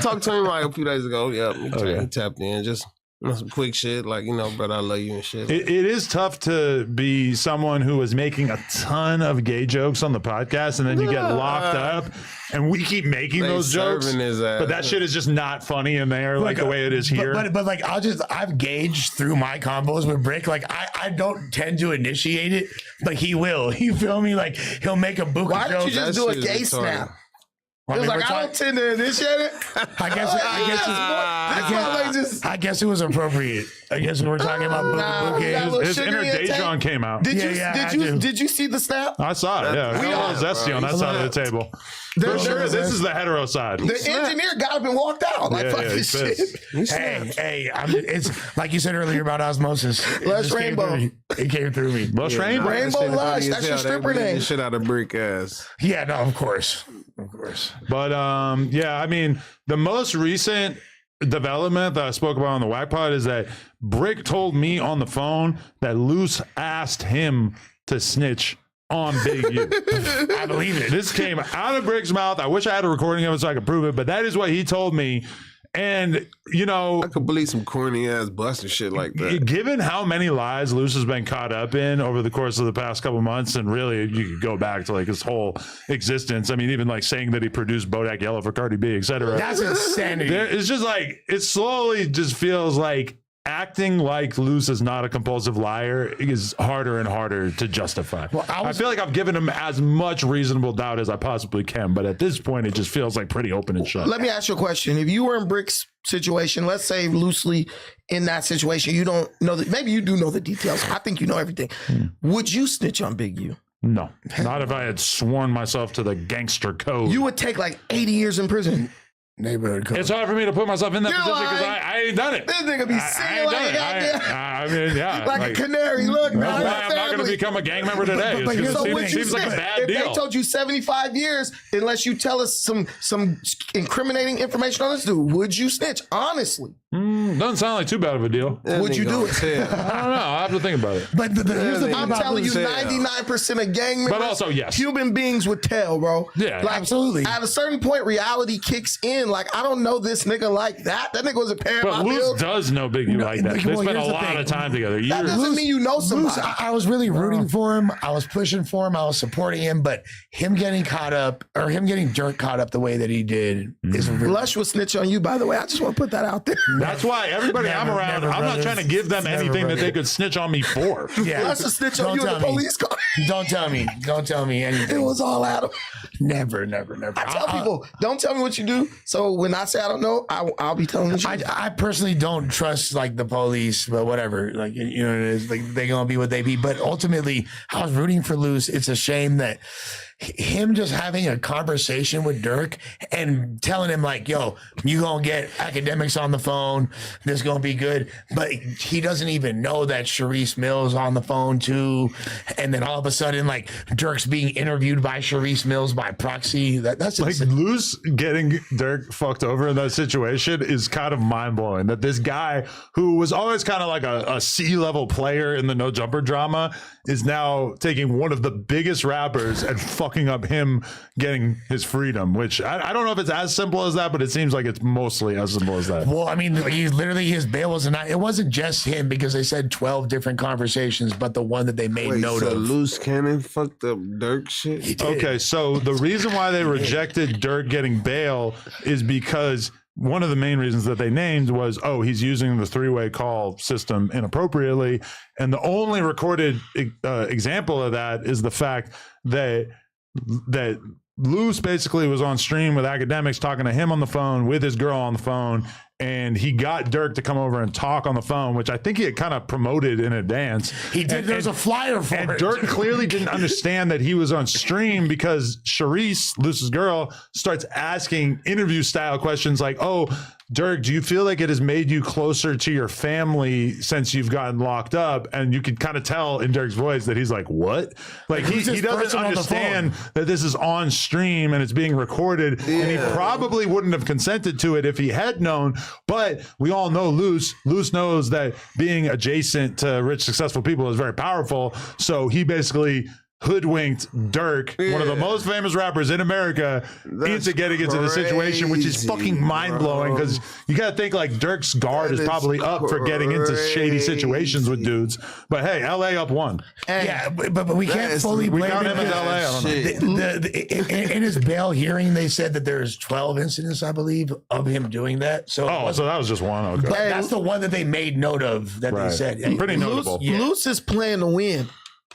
talked to him like a few days ago. Yep, he tapped in. Just Some quick shit like, brother, I love you and shit. It is tough to be someone who is making a ton of gay jokes on the podcast and then you get locked up and we keep making those jokes. But that shit is just not funny in there like the way it is here. But like I've gauged through my combos with Brick, like I don't tend to initiate it, but he will. You feel me? Like he'll make a book. Why don't you just do a gay snap? It was like, I don't tend to initiate it. I guess it was appropriate. I guess we were talking about bouquets. His inner Dejon came out. Did you see the snap? I saw it. Yeah, we got a little zesty on that side of the table. For sure, this is the hetero side. The engineer got up and walked out. Like, fuck this shit. Hey, it's like you said earlier about osmosis. Lush Rainbow. It came through me. Lush Rainbow. Rainbow Lush. That's your stripper name. Shit out of Brick ass. Yeah, no, of course. Of course. But yeah, I mean, the most recent development that I spoke about on the Whack Pod is that Brick told me on the phone that Luce asked him to snitch on Big U. I believe it. This came out of Brick's mouth. I wish I had a recording of it so I could prove it, but that is what he told me. And, I could believe some corny ass busting shit like that. Given how many lies Luce has been caught up in over the course of the past couple months, and really you could go back to like his whole existence. I mean, even like saying that he produced Bodak Yellow for Cardi B, etc. That's insanity. It's just like, it slowly just feels like acting like Luce is not a compulsive liar is harder and harder to justify. Well, I feel like I've given him as much reasonable doubt as I possibly can, but at this point, it just feels like pretty open and shut. Let me ask you a question. If you were in Brick's situation, let's say loosely in that situation, you don't know that, maybe you do know the details. I think you know everything. Would you snitch on Big U? No, not if I had sworn myself to the gangster code. You would take like 80 years in prison. Neighborhood code. It's hard for me to put myself in that position because I ain't done it. This nigga be singing like a goddamn. I mean, yeah. Like a canary. Look, man. I'm not going to become a gang member today. It seems like a bad deal. If they told you 75 years, unless you tell us some incriminating information on this dude, would you snitch? Honestly. Doesn't sound like too bad of a deal. Would you do it? I don't know. I have to think about it. But here's the thing I'm telling you, 99% of gang members, but also, yes, human beings would tell, bro. Yeah, like, absolutely. At a certain point, reality kicks in. Like, I don't know this nigga like that. That nigga was a parent. But Luce does know Big U like that. They spent a lot of time together. That doesn't mean you know somebody. I was really rooting for him. I was pushing for him. I was supporting him. But him getting caught up, or him getting Dirk caught up the way that he did, is really... Lush will snitch on you, by the way. I just want to put that out there. That's why everybody I'm around, I'm not trying to give them anything that they could snitch on me for. Yeah, Lush will snitch on you in the police car. Don't tell me anything. It was all Adam. Never. I tell people, don't tell me what you do. So when I say I don't know, I'll be telling you. I personally don't trust like the police, but whatever. Like, you know, it's like they're gonna be what they be. But ultimately, I was rooting for Luce. It's a shame that him just having a conversation with Dirk and telling him like, yo, you gonna get academics on the phone, this gonna be good, but he doesn't even know that Sharice Mills on the phone too, and then all of a sudden like Dirk's being interviewed by Sharice Mills by proxy. That's like Luce getting Dirk fucked over in that situation is kind of mind-blowing, that this guy who was always kind of like a C-level player in the No Jumper drama is now taking one of the biggest rappers and fucking up him getting his freedom, which I don't know if it's as simple as that, but it seems like it's mostly as simple as that. Well, I mean, his bail was it wasn't just him, because they said 12 different conversations, but the one that they made note of. Loose Cannon fucked up Dirk shit. Okay, so the reason why they rejected Dirk getting bail is because one of the main reasons that they named was, he's using the three-way call system inappropriately. And the only recorded example of that is the fact that Luce basically was on stream with academics talking to him on the phone with his girl on the phone, and he got Dirk to come over and talk on the phone, which I think he had kind of promoted in advance. He did. There's a flyer for and it. Dirk clearly didn't understand that he was on stream, because Sharice, Luce's girl, starts asking interview style questions like, Dirk, do you feel like it has made you closer to your family since you've gotten locked up? And you could kind of tell in Dirk's voice that he's like, what? Like he doesn't understand that this is on stream and it's being recorded. Yeah. And he probably wouldn't have consented to it if he had known. But we all know Luce. Luce knows that being adjacent to rich, successful people is very powerful. So he basically hoodwinked Dirk, one of the most famous rappers in America, into getting into the situation, which is fucking mind-blowing because you got to think like Dirk's guard is probably up for getting into shady situations with dudes. But hey, LA up 1. Yeah, but we can't fully blame him as LA. I don't know. In his bail hearing, they said that there's 12 incidents, I believe, of him doing that. So so that was just one. Okay. But that's the one that they made note of that they said. Pretty notable. Lush is playing to win.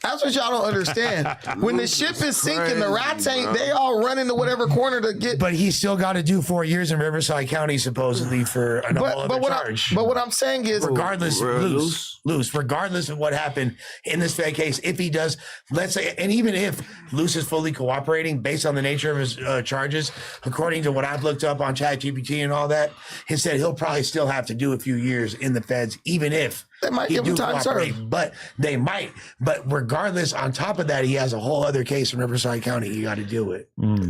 That's what y'all don't understand. When the ship is sinking, the rats ain't, they all run into whatever corner to get. But he still got to do 4 years in Riverside County, supposedly, for another charge. But what I'm saying is, regardless, loose, regardless of what happened in this Fed case, if he does, let's say, and even if Luce is fully cooperating based on the nature of his charges, according to what I've looked up on ChatGPT and all that, he said he'll probably still have to do a few years in the feds, even if they might give him time served. But they might. But regardless, on top of that, he has a whole other case in Riverside County you got to deal with.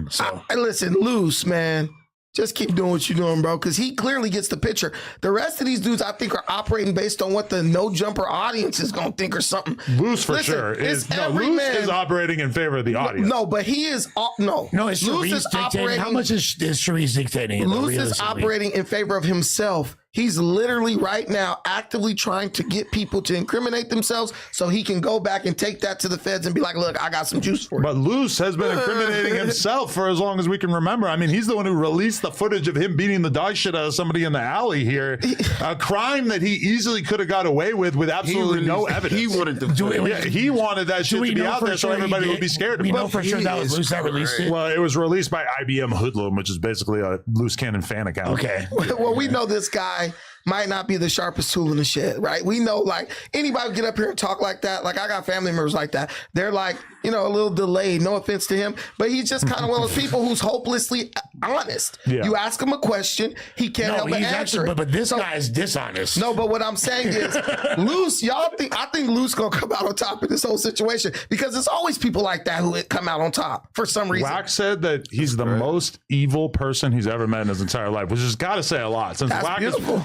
So listen, Luce, man. Just keep doing what you're doing, bro, because he clearly gets the picture. The rest of these dudes, I think, are operating based on what the no-jumper audience is going to think or something. Luce, for sure. Luce is operating in favor of the audience. No, but he is... No, it's Luce dictating. How much is Sharice dictating? Luce is operating in favor of himself. He's literally right now actively trying to get people to incriminate themselves so he can go back and take that to the feds and be like, look, I got some juice for you. But Luce has been incriminating himself for as long as we can remember. I mean, he's the one who released the footage of him beating the dog shit out of somebody in the alley here. A crime that he easily could have got away with absolutely no evidence. He wanted to do it. Yeah, he wanted that shit to be out there so everybody would be scared of him. We know for sure that was Luce that released it. Well, it was released by IBM Hoodlum, which is basically a loose cannon fan account. Okay. Well, we know this guy might not be the sharpest tool in the shed, right? We know, like, anybody get up here and talk like that. Like, I got family members like that. They're like, a little delayed. No offense to him, but he's just kind of one of those people who's hopelessly honest. Yeah. You ask him a question, he can't help but answer it. But this guy is dishonest. No, but what I'm saying is, Luce, I think Luce gonna come out on top of this whole situation because it's always people like that who come out on top for some reason. Wax said that he's the most evil person he's ever met in his entire life, which has got to say a lot. Since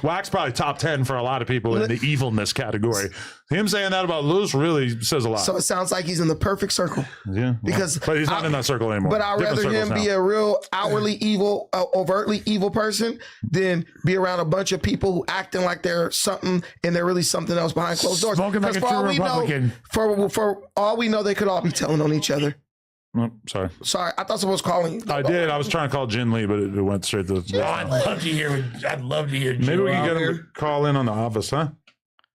Wax probably top 10 for a lot of people in the evilness category. Him saying that about Luce really says a lot. So it sounds like he's in the perfect circle. Yeah. But he's not in that circle anymore. But I'd rather him be a real outwardly evil, overtly evil person than be around a bunch of people who acting like they're something and they're really something else behind closed doors. Smoking like a true Republican. For all we know, they could all be telling on each other. Oh, sorry, I thought someone was calling you. I did. I was trying to call Jin Lee, but it went straight to the... I'd love to hear Jin. Maybe we can get him to call in on the office, huh?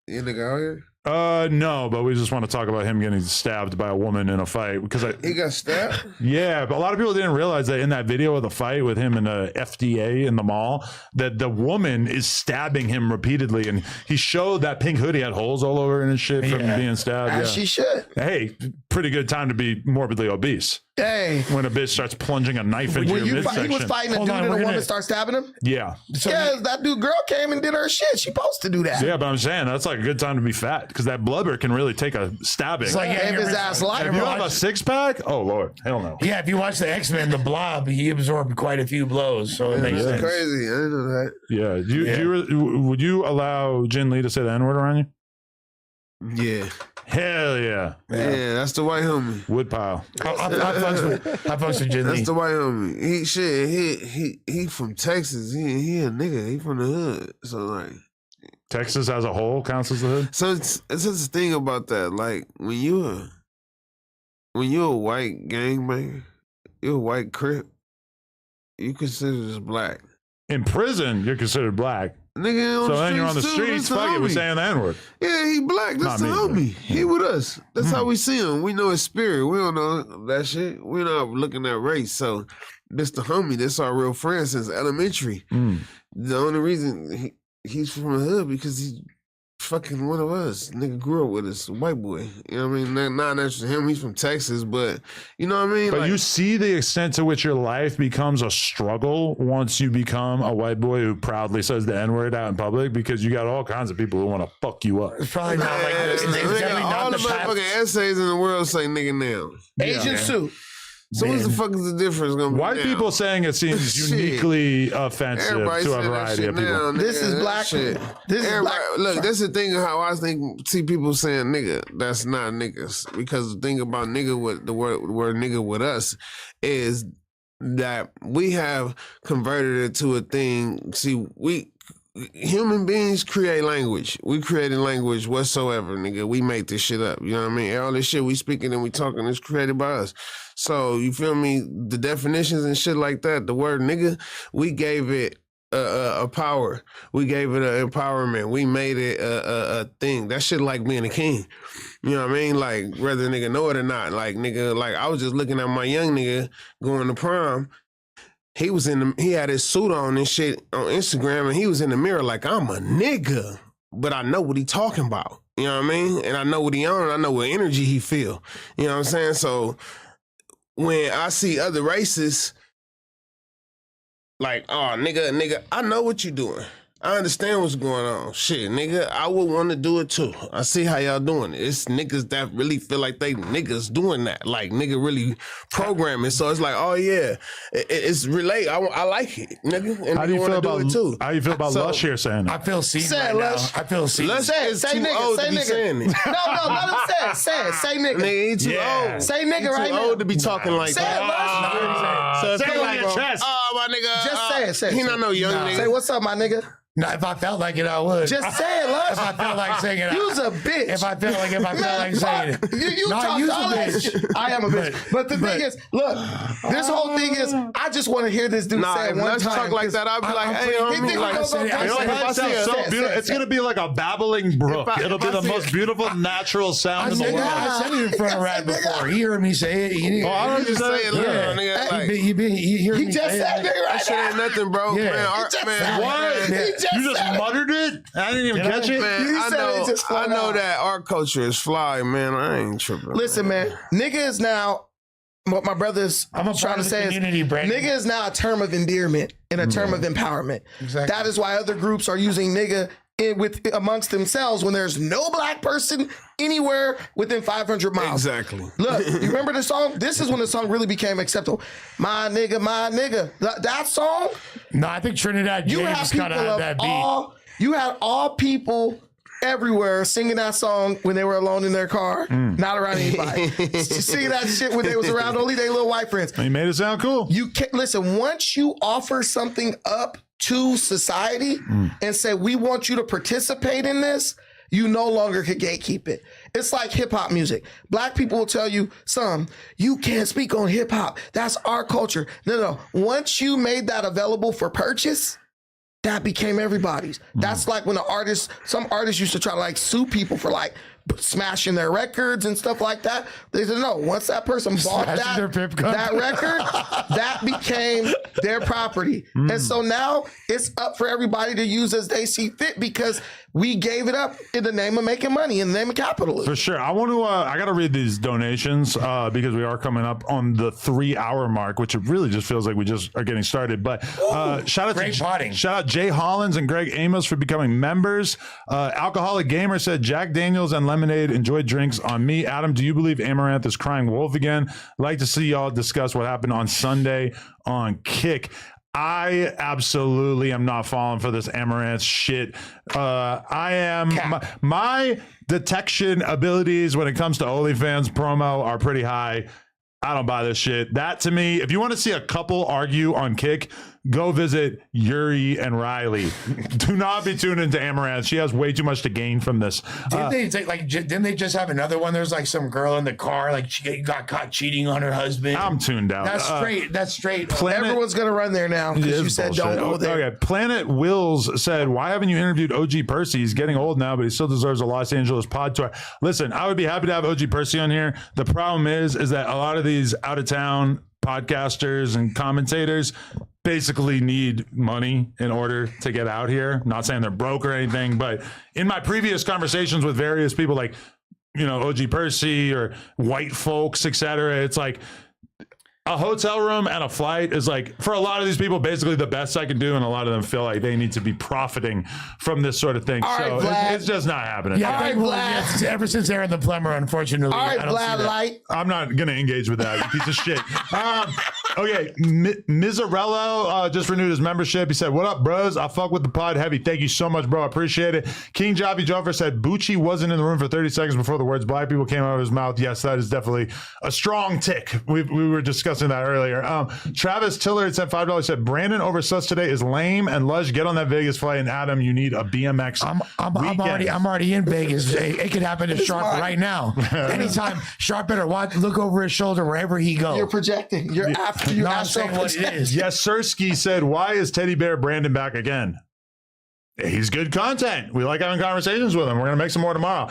You nigga out here? No, but we just want to talk about him getting stabbed by a woman in a fight because he got stabbed. Yeah, but a lot of people didn't realize that in that video of the fight with him and the FDA in the mall, that the woman is stabbing him repeatedly, and he showed that pink hoodie had holes all over it and shit from being stabbed. As she should. Hey, pretty good time to be morbidly obese. Hey, when a bitch starts plunging a knife into your midsection. He was fighting a dude and a woman starts stabbing him? Yeah. So that girl came and did her shit. She supposed to do that. Yeah, but I'm saying that's like a good time to be fat because that blubber can really take a stabbing. It's like his ass life. If you have a six-pack, oh, Lord, hell no. Yeah, if you watch the X-Men, the Blob, he absorbed quite a few blows, so it makes sense. Crazy. I didn't know that. Yeah. Would you allow Jin Lee to say the N-word around you? Yeah. Hell yeah. Yeah, that's the white homie. Woodpile. I fucks with Jin Lee. That's the white homie. He from Texas. He a nigga. He from the hood. So like Texas as a whole counts as the hood? So it's just a thing about that. Like when you're a white gangbanger, you're a white Crip, you considered as black. In prison, you're considered black. Nigga, so then you're on the streets, fuck it, we're saying the N-word. Yeah, he black. That's the homie. He with us. That's how we see him. We know his spirit. We don't know that shit. We're not looking at race. So this the homie. That's our real friend since elementary. The only reason he's from the hood because he's fucking one of us. Nigga grew up with us, white boy. You know what I mean? Not necessarily him. He's from Texas, but you know what I mean? But you see the extent to which your life becomes a struggle once you become a white boy who proudly says the N-word out in public because you got all kinds of people who want to fuck you up. It's probably not like this. All the motherfucking essays in the world say nigga now. Agent Sue. So what the fuck is the difference gonna be? White now? people saying it seems Shit. uniquely offensive Everybody to a say that variety shit of people. now, nigga. This is black. Shit. This is Everybody, black. look, that's the thing of how I see people saying nigga. That's not niggas. Because the thing about nigga with the word nigga with us is that we have converted it to a thing. See, human beings create language. We created language whatsoever, nigga. We make this shit up. You know what I mean? All this shit we speaking and we talking is created by us. So you feel me? The definitions and shit like that, the word nigga, we gave it a power. We gave it an empowerment. We made it a thing. That shit like being a king. You know what I mean? Like whether nigga know it or not. Like nigga, like I was just looking at my young nigga going to prom. He had his suit on and shit on Instagram, and he was in the mirror like, I'm a nigga, but I know what he talking about. You know what I mean? And I know what he on, and I know what energy he feel. You know what I'm saying? So when I see other races, like, oh, nigga, I know what you doing. I understand what's going on. Shit, nigga, I would want to do it too. I see how y'all doing it. It's niggas that really feel like they niggas doing that. Like, nigga really programming. So it's like, oh yeah, it's relate. I like it, nigga. And How do you feel about it too. How you feel about Lush here saying I that? feel seen Say it, right now. Lush. I feel seen. Lush is Say too nigga, old say to be nigga. saying it. No, let him say it. Say nigga. Nigga, he too Yeah. old. Say nigga He right too now. old to be talking like Say that. it, Lush. So if Say he it like, on your chest. oh, my nigga. Just say it. He not no young nigga. Say what's up, my nigga. No, if I felt like it, I would. Just say it, Lush. If I felt like saying it, You's a bitch. If I felt like saying it. You No, talk you's all a that bitch. shit. I am a bitch. But the thing is, look, this whole thing is, I just want to hear this dude Nah, say if it one Lush time. talk like that, I'll be like, hey, He think homie, like, we gonna go I You know, said- that I see sounds it, so say it, beautiful. say it, It's gonna be like a babbling brook. If I- It'll be if I the see most it- beautiful natural sound in the world. I said it in front of Rad before. He heard me say it. He, Oh, I don't you just say it, little Yeah. nigga. Like, he heard He me just say said it. nigga that right shit ain't now. nothing, bro. Yeah. Man, He just man, said What? it. He just You just said it. muttered it? I didn't even catch it. Man, You I said it know, just I flat know out. that our culture is fly, man. I ain't tripping. Listen, man, nigga is now, what my brother's I'm a trying part to of the say community, is, Brandon. nigga is now a term of endearment and a term of empowerment. Exactly. That is why other groups are using nigga amongst themselves when there's no black person anywhere within 500 miles. Exactly. Look, you remember the song? This is when the song really became acceptable. My nigga, my nigga. That song, No, I think Trinidad you James had people kind of had that of beat. you had all people everywhere singing that song when they were alone in their car, not around anybody. Singing that shit when they was around only their little white friends. He made it sound cool. You can't listen, once you offer something up to society and say, we want you to participate in this, you no longer can gatekeep it. It's like hip hop music. Black people will tell you, you can't speak on hip hop. That's our culture. No. Once you made that available for purchase, that became everybody's. That's like when some artists used to try to like sue people for like smashing their records and stuff like that. They said, no, once that person bought Smashing their pip cup. that record, that became their property. And so now it's up for everybody to use as they see fit because we gave it up in the name of making money, in the name of capitalism. For sure. I want to, I got to read these donations because we are coming up on the 3-hour mark, which it really just feels like we just are getting started. But shout out Great potting. Shout out Jay Hollins and Greg Amos for becoming members. Alcoholic Gamer said Jack Daniels and lemonade enjoyed drinks on me. Adam, do you believe Amaranth is crying wolf again? I'd like to see y'all discuss what happened on Sunday on Kick. I absolutely am not falling for this Amaranth shit. I am my detection abilities when it comes to OnlyFans promo are pretty high. I don't buy this shit. That to me, if you want to see a couple argue on Kick, go visit Yuri and Riley. Do not be tuned into Amaranth. She has way too much to gain from this. Didn't they just have another one? There's like some girl in the car, like she got caught cheating on her husband. I'm tuned out. That's straight. Everyone's going to run there now because you said bullshit. don't go there. Okay, Planet Wills said, why haven't you interviewed OG Percy? He's getting old now, but he still deserves a Los Angeles pod tour. Listen, I would be happy to have OG Percy on here. The problem is that a lot of these out-of-town podcasters and commentators basically need money in order to get out here. Not saying they're broke or anything, but in my previous conversations with various people like, OG Percy or white folks, etc., it's like a hotel room and a flight is like, for a lot of these people, basically the best I can do. And a lot of them feel like they need to be profiting from this sort of thing. All so right, it's just not happening. Yeah, All right, Vlad. ever since Aaron the Plumber, unfortunately. All right, I don't see Vlad that. Light. I'm not going to engage with that, you piece of shit. Okay, Mizarello just renewed his membership. He said, what up, bros? I fuck with the pod heavy. Thank you so much, bro. I appreciate it. King Jobby Jover said, Bucci wasn't in the room for 30 seconds before the words black people came out of his mouth. Yes, that is definitely a strong tick. We were discussing that earlier. Travis Tillard sent $5. Said, Brandon over Sus today is lame, and Lush, get on that Vegas flight, and Adam, you need a BMX I'm already in Vegas. It could happen to Sharp right now. Anytime. Sharp better look over his shoulder wherever he goes. You're projecting. You're after you. No, I'm saying what it is. Yes, Sirski said, why is Teddy Bear Brandon back again? He's good content. We like having conversations with him. We're going to make some more tomorrow.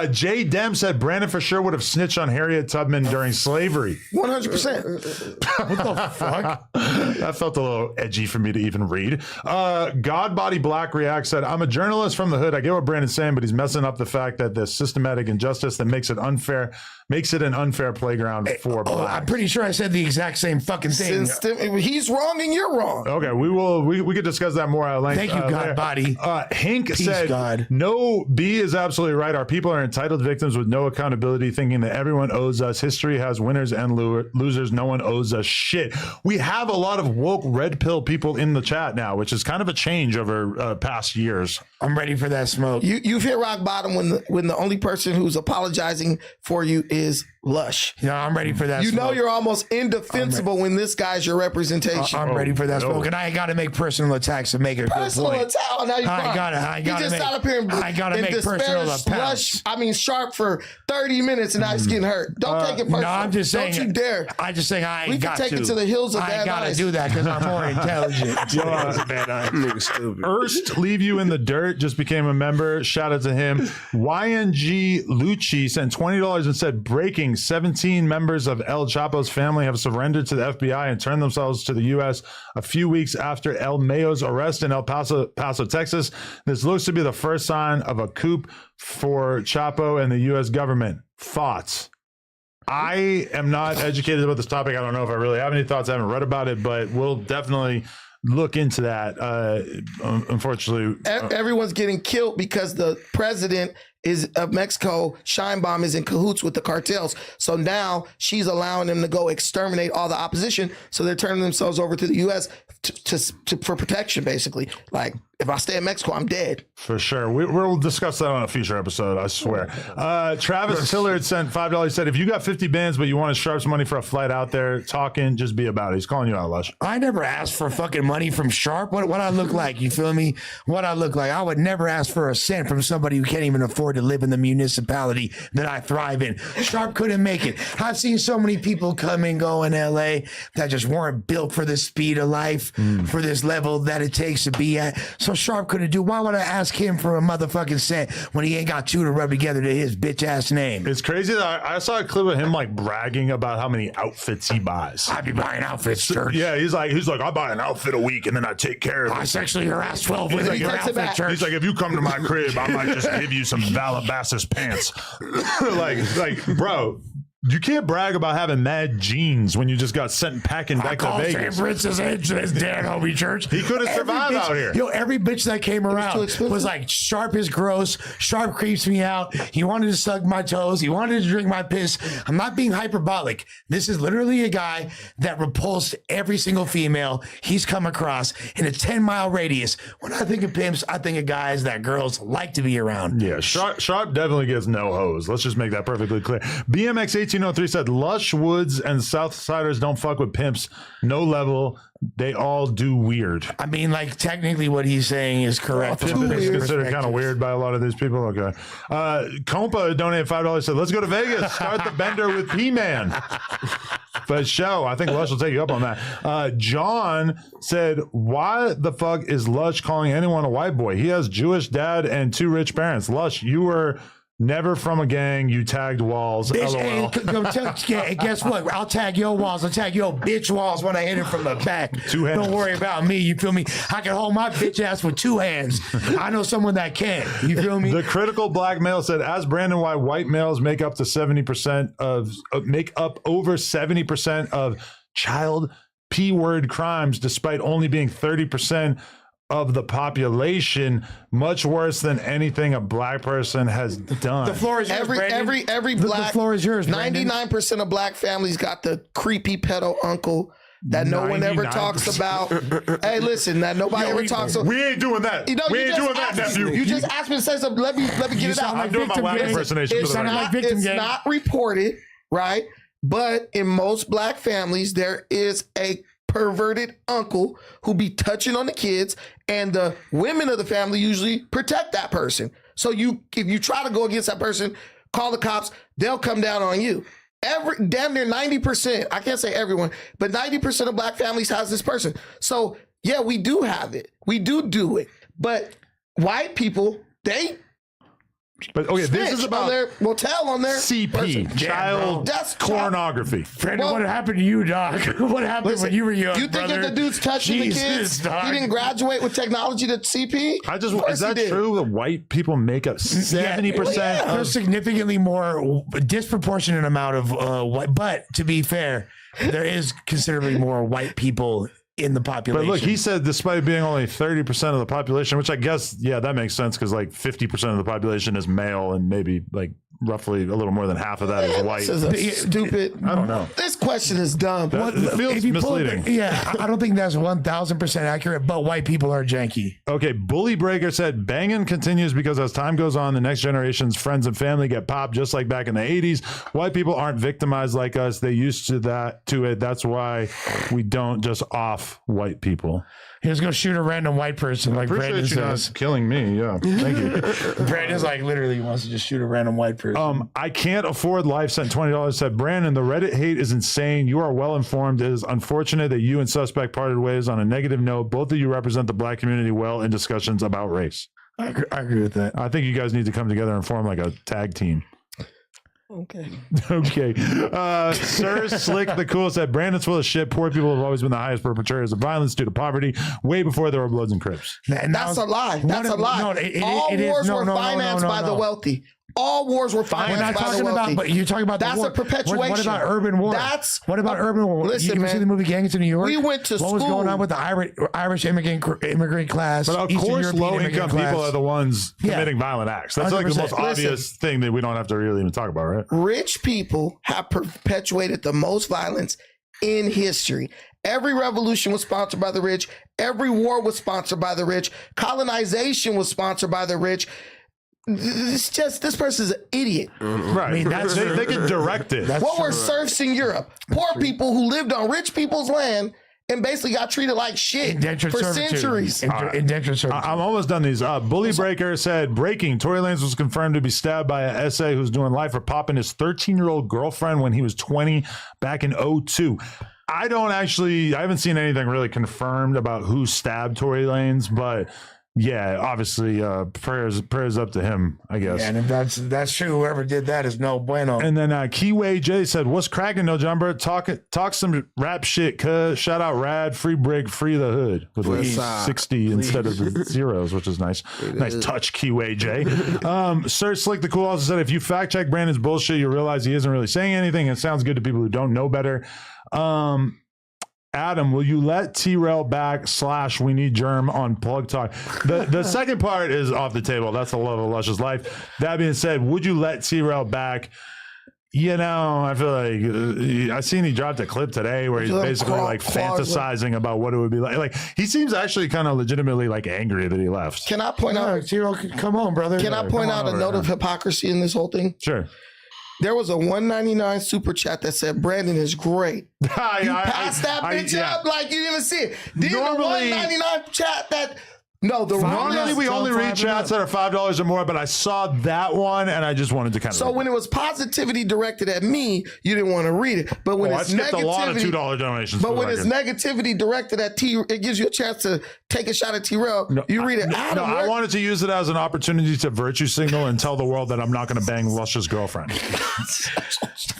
Jay Dem said Brandon for sure would have snitched on Harriet Tubman during slavery. 100%. What the fuck? That felt a little edgy for me to even read. Godbody Black React said, I'm a journalist from the hood. I get what Brandon's saying, but he's messing up the fact that the systematic injustice that makes it an unfair playground for blacks. I'm pretty sure I said the exact same fucking thing. He's wrong and you're wrong. Okay, we could discuss that more at length. Thank you, Godbody. Hank Peace, said, God. no, B is absolutely right. Our people are entitled victims with no accountability, thinking that everyone owes us. History has winners and losers. No one owes us shit. We have a lot of woke red pill people in the chat now, which is kind of a change over past years. I'm ready for that smoke. You've hit rock bottom when the only person who's apologizing for you is Lush. Yeah, I'm ready for that You smoke. know you're almost indefensible when this guy's your representation. I'm ready for that smoke. And I ain't got to make personal attacks to make it a Personal good point. attack. Oh, now you I crying. gotta He just make, sat up here and, I gotta make personal disparaged Sharp for 30 minutes and now he's getting hurt. Don't take it personal. No, I'm just saying. Don't you dare. I'm just saying I ain't We can got take to. it to the hills of I Van ain't got to Nuys. do that because I'm more intelligent. Nigga stupid. Erst Leave You in the Dirt just became a member. Shout out to him. YNG Lucci sent $20 and said, breaking 17 members of El Chapo's family have surrendered to the FBI and turned themselves to the U.S. a few weeks after El Mayo's arrest in El Paso, Texas. This looks to be the first sign of a coup for Chapo and the U.S. government. Thoughts? I am not educated about this topic. I don't know if I really have any thoughts. I haven't read about it, but we'll definitely look into that. Unfortunately, Everyone's getting killed because the president of Mexico, Sheinbaum, is in cahoots with the cartels. So now she's allowing them to go exterminate all the opposition. So they're turning themselves over to the U.S. for protection, basically. Like, if I stay in Mexico, I'm dead. for sure. We'll discuss that on a future episode, I swear. Travis Tillard sent $5. He said, if you got 50 bands, but you want Sharp's money for a flight out there, talking, just be about it. He's calling you out, Lush. I never asked for fucking money from Sharp. What I look like, you feel me? What I look like. I would never ask for a cent from somebody who can't even afford to live in the municipality that I thrive in. Sharp couldn't make it. I've seen so many people come and go in LA that just weren't built for the speed of life, for this level that it takes to be at. So Sharp couldn't do. Why would I ask him for a motherfucking cent when he ain't got two to rub together to his bitch ass name? It's crazy that I saw a clip of him like bragging about how many outfits he buys. I be buying outfits, church. Yeah, he's like, I buy an outfit a week and then I take care of I it. sexually harass 12 women in your takes it back. outfit, church. He's like, if you come to my crib, I might just give you some Valabasas pants. like, bro, you can't brag about having mad jeans when you just got sent packing back to Vegas. Princess his dad, homie, church. He couldn't survive out here. Yo, every bitch that came around was like, Sharp is gross. Sharp creeps me out. He wanted to suck my toes. He wanted to drink my piss. I'm not being hyperbolic. This is literally a guy that repulsed every single female he's come across in a 10-mile radius. When I think of pimps, I think of guys that girls like to be around. Yeah, Sharp definitely gets no hose. Let's just make that perfectly clear. BMX 1803 said, Lush, Woods, and Southsiders don't fuck with pimps. No level. They all do weird. I mean, like, technically what he's saying is correct. Pimp is considered kind of weird by a lot of these people. Okay. Compa donated $5. Said, let's go to Vegas. Start the bender with P-Man. For show. I think Lush will take you up on that. John said, why the fuck is Lush calling anyone a white boy? He has Jewish dad and 2 rich parents. Lush, you were never from a gang. You tagged walls. Bitch, LOL. and guess what? I'll tag your walls. I'll tag your bitch walls when I hit it from the back. 2 hands. Don't worry about me. You feel me? I can hold my bitch ass with 2 hands. I know someone that can. You feel me? The critical black male said, as Brandon, why white males make up over 70% of child P-word crimes, despite only being 30% of the population, much worse than anything a black person has done. The floor is yours, Brandon. Every black. The floor is yours, Brandon. 99% of black families got the creepy pedo uncle that no one ever 99%. talks about. Hey, listen, that nobody ever talks about. We ain't doing that. You know, We you ain't just doing that, asked me- nephew. You just asked me to say something. Let me get it out. I'm doing my white impersonation. It's for the record. not, it's not reported, right? But in most black families, there is a perverted uncle who be touching on the kids, and the women of the family usually protect that person. So if you try to go against that person, call the cops, they'll come down on you. Damn near 90%, I can't say everyone, but 90% of black families has this person. So yeah, we do have it. We do it. But white people, they But okay, this is about tell on their CP, person. child That's pornography. Brandon, Well- what happened to you, Doc? What happened when you were young, You think brother? if the dude's touching Jesus, the kids, Doc. he didn't graduate with technology to CP? Is Of course that he did. true that white people make up 70%? There's significantly more disproportionate amount of white, but to be fair, there is considerably more white people in the population. But look, he said despite being only 30% of the population, which I guess, yeah, that makes sense because like 50% of the population is male and maybe like roughly a little more than half of that is white. This is a stupid. I don't know. This question is dumb. It feels if you pull up misleading. I don't think that's 1,000% accurate, but white people are janky. Okay, Bully Breaker said banging continues because as time goes on, the next generation's friends and family get popped just like back in the 80s. White people aren't victimized like us. They used to it. That's why we don't just off white people. He was going to shoot a random white person like Brandon Appreciate you says. not killing me. Yeah, thank you. Brandon's like literally wants to just shoot a random white person. I can't afford life. Sent $20. Said Brandon, the Reddit hate is insane. You are well informed. It is unfortunate that you and Suspect parted ways on a negative note. Both of you represent the black community well in discussions about race. I agree with that. I think you guys need to come together and form like a tag team. Okay. Okay. Sir Slick the Cool said Brandon's full of shit. Poor people have always been the highest perpetrators of violence due to poverty, way before there were Bloods and Crips. That's a lie. That's a lie. All wars were financed by the wealthy. All wars were financed by the wealthy. We're not talking about, but you're talking about That's the war. a perpetuation. What about urban war? What about urban war? Listen, you man. see the movie Gangs of New York? We went to What was school. going on with the Irish immigrant class? But of Eastern course, European low-income immigrant people class. are the ones Yeah. committing violent acts. That's like the 100%. most obvious thing that we don't have to really even talk about, right? Rich people have perpetuated the most violence in history. Every revolution was sponsored by the rich. Every war was sponsored by the rich. Colonization was sponsored by the rich. It's just, this person's an idiot. Right. I mean, that's they can direct it. That's What were true. serfs in Europe? Poor people who lived on rich people's land and basically got treated like shit Indentured for servitude. centuries. Indentured servitude. I'm almost done these. Bully Breaker said, breaking, Tory Lanez was confirmed to be stabbed by an SA who's doing life for popping his 13-year-old girlfriend when he was 20 back in 2002. I haven't seen anything really confirmed about who stabbed Tory Lanez, but yeah, obviously prayers up to him, I guess. Yeah, and if that's true, whoever did that is no bueno. And then Keyway J said, what's cracking, No Jumper? Talk some rap shit, cuz. Shout out Rad, free Brig, free the hood. With like 60 instead of the zeros, which is nice. Nice touch, Keyway J. Sir Slick the Cool also said, if you fact check Brandon's bullshit, you realize he isn't really saying anything. It sounds good to people who don't know better. Adam, will you let T-Rail back / we need Germ on Plug Talk? The second part is off the table. That's the love of Lush's life. That being said, would you let T-Rail back? You know, I feel like I seen he dropped a clip today where he's basically like fantasizing about what it would be like. Like he seems actually kind of legitimately like angry that he left. Can I point out? Zero, come on, brother. Can I point out a note of hypocrisy in this whole thing? Sure. There was a $1.99 super chat that said Brandon is great. You passed that bitch up like you didn't even see it. Didn't Normally- the $1.99 chat that Normally we only read chats that are $5 or more, but I saw that one and I just wanted to kind of. So when it was positivity directed at me, you didn't want to read it. But when I it's skipped a lot of negativity, $2 donations. but when it's negativity directed at T, it gives you a chance to take a shot at T-Rail. You read it. No, I wanted to use it as an opportunity to virtue signal and tell the world that I'm not going to bang Lush's girlfriend.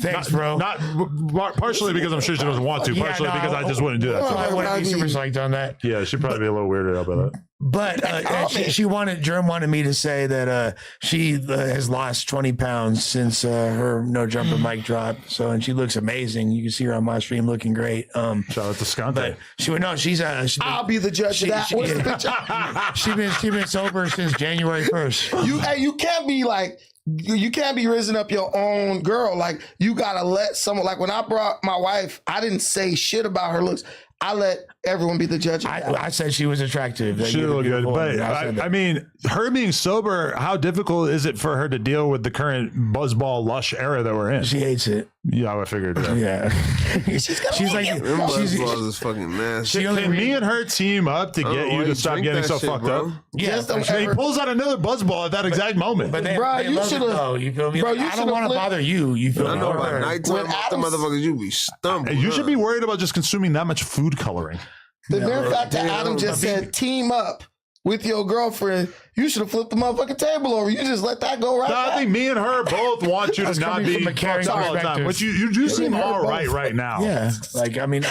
Thanks, bro. Not partially because I'm sure she doesn't want to. Partially because I just wouldn't do that. to her. I wouldn't be super psyched on that. Yeah, she'd probably be a little weirded out by that. But she wanted me to say that she has lost 20 pounds since her No Jumper mic drop. So, and she looks amazing. You can see her on my stream looking great. Shout out to Scante. But she would know I'll be the judge of that. What's the picture? She been sober since January 1st. You can't be like, you can't be raising up your own girl. Like, you gotta let someone, like when I brought my wife, I didn't say shit about her looks. I let everyone be the judge. I said she was attractive. She looked good, but I mean, her being sober, how difficult is it for her to deal with the current buzzball Lush era that we're in? She hates it. Yeah, I figured. Yeah, she's like, buzzballs is fucking nasty. Can me and her team up to get you to stop getting so fucked up? Yeah, he pulls out another buzzball at that exact moment. But bro, you should have. You feel me? Bro, I don't want to bother you. You feel me? I know about nighttime, the motherfuckers, you be stumped. You should be worried about just consuming that much food coloring. The mere fact that Adam just said team up with your girlfriend, you should have flipped the motherfucking table over. You just let that go right back. I think me and her both want you to not be fucked up all the time. But you do seem all right now. Yeah, like I mean,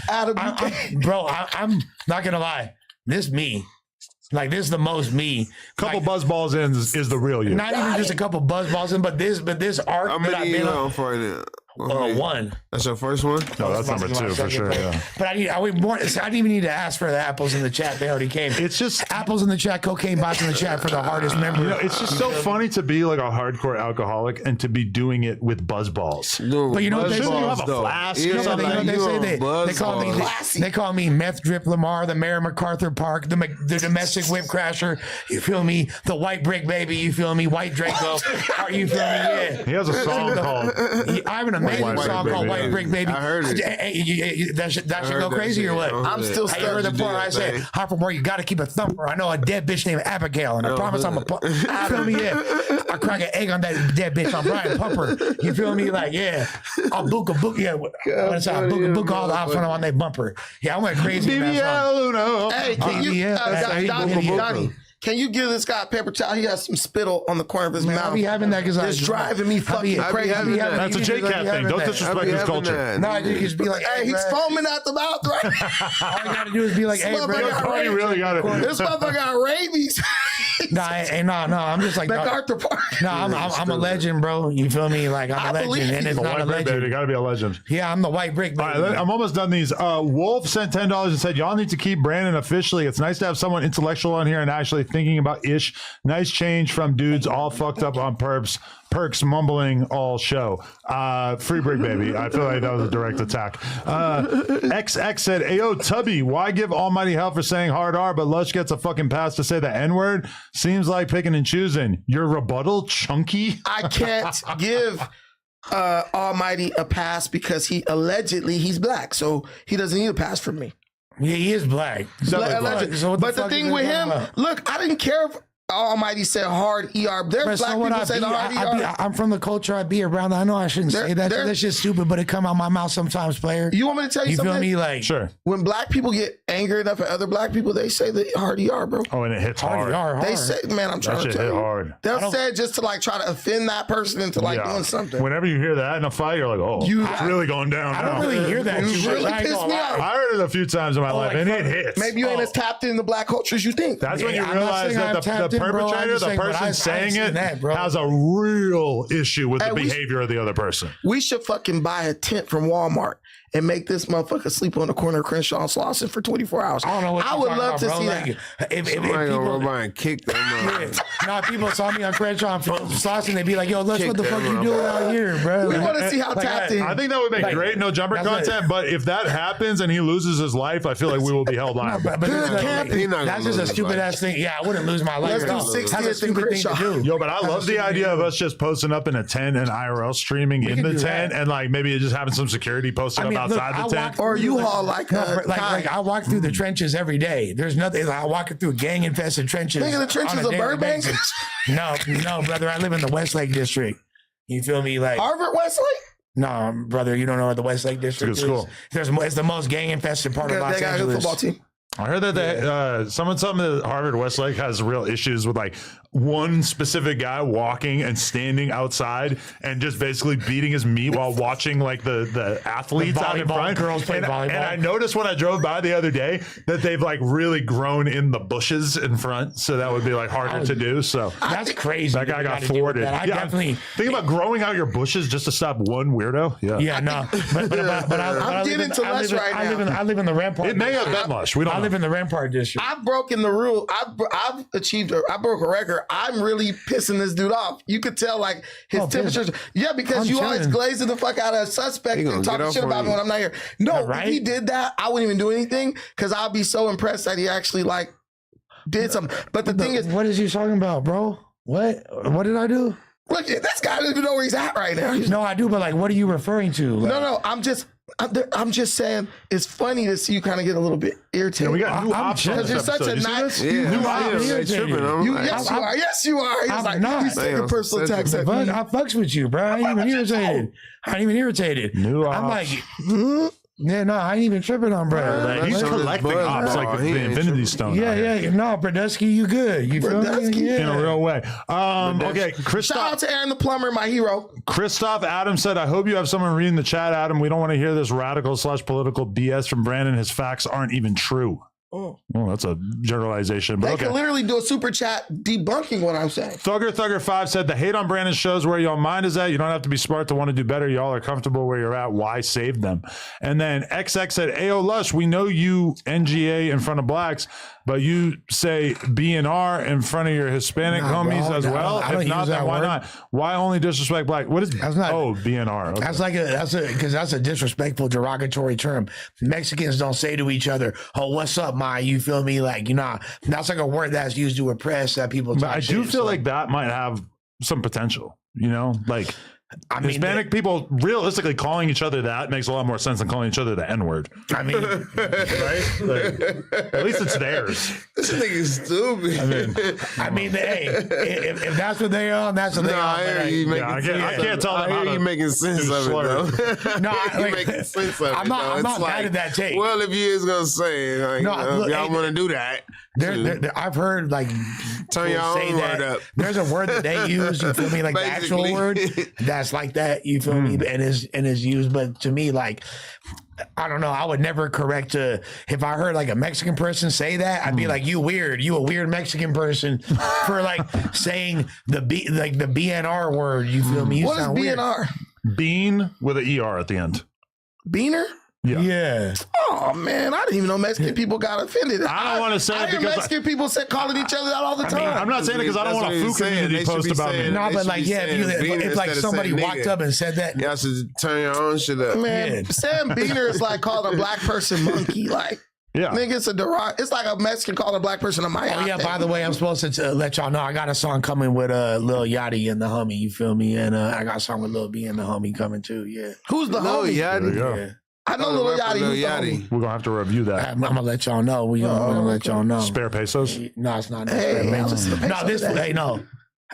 Adam, I'm not gonna lie. This me. Like this is the most me. Couple buzzballs in is the real you. Not even just a couple buzzballs in, but this arc How that I've many been you on. on for now? One. That's your first one? No, that's number two for sure. Yeah. But I didn't even need to ask for the apples in the chat. They already came. It's just apples in the chat, cocaine bots in the chat for the hardest member. You know, it's just so funny to be like a hardcore alcoholic and to be doing it with buzzballs. But you know what they say? You have a flask or something. You know what they say? They call me Meth Drip Lamar, the Mayor MacArthur Park, the domestic whip crasher. You feel me? The white brick baby. You feel me? White Draco. You feel me? Yeah. He has a song called. I have an amazing song called White Brick Baby. I heard it. That should go crazy or what? I'm still stuck. I heard the part I said, Harper, you got to keep a thumper. I know a dead bitch named Abigail, and I promise I'm a. You feel me? Yeah. I crack an egg on that dead bitch. I'm Brian Pumper. You feel me? Like, yeah. I'll book. Yeah. I'll book all the ops on that bumper. Yeah, I went crazy. Hey, can you, Donnie, can you give this guy a paper towel? He has some spittle on the corner of his mouth. I'll be having that because it's driving me fucking crazy. That's a J-Cat thing. Don't disrespect his culture. No, you just be like, hey, he's foaming out the mouth right now. All you gotta do is be like, hey, bro. You really got it. This motherfucker got rabies. No, I'm just like MacArthur Park. No, I'm a legend, bro. You feel me? Like I'm a legend, and it's not a legend. You gotta be a legend. Yeah, I'm the white brick. All right, I'm almost done these. Wolf sent $10 and said, "Y'all need to keep Brandon officially. It's nice to have someone intellectual on here and actually thinking about ish. Nice change from dudes all fucked up on perks mumbling all show. Free brick baby. I feel like that was a direct attack. XX said, Ayo Tubby, why give Almighty hell for saying hard R, but Lush gets a fucking pass to say the N-word? Seems like picking and choosing. Your rebuttal, Chunky? I can't give Almighty a pass because he's black, so he doesn't need a pass from me. Yeah, he is black. So but the thing with him, look, I didn't care if Almighty said hard ER. There's black people say the hard ER. I'm from the culture I be around. I know I shouldn't say that. That's just stupid, but it come out my mouth sometimes, player. You want me to tell you something? You feel me? Like, sure. When black people get angry enough at other black people, they say the hard ER, bro. Oh, and it hits hard. They say, man, I'm trying to tell you. Hard. They'll say it just to like try to offend that person into like doing something. Whenever you hear that in a fight, you're like, oh, it's really going down. I don't really hear that. You really pissed me off. I heard it a few times in my life, and it hits. Maybe you ain't as tapped in the black culture as you think. That's when you realize that the perpetrator, the person saying it, has a real issue with the behavior of the other person. We should fucking buy a tent from Walmart and make this motherfucker sleep on the corner of Crenshaw and Slauson for 24 hours. I don't know what I would love to see that. If people by and kick them if people saw me on Crenshaw and Slauson, they'd be like, yo, Lush, what the fuck you doing out here, bro? We want to see how tapped in. I think that would make great no jumper content, but if that happens and he loses his life, I feel like we will be held liable. That's just a stupid ass thing. Yeah, I wouldn't lose my life. Let's do 60th thing to do. Yo, but I love the idea of us just posting up in a tent and IRL streaming in the tent and like maybe just having some security posted up outside the tent. Or U-Haul like I walk through the trenches every day. There's nothing. I walk through gang infested trenches. Think of the trenches of Burbank? No, brother. I live in the Westlake district. You feel me? Like Harvard Westlake? No, brother. You don't know what the Westlake district is. School. It's the most gang infested part of Los Angeles. Football team. I heard that someone told me that Harvard Westlake has real issues with like one specific guy walking and standing outside and just basically beating his meat while watching like the athletes out in front. Girls play volleyball. And I noticed when I drove by the other day that they've like really grown in the bushes in front, so that would be like harder to do. So that's crazy. that guy got thwarted. I definitely think about growing out your bushes just to stop one weirdo. Yeah, no. But I'm getting to Lush right now. I live in the Rampart. It may have been Lush. We don't. I live in the Rampart district. I've broken the rule. I've achieved. I broke a record. I'm really pissing this dude off. You could tell like his temperatures. Yeah, because you always glazing the fuck out of a suspect and talking shit about me when I'm not here. No, if he did that, I wouldn't even do anything because I'll be so impressed that he actually like did something. But the thing is, what is he talking about, bro? What did I do? Look, this guy doesn't even know where he's at right now. No, I do, but like, what are you referring to? Like, no, I'm just saying it's funny to see you kind of get a little bit irritated. Yeah, we got new options because you're such a nice. New options. Yes, you are. He's like, he's taking personal attacks at me. I fucks with you, bro. I ain't even irritated. New I'm options. like, yeah, no, I ain't even tripping on bro. Like, he's collecting ops like the Infinity Stone. Yeah. No, Brodusky, you good. You feel me? In a real way. Okay, Shout out to Aaron the plumber, my hero. Christoph Adam said, I hope you have someone reading the chat, Adam. We don't want to hear this radical/political BS from Brandon. His facts aren't even true. Oh, that's a generalization. But they can literally do a super chat debunking what I'm saying. Thugger 5 said, the hate on Brandon shows where y'all mind is at. You don't have to be smart to want to do better. Y'all are comfortable where you're at. Why save them? And then XX said, Ayo Lush, we know you NGA in front of blacks, but you say BNR in front of your Hispanic homies as well. If not, then why not? Why only disrespect black? What is BNR? Okay. That's a disrespectful, derogatory term. Mexicans don't say to each other, "Oh, what's up, ma?" You feel me? Like, that's like a word that's used to oppress that people. But I do feel like that might have some potential. Like. I mean, Hispanic people realistically calling each other that makes a lot more sense than calling each other the N-word. I mean, right? Like, at least it's theirs. This nigga's stupid. I mean, hey, if that's what they are, that's what they are. I can't tell them how you making sense of it, though. No, you making sense of it. I'm not mad at that take. Well, if you is gonna say, y'all want to do that. I've heard like turn your own word up. There's a word that they use. You feel me? Like the actual word that's like that. You feel me? And is used. But to me, like, I don't know. I would never correct if I heard like a Mexican person say that, I'd be like, you weird. You a weird Mexican person for like saying the BNR word. You feel me? What is BNR? Bean with an ER at the end. Beaner? Yeah. Oh man, I didn't even know Mexican people got offended. I don't want to say it because Mexican people calling each other out all the time. I'm not saying it because I don't want a food community post about me. No, but like, if like somebody walked up and said that, y'all should turn your own shit up. Man, Sam Beaner is like called a black person monkey. Like, nigga, it's like a Mexican called a black person a mayate. Oh yeah, by the way, I'm supposed to let y'all know I got a song coming with Lil Yachty and the homie. You feel me? And I got a song with Lil B and the homie coming too. Yeah. Who's the homie? Yachty. Yeah. I know Lil Yachty. We're gonna have to review that. I'm gonna let y'all know. We're gonna let y'all know. Spare pesos? No, it's not. Spare pesos.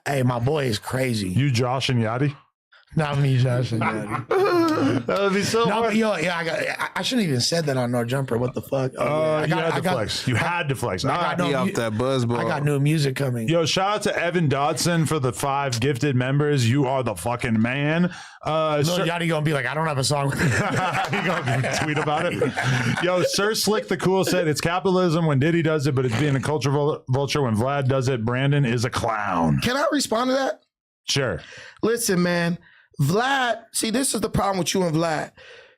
Hey, my boy is crazy. You, Josh, and Yachty? Not me, Josh and Yachty. That would be so hard. But I shouldn't even said that on No Jumper. What the fuck? You had to flex. You had to flex. Off that buzzball. I got new music coming. Yo, shout out to Evan Dodson for the 5 gifted members. You are the fucking man. Lil Yachty gonna be like, I don't have a song. He gonna tweet about it. Yo, Sir Slick the Cool said it's capitalism when Diddy does it, but it's being a culture vulture when Vlad does it. Brandon is a clown. Can I respond to that? Sure. Listen, man. Vlad, see, this is the problem with you and Vlad.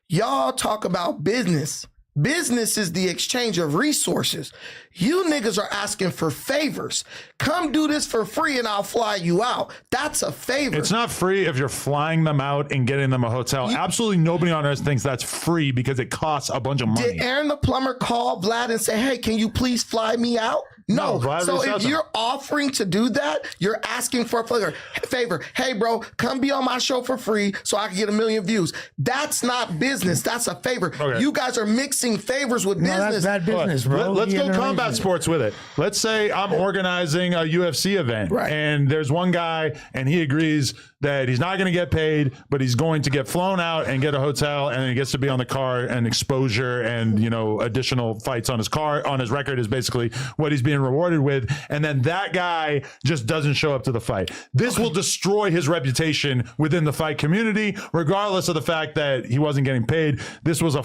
Y'all talk about business. Business is the exchange of resources. You niggas are asking for favors. Come do this for free and I'll fly you out. That's a favor. It's not free if you're flying them out and getting them a hotel. Absolutely nobody on earth thinks that's free because it costs a bunch of money. Did Aaron the plumber call Vlad and say, hey, can you please fly me out? No. So if you're offering to do that, you're asking for a favor. Hey, bro, come be on my show for free so I can get 1 million views. That's not business. That's a favor. Okay. You guys are mixing favors with business. That's bad business, bro. Let's go combat sports with it. Let's say I'm organizing a UFC event, and there's one guy, and he agrees that he's not going to get paid, but he's going to get flown out and get a hotel, and then he gets to be on the car and exposure and, additional fights on his car. On his record is basically what he's being being rewarded with, and then that guy just doesn't show up to the fight. This will destroy his reputation within the fight community, regardless of the fact that he wasn't getting paid. This was a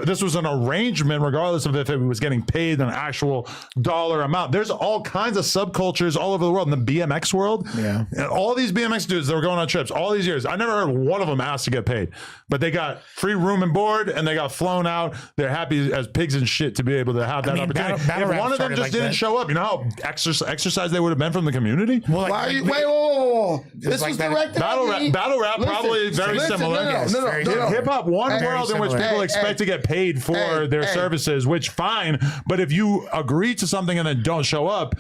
this was an arrangement, regardless of if it was getting paid an actual dollar amount. There's all kinds of subcultures all over the world in the BMX world. Yeah. And all these BMX dudes that were going on trips all these years, I never heard one of them ask to get paid, but they got free room and board and they got flown out. They're happy as pigs and shit to be able to have that opportunity. Battle if one of them just didn't show up, you know how exercise they would have been from the community? Well, like, Why are you, whoa. This like was that- directed at me. Battle rap, probably very similar. No. Hip hop, one Hey, world in which similar. people expect to get paid for their services, which fine. But if you agree to something and then don't show up,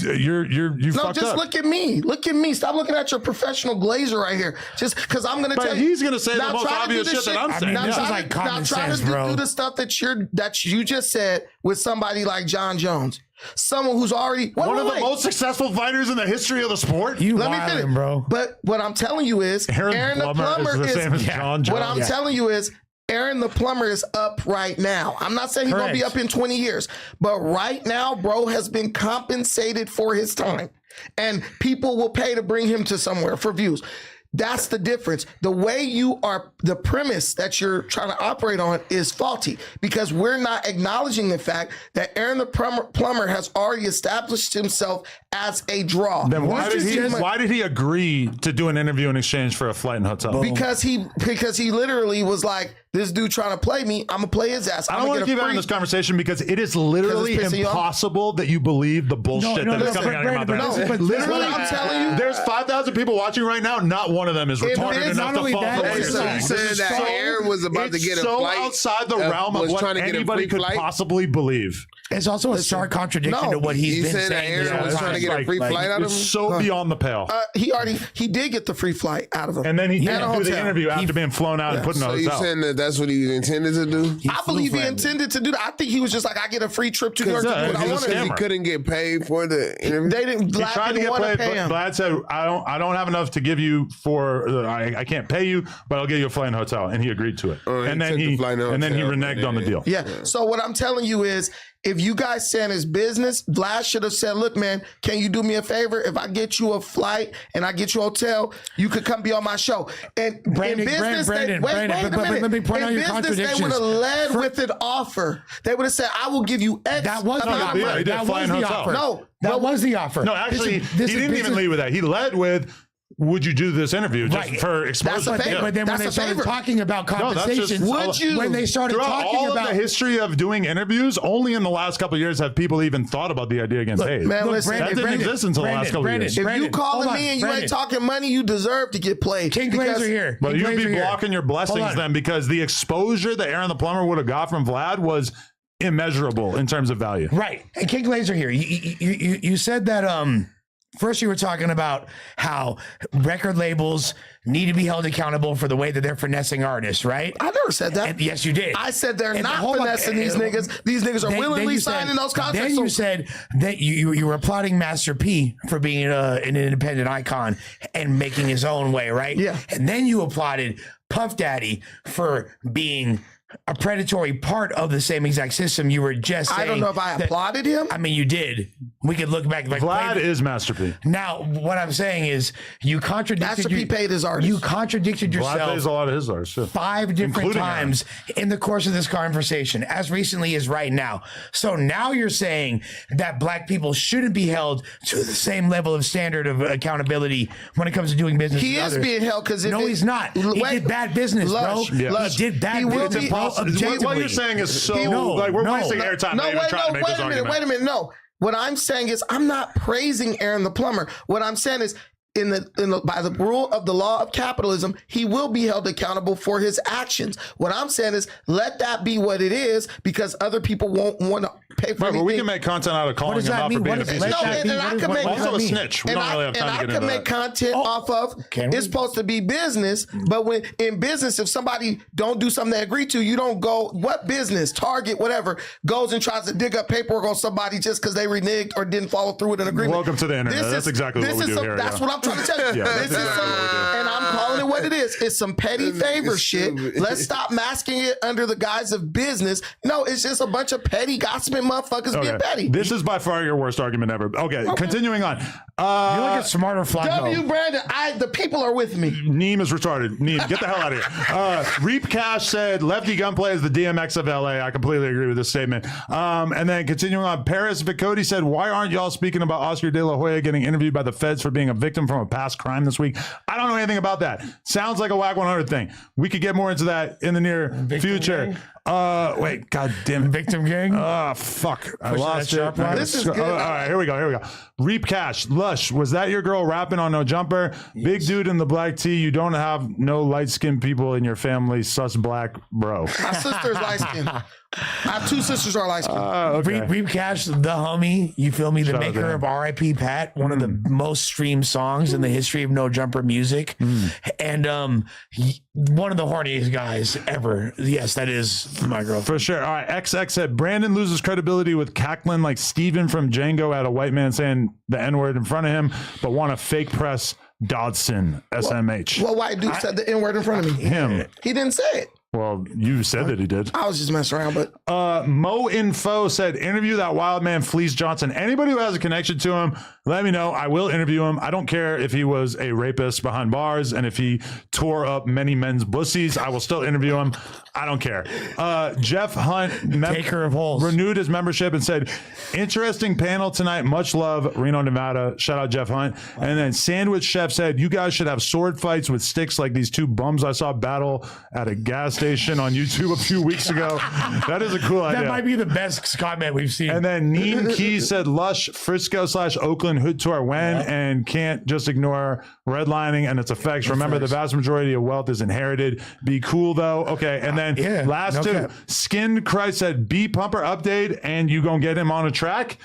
you No, fucked just up. look at me. Look at me. Stop looking at your professional glazer right here. Just because I'm going to But tell you. he's gonna say the Now most try to do obvious this shit that I'm saying. Now This Yeah. is try like to, common now try sense, to do bro. the stuff that you just said with somebody like John Jones. Someone who's already One of the most successful fighters in the history of the sport. You Let me wildin', finish, bro. But what I'm telling you is, Aaron the Plumber is the is. same as John Jones. What I'm telling you is, Aaron the Plumber is up right now. I'm not saying he's going to be Correct. up in 20 years, but right now, bro has been compensated for his time. And people will pay to bring him to somewhere for views. That's the difference. The way you are, the premise that you're trying to operate on is faulty because we're not acknowledging the fact that Aaron the Plumber has already established himself as a draw. Then why Which did he agree to do an interview in exchange for a flight and hotel? Because he literally was like, this dude trying to play me, I'm gonna play his ass. I don't want to keep having this conversation because it is literally 'Cause it's pissing you off? impossible that you believe the bullshit that is coming out of your mouth. Brandon, but Literally, I'm telling you. there's 5,000 people watching right now. Not one of them is retarded it's enough not to only fall that, for what it's you're like- So saying. you saying that Aaron was about to get a so flight? outside the realm of was what trying to get a anybody free could flight? possibly believe. It's also a stark contradiction no, to what he's You been saying that saying. Aaron this whole was trying to time. get a free flight out of It's him? so beyond the pale. He did get the free flight out of him. And then he At a didn't do the hotel. interview after being flown out and put in a So you hotel. saying that that's what he intended to do? I believe he intended to do that. I think he was just like, I get a free trip to New York to do what I he's a want to scammer. He couldn't get paid for the interview. They didn't. He Black tried to didn't get want to paid, pay but him. Vlad said, I don't have enough to give you for, I can't pay you, but I'll give you a flight and hotel. And he agreed to it. he took the flight and and then he hotel. reneged on the deal. Yeah. So what I'm telling you is, if you guys saying it's business, Vlad should have said, look, man, can you do me a favor? If I get you a flight and I get you a hotel, you could come be on my show. And Brandon, in business, Brandon, wait Brandon, a but minute. let me point in out your business, contradictions. they would have led with an offer. They would have said, I will give you X. That was the amount of offer. yeah, money. he did That fly was and the hotel. offer. No, that was the offer. No, actually, This he is didn't even lead with that. He led with, would you do this interview just Right. for exposure? That's a favor. But then when That's they a started favor. talking about No, that's just- compensation, Would you? when they started Throughout talking all about of the history of doing interviews, only in the last couple of years have people even thought about the idea of getting paid. man, Look, listen, that didn't exist until the last couple of years. if Brandon, you calling hold on, me and you Brandon. ain't talking money, you deserve to get played. King Because- Glazer here. But King you'd be Glazer here. blocking your blessings Hold on. then because the exposure that Aaron the Plumber would have got from Vlad was immeasurable in terms of value. Right. And King Glazer here. You said that first you were talking about how record labels need to be held accountable for the way that they're finessing artists, right? I never said that. And yes, you did. I said they're And not hold on, finessing these niggas. These niggas are Then willingly you said- signing those contracts. Then you said that you were applauding Master P for being an independent icon and making his own way, right? Yeah. And then you applauded Puff Daddy for being a predatory part of the same exact system. You were just saying I don't know if I that- applauded him. I mean, you did. We could look back. Like, Vlad is Master P. now, what I'm saying is you contradicted. Master P paid his artists. You contradicted Vlad yourself pays a lot of his artists, too. 5 different Including times in the course of this conversation, as recently as right now. So now you're saying that black people shouldn't be held to the same level of standard of accountability when it comes to doing business. He with is others. being held because No, he's not. He did bad business, Lush, bro. Yeah. Lush. He did bad He will business. be- bro, What objectively. you're saying is so, No, like, we're no. wasting airtime by even trying to make this argument. Wait a minute. No, what I'm saying is I'm not praising Aaron the Plumber. What I'm saying is by the rule of the law of capitalism, he will be held accountable for his actions. What I'm saying is let that be what it is because other people won't want to pay for Right, anything. but we can make content out of calling does him that out mean? for being What a is- piece of let shit. that be- and I what can is- make- what does Also that a mean? snitch. We don't really have time to I get can into make that. content off of. can we? It's supposed to be business, but when in business, if somebody don't do something they agree to, you don't go. What business, Target, whatever, goes and tries to dig up paperwork on somebody just because they reneged or didn't follow through with an agreement. Welcome to the internet. That's exactly what we do here, That's yeah. what I'm trying to tell you. Yeah, that's This is exactly what we do. and I'm calling it what what it is. It's some petty favor shit. Let's stop masking it under the guise of business. No, it's just a bunch of petty gossiping motherfuckers being petty. This is by far your worst argument ever. Okay. Continuing on. You look at smarter Flacco. W. Brandon, the people are with me. Neem is retarded. Neem, get the hell out of here. Reap Cash said, Lefty Gunplay is the DMX of LA. I completely agree with this statement. And then continuing on, Paris Vicodi said, why aren't y'all speaking about Oscar De La Hoya getting interviewed by the feds for being a victim from a past crime this week? I don't know anything about that. Sounds like a Whack 100 thing. We could get more into that in the near future. Gang? Wait, god damn it. Victim gang? Fuck. I lost it. This is good. All right, here we go. Reap Cash. Lush, was that your girl rapping on No Jumper? Yes. Big dude in the black tee. You don't have no light-skinned people in your family. Sus black, bro. My sister's light-skinned. I have two sisters are light-skinned. Okay. Reap Cash, the homie, you feel me? The maker of R.I.P. Pat, one of the most streamed songs in the history of No Jumper music. And one of the horniest guys ever. Yes, that is my girl. For sure. All right. XX said, Brandon loses credibility with cackling like Steven from Django at a white man saying the N-word in front of him, but want to fake press Dodson, SMH. Well, white dude said the N-word in front of me. Him. He didn't say it. Well, you said that he did. I was just messing around, but Mo Info said, interview that wild man, Fleece Johnson. Anybody who has a connection to him, let me know. I will interview him. I don't care if he was a rapist behind bars and if he tore up many men's pussies. I will still interview him. I don't care. Jeff Hunt Taker of holes. renewed his membership and said, interesting panel tonight. Much love, Reno, Nevada. Shout out Jeff Hunt. And then Sandwich Chef said, you guys should have sword fights with sticks like these two bums I saw battle at a gas station on YouTube a few weeks ago. That is a cool idea. That might be the best comment we've seen. And then Neen Keys said, Lush, Frisco/Oakland hood tour when and can't just ignore redlining and its effects. Remember, the vast majority of wealth is inherited. Be cool, though. Okay. And then last two, Skin Christ said, B Pumper update, and you gonna get him on a track?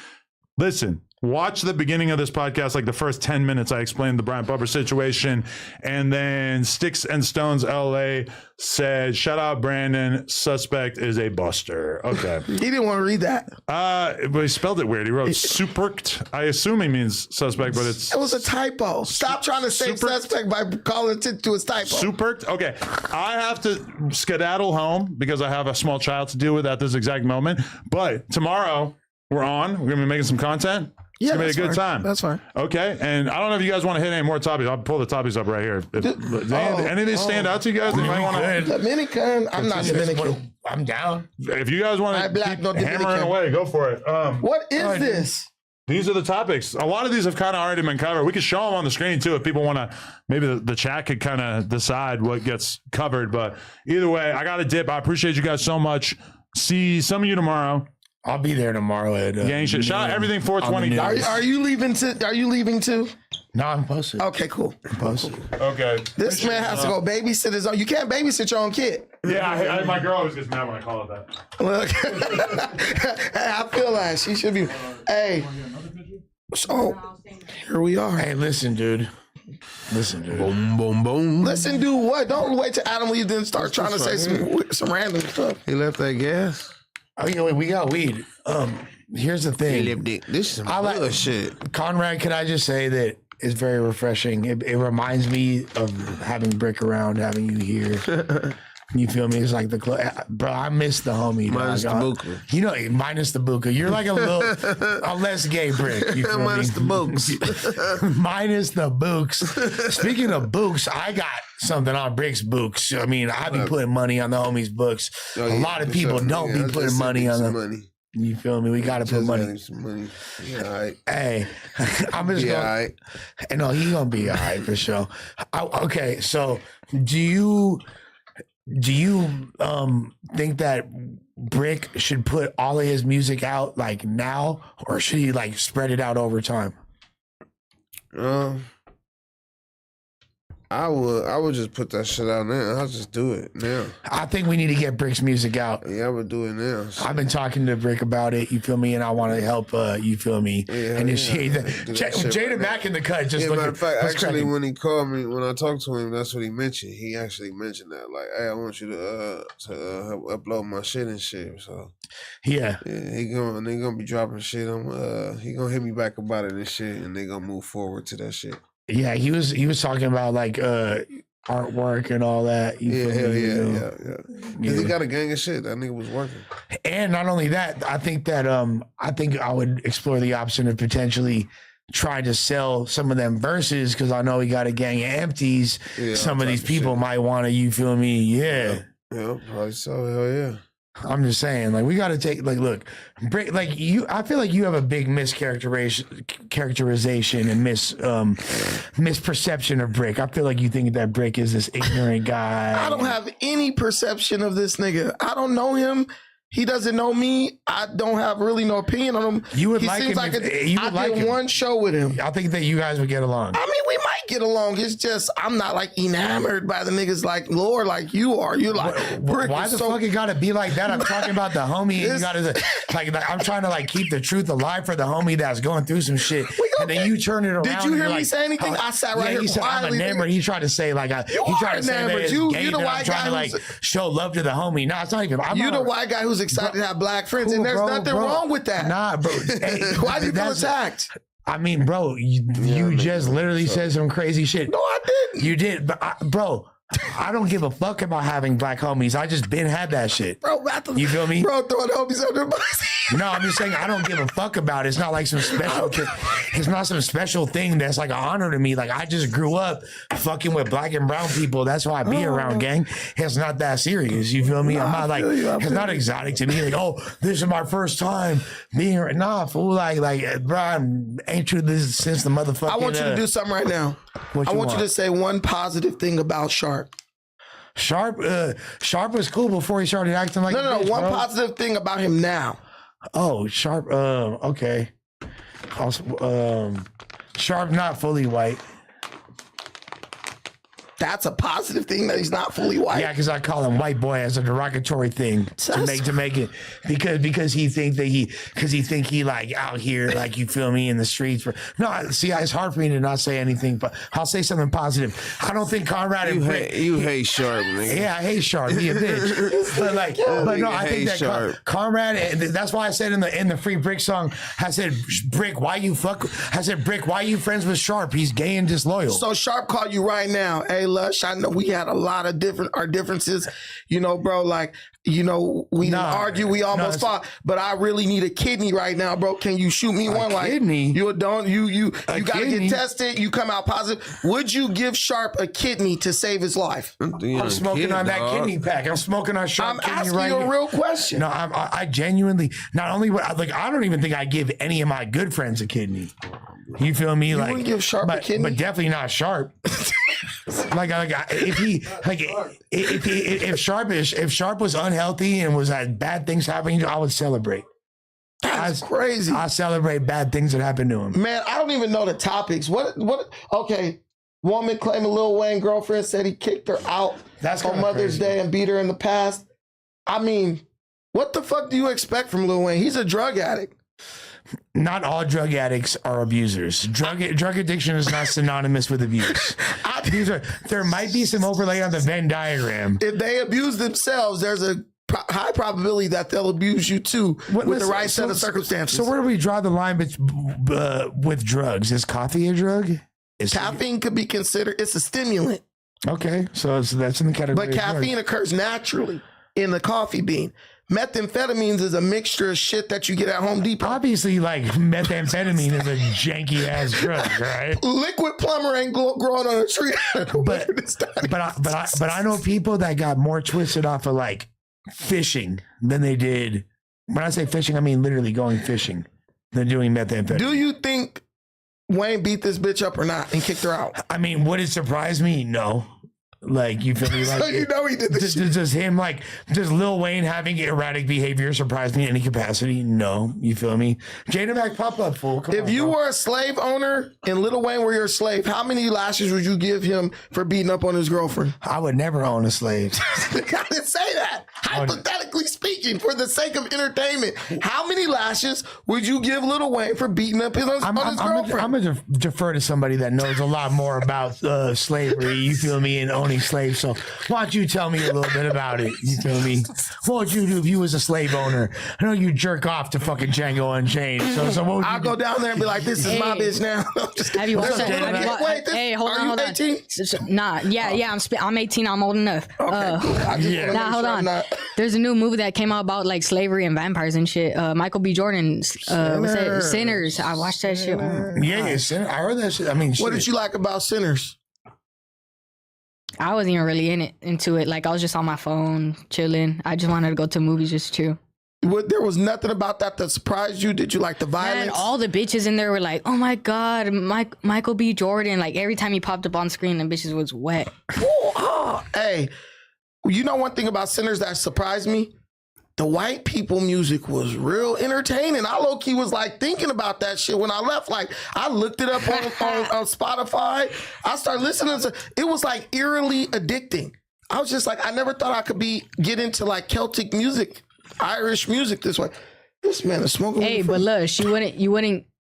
Listen. Watch the beginning of this podcast, like the first 10 minutes. I explained the Brian Bumper situation. And then Sticks and Stones LA said, shout out Brandon, suspect is a buster. Okay. he didn't want to read that. But he spelled it weird. He wrote superked. I assume he means suspect, but it was a typo. Stop trying to say suspect by calling it to a typo. Superked? Okay. I have to skedaddle home because I have a small child to deal with at this exact moment. But tomorrow we're on. We're going to be making some content. It's going to be a good time. That's fine. Okay. And I don't know if you guys want to hit any more topics. I'll pull the topics up right here. Any of these stand out to you guys? Dominican. I'm not Dominican. I'm down. If you guys want to keep hammering away, go for it. What is this? These are the topics. A lot of these have kind of already been covered. We could show them on the screen too if people want to. Maybe the chat could kind of decide what gets covered. But either way, I got to dip. I appreciate you guys so much. See some of you tomorrow. I'll be there tomorrow at gang shit. Shout out everything 420. Are you leaving too? No, I'm posted. Okay, cool. I'm posted. Okay. This man has to go babysit his own. You can't babysit your own kid. Yeah, my girl always gets mad when I call it that. Look, I feel like she should be. Hey, so here we are. Hey, listen, dude. Boom, boom, boom. Listen, do what? Don't wait till Adam leaves then start trying to say some random stuff. He left that gas. Oh, yeah, we got weed. Here's the thing. This is some bullshit. Conrad, can I just say that it's very refreshing. It reminds me of having Brick around, having you here. You feel me? It's like bro, I miss the homie. Minus the buka. You know, minus the buka. You're like a less gay Brick. You feel minus me? the books. Minus the books. Speaking of books, I got something on Brick's books. I mean, I be putting money on the homies' books. A lot of people don't be putting money on them. You feel me? We got to put money. Some money. Yeah, all right. Hey, I'm just going. All right. No, he's going to be all right for sure. Okay, so do you think that Brick should put all of his music out like now, or should he like spread it out over time? I would just put that shit out now. I'll just do it now. I think we need to get Brick's music out. Yeah, I would do it now. I've been talking to Brick about it, you feel me, and I want to help you feel me. Initiate Jada Mack in the cut. Just matter of fact, actually, when he called me, when I talked to him, that's what he mentioned. He actually mentioned that, like, hey, I want you to upload my shit and shit. So yeah, they gonna be dropping shit. He gonna hit me back about it and shit, and they gonna move forward to that shit. Yeah, he was talking about like artwork and all that. You Yeah, feel hell me? yeah, You know? yeah. Because he got a gang of shit. That nigga was working. And not only that, I think that I think I would explore the option of potentially trying to sell some of them verses because I know he got a gang of empties. Yeah, Some of these shit. people might want to, you feel me? Yeah. Yeah, probably so. Hell yeah. I'm just saying, like, we got to take, like, look, Brick, like, I feel like you have a big mischaracterization and misperception of Brick. I feel like you think that Brick is this ignorant guy. I don't have any perception of this nigga. I don't know him. He doesn't know me. I don't have really no opinion on him. You would he like seems him. like I did one show with him. I think that you guys would get along. I mean, we might get along. It's just I'm not like enamored by the niggas like Lord like you are. You're like Brick Why is the so- fuck it gotta be like that? I'm talking about the homie, and you gotta like I'm trying to like keep the truth alive for the homie that's going through some shit, and then you turn it around. Did you and hear you're me like, say anything? I sat right here He said I'm quietly, enamored. nigga. He tried to say like he tried to say that enamored. it's You gay, the that white I'm trying guy to like who's- show love to the homie. No, it's not even. You the white guy who's excited to have black friends, and there's nothing wrong with that. Nah, bro. Hey, Why do you feel attacked? I mean, bro, you just literally said some crazy shit. No, I didn't. You did, but bro, I don't give a fuck about having black homies. I just been had that shit. Bro, You feel me? Bro, throwing homies under the bus. No, I'm just saying I don't give a fuck about it. It's not like some special thing. It's not some special thing that's like an honor to me. Like I just grew up fucking with black and brown people. That's why I be around, gang. It's not that serious. You feel me? I'm not like it's not exotic to me. Like, oh, this is my first time being here. Nah, fool. Like, bro, I ain't true this since the motherfucker. I want you to do something right now. What I want you to say one positive thing about Sharp. Sharp was cool before he started acting like No, a bitch, one bro. positive thing about him now. Oh, Sharp. Okay. Also, Sharp not fully white. That's a positive thing that he's not fully white. Yeah, because I call him white boy as a derogatory thing to make it because he think he like out here like you feel me in the streets. No, see, it's hard for me to not say anything, but I'll say something positive. I don't think Conrad and Brick. You hate Sharp, nigga. Yeah, I hate Sharp. He a bitch. But no, I think that Sharp. Conrad. That's why I said in the Free Brick song, I said Brick, why you friends with Sharp? He's gay and disloyal. So Sharp called you right now. Hey, Lush, I know we had a lot of our differences, you know, bro. Like, you know, we didn't argue, we almost fought, but I really need a kidney right now, bro. Can you shoot me one? Like, kidney? You gotta get tested. You come out positive. Would you give Sharp a kidney to save his life? I'm smoking on that kidney pack. I'm smoking on Sharp I'm kidney asking right you a here. real question. No, I genuinely not only I don't even think I give any of my good friends a kidney. You feel me? Like, wouldn't give Sharp a kidney? but definitely not Sharp. if Sharp was unhealthy and was had bad things happening, I would celebrate. That's crazy. I celebrate bad things that happen to him. Man, I don't even know the topics. What? Okay. Woman claiming Lil Wayne girlfriend said he kicked her out on Mother's Day and beat her in the past. I mean, what the fuck do you expect from Lil Wayne? He's a drug addict. Not all drug addicts are abusers. Drug addiction is not synonymous with abuse. There might be some overlay on the Venn diagram. If they abuse themselves, there's a high probability that they'll abuse you too with the right set of circumstances. So where do we draw the line with drugs? Is coffee a drug? Caffeine could be considered, it's a stimulant. Okay, so that's in the category. But caffeine occurs naturally in the coffee bean. Methamphetamines is a mixture of shit that you get at Home Depot. Obviously, like methamphetamine is a janky ass drug, right? Liquid plumber ain't growing on a tree. But I know people that got more twisted off of like fishing than they did. When I say fishing, I mean literally going fishing than doing methamphetamine. Do you think Wayne beat this bitch up or not and kicked her out? I mean, would it surprise me? No. Like, you feel me? Like, so you know he did this shit. Does him, like, does Lil Wayne having erratic behavior surprise me in any capacity? No. You feel me? Jada Mac pop up, fool. Come if on, you bro. were a slave owner and Lil Wayne were your slave, how many lashes would you give him for beating up on his girlfriend? I would never own a slave. I didn't say that. Hypothetically speaking, for the sake of entertainment, how many lashes would you give Lil Wayne for beating up on his girlfriend? I'm going to defer to somebody that knows a lot more about slavery, you feel me, and owning slaves. So why don't you tell me a little bit about it? You feel me? What would you do if you was a slave owner? I know you jerk off to fucking Django Unchained. So what would I'll go down there and be like, this is my bitch now. Have you watched that? Wait, Hey, hold are on, you hold on. 18? Nah, yeah, I'm 18. I'm old enough. Okay, cool. I just wanna Nah, make hold sure I'm on. not- There's a new movie that came out about like slavery and vampires and shit. Michael B. Jordan's what's that? Sinners. I watched that shit. Yeah, Sinner. I heard that shit. I mean, What shit. did you like about Sinners? I wasn't even really into it. Like I was just on my phone chilling. I just wanted to go to movies just to chill. There was nothing about that surprised you? Did you like the violence? And all the bitches in there were like, "Oh my god, Michael B. Jordan!" Like every time he popped up on screen, the bitches was wet. Hey, you know one thing about Sinners that surprised me? The white people music was real entertaining. I low-key was like thinking about that shit when I left. Like I looked it up on Spotify. I started listening to it. Was like eerily addicting. I was just like, I never thought I could get into like Celtic music, Irish music this way. This man is smoking. Hey, but Lush, you wouldn't give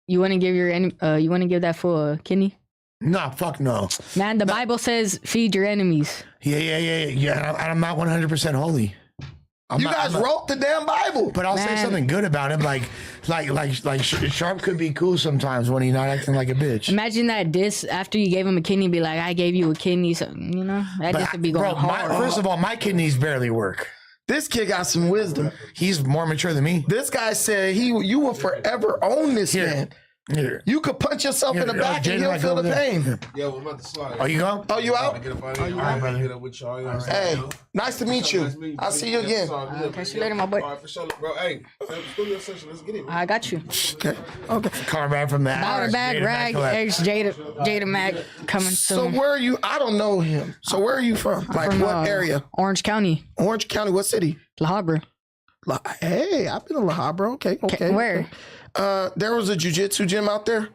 you wouldn't give that fool a kidney? No, fuck no. Man, the Bible says feed your enemies. Yeah. I'm not 100% holy. You guys wrote the damn Bible. But I'll say Man. something good about him. Like Sharp could be cool sometimes when he's not acting like a bitch. Imagine that diss after you gave him a kidney, be like, I gave you a kidney. So, you know, that diss would be going hard. First of all, my kidneys barely work. This kid got some wisdom. He's more mature than me. This guy said you will forever own this man. Here. You could punch yourself in the back and Jada, he'll feel the pain. Yo, I'm about to slide. Oh, you go? Oh, you out? Get up out of here. I'm gonna get up with y'all. You know what I'm saying? Hey, nice to meet you. I'll see you again. Catch you later, my boy. All right, for sure, bro. Hey, studio session. Let's get it. I got you. Okay. Car back from that. Powder bag, rag, eggs, Jada Mac coming So soon. where are you? I don't know him. So where are you from? Like From, what area? Orange County, Orange County. What city? La Habra. Hey, I've been to La Habra. Okay. Where? There was a jiu-jitsu gym out there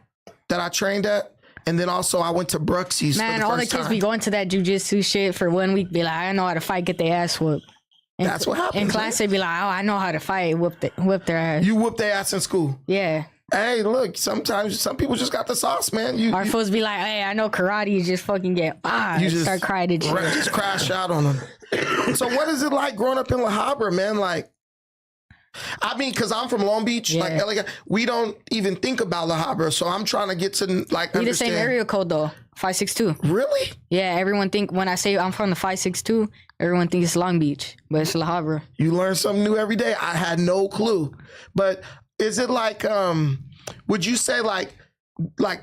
that I trained at. And then also I went to Bruxy's Man, for the all the first kids time. be going to that jujitsu shit for 1 week. Be like, I know how to fight, get their ass whooped. That's what happens. In class, they be like, oh, I know how to fight, whoop their ass. You whooped their ass in school. Yeah. Hey, look, sometimes some people just got the sauce, man. Our fools be like, hey, I know karate, you just fucking get, You just start crying and shit. just crash out on them. So what is it like growing up in La Habra, man? Like, I mean, because I'm from Long Beach, Yeah. like LA, we don't even think about La Habra. So I'm trying to get to like We the same area code though, 562. Really? Yeah, everyone think when I say I'm from the 562, everyone thinks it's Long Beach, but it's La Habra. You learn something new every day. I had no clue. But is it like, would you say like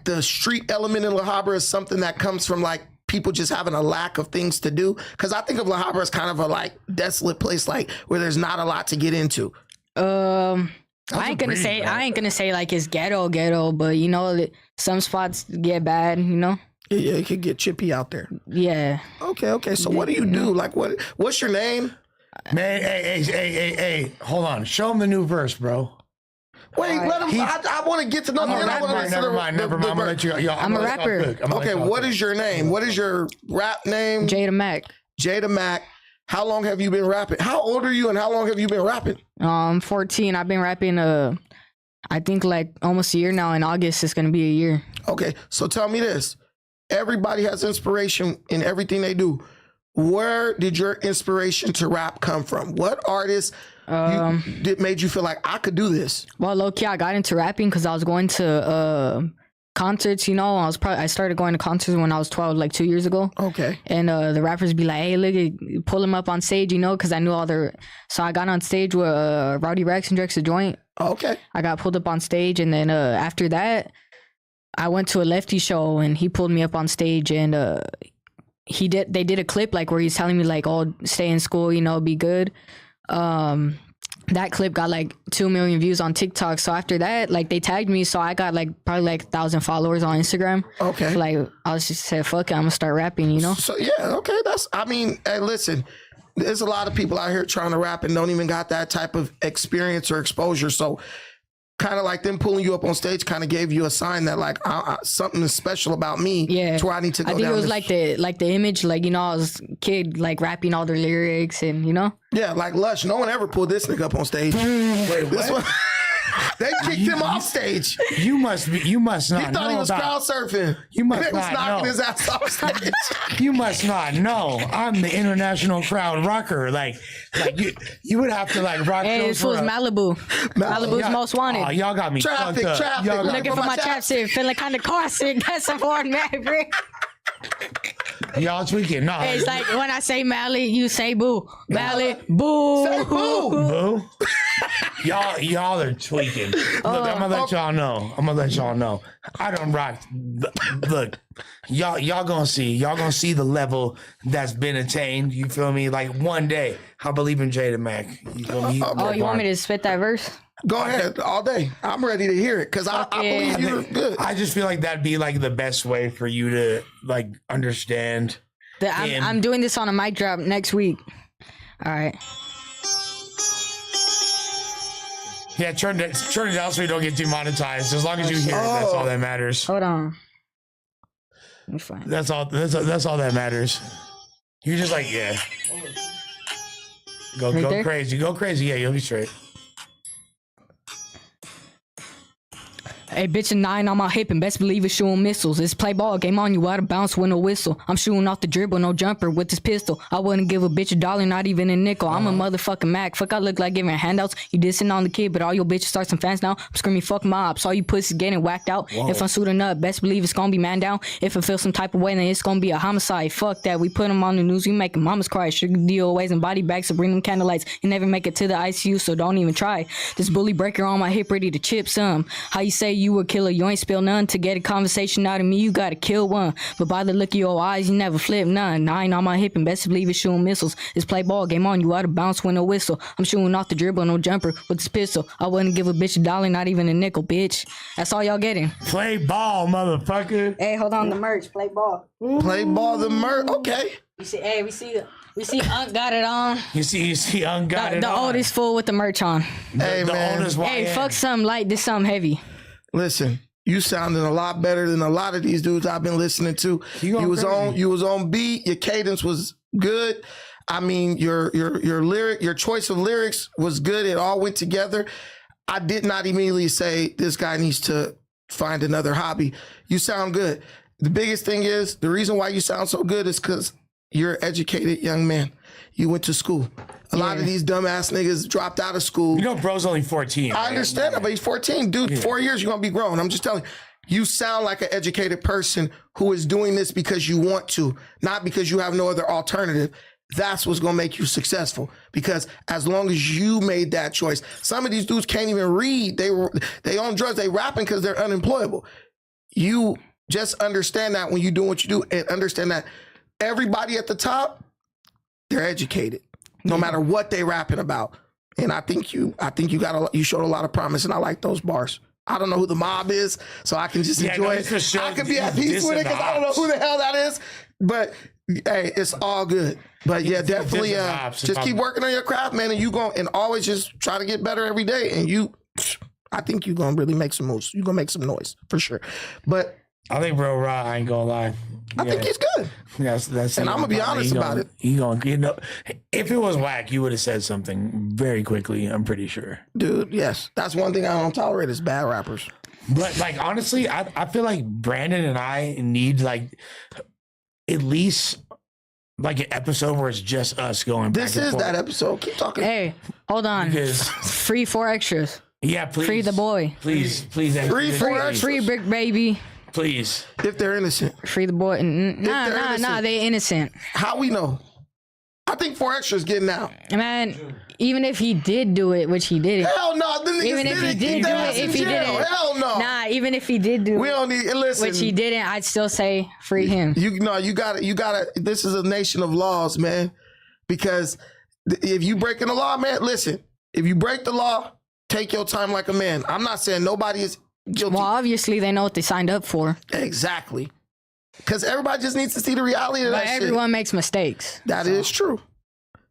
the street element in La Habra is something that comes from like people just having a lack of things to do? Because I think of La Habra as kind of a like desolate place, like where there's not a lot to get into. I ain't gonna say like it's ghetto, but you know, some spots get bad, you know? Yeah, it could get chippy out there. Yeah. Okay. So what do you do? Like what's your name? Man, hey, hold on. Show him the new verse, bro. Wait, let him. I want to get to know. Never mind. I'm gonna let you. I'm a rapper. Okay, what is your name? What is your rap name? Jada Mac. Jada Mac. How long have you been rapping? How old are you and how long have you been rapping? I'm 14. I've been rapping I think like almost a year now. In August it's gonna be a year. Okay, so tell me this. Everybody has inspiration in everything they do. Where did your inspiration to rap come from? What artist made you feel like I could do this? Well, low-key, I got into rapping because I was going to concerts, you know. I started going to concerts when I was 12, like 2 years ago. Okay. And the rappers be like, hey, look, pull them up on stage, you know, because I knew all their... So I got on stage with Rowdy Rex and Drex a Joint. Okay. I got pulled up on stage, and then after that, I went to a Lefty show, and he pulled me up on stage, and they did a clip like where he's telling me like, oh, stay in school, you know, be good. That clip got like 2 million views on TikTok. So after that, like they tagged me, so I got like probably like 1,000 followers on Instagram. Okay. So, like I was just said, fuck it, I'm gonna start rapping, you know. So yeah, okay. Hey, listen, there's a lot of people out here trying to rap and don't even got that type of experience or exposure. So kind of like them pulling you up on stage kind of gave you a sign that like something is special about me. Yeah, to where I need to go. I think down it was this. like the image, like, you know, I was a kid like rapping all their lyrics and, you know. Yeah, like Lush. No one ever pulled this nigga up on stage. Wait, what? They kicked him off stage. You must not He thought know he was about. crowd surfing. You must They was not knocking know. his ass off stage. You must not know. I'm the international crowd rocker. Like you would have to like rock. Hey, shows this for was a- Malibu. Malibu's Y'all- most wanted. Oh, y'all got me Traffic, fucked up. traffic. Y'all got, Looking for my chapstick, feeling kind of car sick. That's a foreign Maverick. y'all tweaking. No, It's like when I say Mally, you say boo. Mally, boo. Say boo. boo. y'all are tweaking. Look, I'm gonna let y'all know. I don't rock. Look, y'all gonna see the level that's been attained. You feel me? Like one day, I believe in Jada Mack. You feel me? Oh, you want me to spit that verse? Go ahead, all day. I'm ready to hear it because I yeah. believe you're good. I just feel like that'd be like the best way for you to like understand. I'm doing this on a mic drop next week. All right. Yeah, turn it down so you don't get demonetized. As long as you hear it, that's all that matters. Hold on. Let me find it. That's all that matters. You're just like, yeah. Go there? crazy. Go crazy. Yeah, you'll be straight. Hey, bitch, a 9 on my hip and best believe it's shooting missiles. It's play ball, game on you out of bounds with no whistle. I'm shooting off the dribble, no jumper with this pistol. I wouldn't give a bitch $1, not even a nickel. I'm a motherfucking Mac. Fuck, I look like giving handouts. You dissing on the kid, but all your bitches start some fans now. I'm screaming fuck mobs. All you pussies getting whacked out. If I'm suiting up, best believe it's gonna be man down. If I feel some type of way, then it's gonna be a homicide. Fuck that. We put them on the news. We making mamas cry. Sugar DOAs and body bags to bring them candlelights. You never make it to the ICU, so don't even try. This bully breaker on my hip ready to chip some. How you say you a killer? You ain't spill none. To get a conversation out of me, you gotta kill one. But by the look of your eyes, you never flip none. 9 on my hip and best believe it's shooting missiles. It's play ball, game on you out of bounds with no whistle. I'm shooting off the dribble, no jumper with this pistol. I wouldn't give a bitch $1, not even a nickel, bitch. That's all y'all getting. Play ball, motherfucker. Hey, hold on, the merch. Play ball. Play ball the murk. Okay. We see Unc got it on. You see, ungot The oldest fool with the merch on. Hey, the man. oldest Hey, YN. fuck something light, this something heavy. Listen, you sounding a lot better than a lot of these dudes I've been listening to. You was crazy. on beat. Your cadence was good. I mean, your choice of lyrics was good. It all went together. I did not immediately say this guy needs to find another hobby. You sound good. The biggest thing is the reason why you sound so good is because you're an educated young man. You went to school. A lot of these dumbass niggas dropped out of school. You know, bro's only 14. I right? understand that, but he's 14. Dude, 4 years, you're going to be grown. I'm just telling you, you sound like an educated person who is doing this because you want to, not because you have no other alternative. That's what's going to make you successful. Because as long as you made that choice, some of these dudes can't even read. They on drugs. They rapping because they're unemployable. You just understand that when you do what you do, and understand that everybody at the top, they're educated, no matter what they rapping about. And I think you showed a lot of promise, and I like those bars. I don't know who the mob is, so I can just enjoy it's for it. sure. I can be at peace Dissing with it because I don't know the who the hell that is. But hey, it's all good. But yeah, definitely dissing the ops. just keep working on your craft, man, and always just try to get better every day. And I think you're gonna really make some moves. You're gonna make some noise for sure. But I think bro raw. I ain't gonna lie. I think he's good. That's And I'm gonna be honest about it. If it was whack, you would have said something very quickly. I'm pretty sure. Dude, yes. That's one thing I don't tolerate is bad rappers. But like honestly, I feel like Brandon and I need like at least like an episode where it's just us going. This back and is forth. that episode. Keep talking. Hey, hold on. Because Free 4 extras. yeah, please Free the boy. Please, Free please, for extras. Free Brick Baby. please. If they're innocent. Free the boy. they're Nah, innocent. they innocent. How we know? I think 4 extras getting out. Man, even if he did do it, which he didn't. Hell no. The niggas Even if he did did keep do their it, ass in if he jail. didn't. Hell no. Nah, even if he did do We it, don't need, listen. which he didn't, I'd still say free him. You gotta, this is a nation of laws, man. Because if you breaking the law, man, listen, if you break the law, take your time like a man. I'm not saying nobody is guilty. Well, obviously they know what they signed up for. Exactly. Because everybody just needs to see the reality of But that everyone makes mistakes. shit. That is true.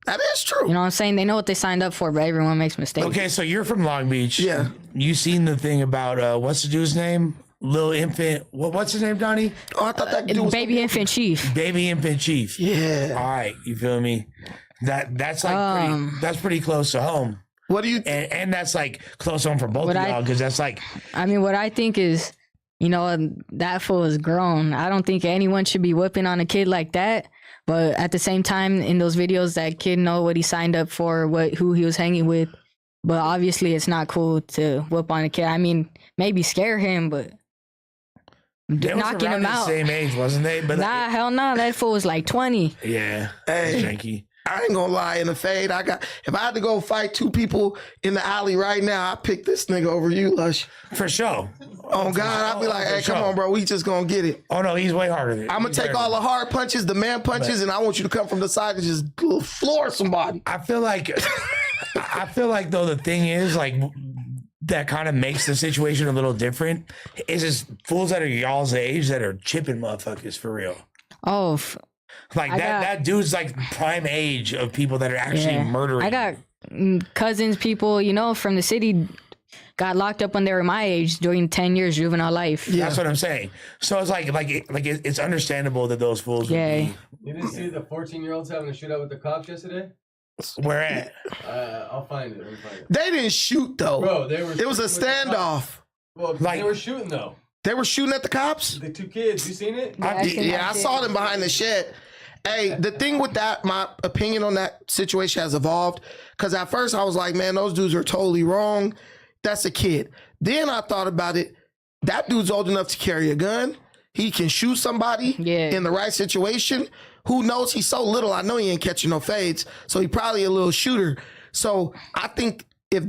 That is true. You know what I'm saying? They know what they signed up for, but everyone makes mistakes. Okay, so you're from Long Beach. Yeah. You seen the thing about what's the dude's name? Lil Infant. What's his name, Donnie? Oh, I thought that dude was Baby Infant Chief. Baby Infant Chief. Yeah. All right, you feel me? That's like that's pretty close to home. What do you? And that's like close home for both What of y'all because that's like I mean, what I think is, you know, that fool is grown. I don't think anyone should be whipping on a kid like that. But at the same time, in those videos, that kid know what he signed up for, who he was hanging with. But obviously, it's not cool to whip on a kid. I mean, maybe scare him, but they was knocking around him the out. same age, wasn't they? But Nah, hell no. That fool was like 20. yeah, Hey. janky. I ain't gonna lie, in the fade, if I had to go fight 2 people in the alley right now, I'd pick this nigga over you, Lush. For sure. Oh God, I'd be like, hey, come on, bro, we just gonna get it. Oh no, he's way harder than I'm gonna take all the hard punches, the man punches, and I want you to come from the side and just floor somebody. I feel like though the thing is like that kind of makes the situation a little different is just fools that are y'all's age that are chipping motherfuckers for real. Oh, Like that dude's like prime age of people that are actually murdering. I got cousins, people, you know, from the city got locked up when they were my age doing 10 years juvenile life. Yeah. That's what I'm saying. So it's it's understandable that those fools would be. You didn't see the 14-year-olds having a shootout with the cops yesterday? Where at? I'll find it. Let me find it. They didn't shoot though. Bro, they were. It was a standoff. Well, Like- they were shooting though. They were shooting at the cops? The 2 kids. You seen it? I saw them behind the shed. Hey, the thing with that, my opinion on that situation has evolved. Because at first I was like, man, those dudes are totally wrong. That's a kid. Then I thought about it. That dude's old enough to carry a gun. He can shoot somebody in the right situation. Who knows? He's so little. I know he ain't catching no fades. So he probably a little shooter. So I think if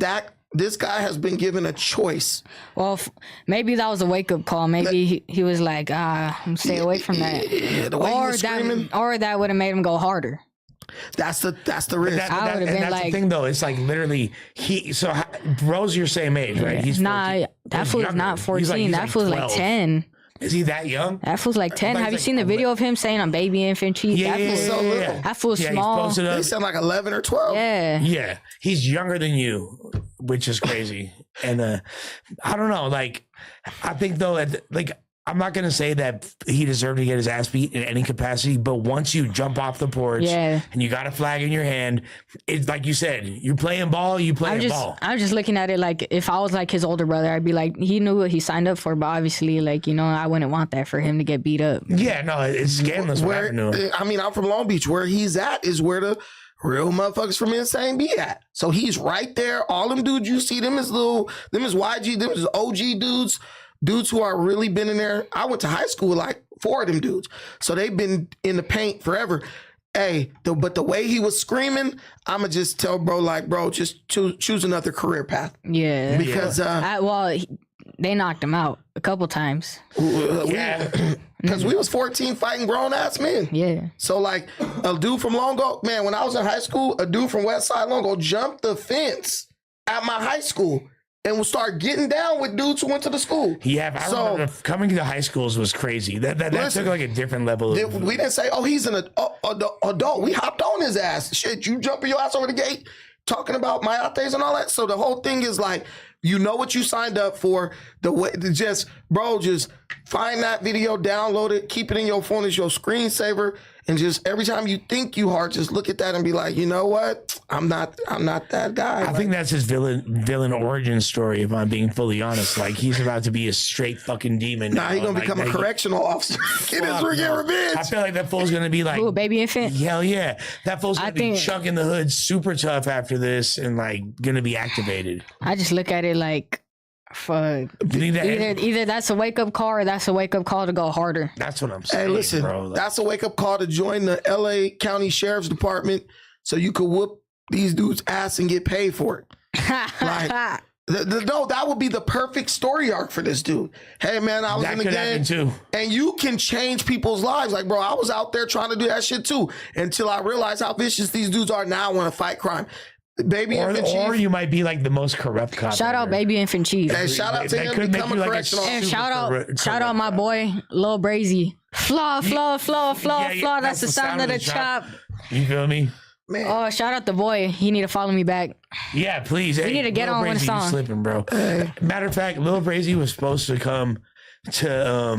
this guy has been given a choice. Well, maybe that was a wake up call. Maybe he was like, stay away from that. Yeah, the way he was screaming. Or that would have made him go harder. That's the risk. I would've been that's like- the thing though. It's like literally bro's your same age, right? He's 14. Nah, that He's fool's younger. not 14. He's That like fool's like 12. 10. Is he that young? That fool's like 10. thought Have you he's seen the like video of him saying I'm baby infant chief? Yeah, that fool's so little. That fool's Yeah, small. he's posted up. They sound like 11 or 12. Yeah. Yeah, he's younger than you, which is crazy. And I don't know. Like, I think though, I'm not gonna say that he deserved to get his ass beat in any capacity, but once you jump off the porch and you got a flag in your hand, it's like you said, you're playing ball, you playing ball. I'm just looking at it like if I was like his older brother, I'd be like, he knew what he signed up for, but obviously, like, you know, I wouldn't want that for him to get beat up. Yeah, no, it's scandalous what happened to him. I mean, I'm from Long Beach. Where he's at is where the real motherfuckers from Insane be at. So he's right there. All them dudes you see, them is YG, them is OG dudes who are really been in there. I went to high school with like 4 of them dudes. So they've been in the paint forever. Hey, but the way he was screaming, I'ma just tell bro, like, bro, just choose another career path. Yeah. Because they knocked him out a couple times. Because we was 14 fighting grown ass men. Yeah. So like a dude from Longo, man, when I was in high school, a dude from West Side Longo jumped the fence at my high school and would start getting down with dudes who went to the school. Yeah, I remember coming to high schools was crazy. That Listen, took like a different level. We didn't say, oh, he's an adult. We hopped on his ass. Shit, you jumping your ass over the gate talking about Mayates and all that. So the whole thing is like, you know what you signed up for. Just find that video, download it, keep it in your phone as your screensaver, and just every time you think you hard, just look at that and be like, you know what? I'm not that guy. I think that's his villain origin story, if I'm being fully honest. Like, he's about to be a straight fucking demon. Nah, he's gonna become a correctional officer. Get revenge. I feel like that fool's gonna be like, Ooh, baby infant. hell yeah. That fool's gonna be chunking the hood super tough after this and like gonna be activated. I just look at it like, fuck. Either that's a wake up call or that's a wake up call to go harder. That's what I'm saying. Hey, listen, bro. Like, that's a wake up call to join the LA County Sheriff's Department so you could whoop these dudes' ass and get paid for it. Like, no, that would be the perfect story arc for this dude. Hey, man, I was that in the could game. happen too. And you can change people's lives. Like, bro, I was out there trying to do that shit too until I realized how vicious these dudes are. Now I want to fight crime. Baby Infant Chief. Or you might be like the most corrupt cop. Shout out ever. Baby Infant Chief. Hey, shout out to That him. could make Become you a like a correctional And super shout out my boy, Lil Brazy. Flaw. Yeah, That's the sound of the chop. You feel me? Man. Oh, shout out the boy. He need to follow me back. Yeah, please. We need to get Lil on one Brazy, song. You slipping, bro. Matter of fact, Lil Brazy was supposed to come to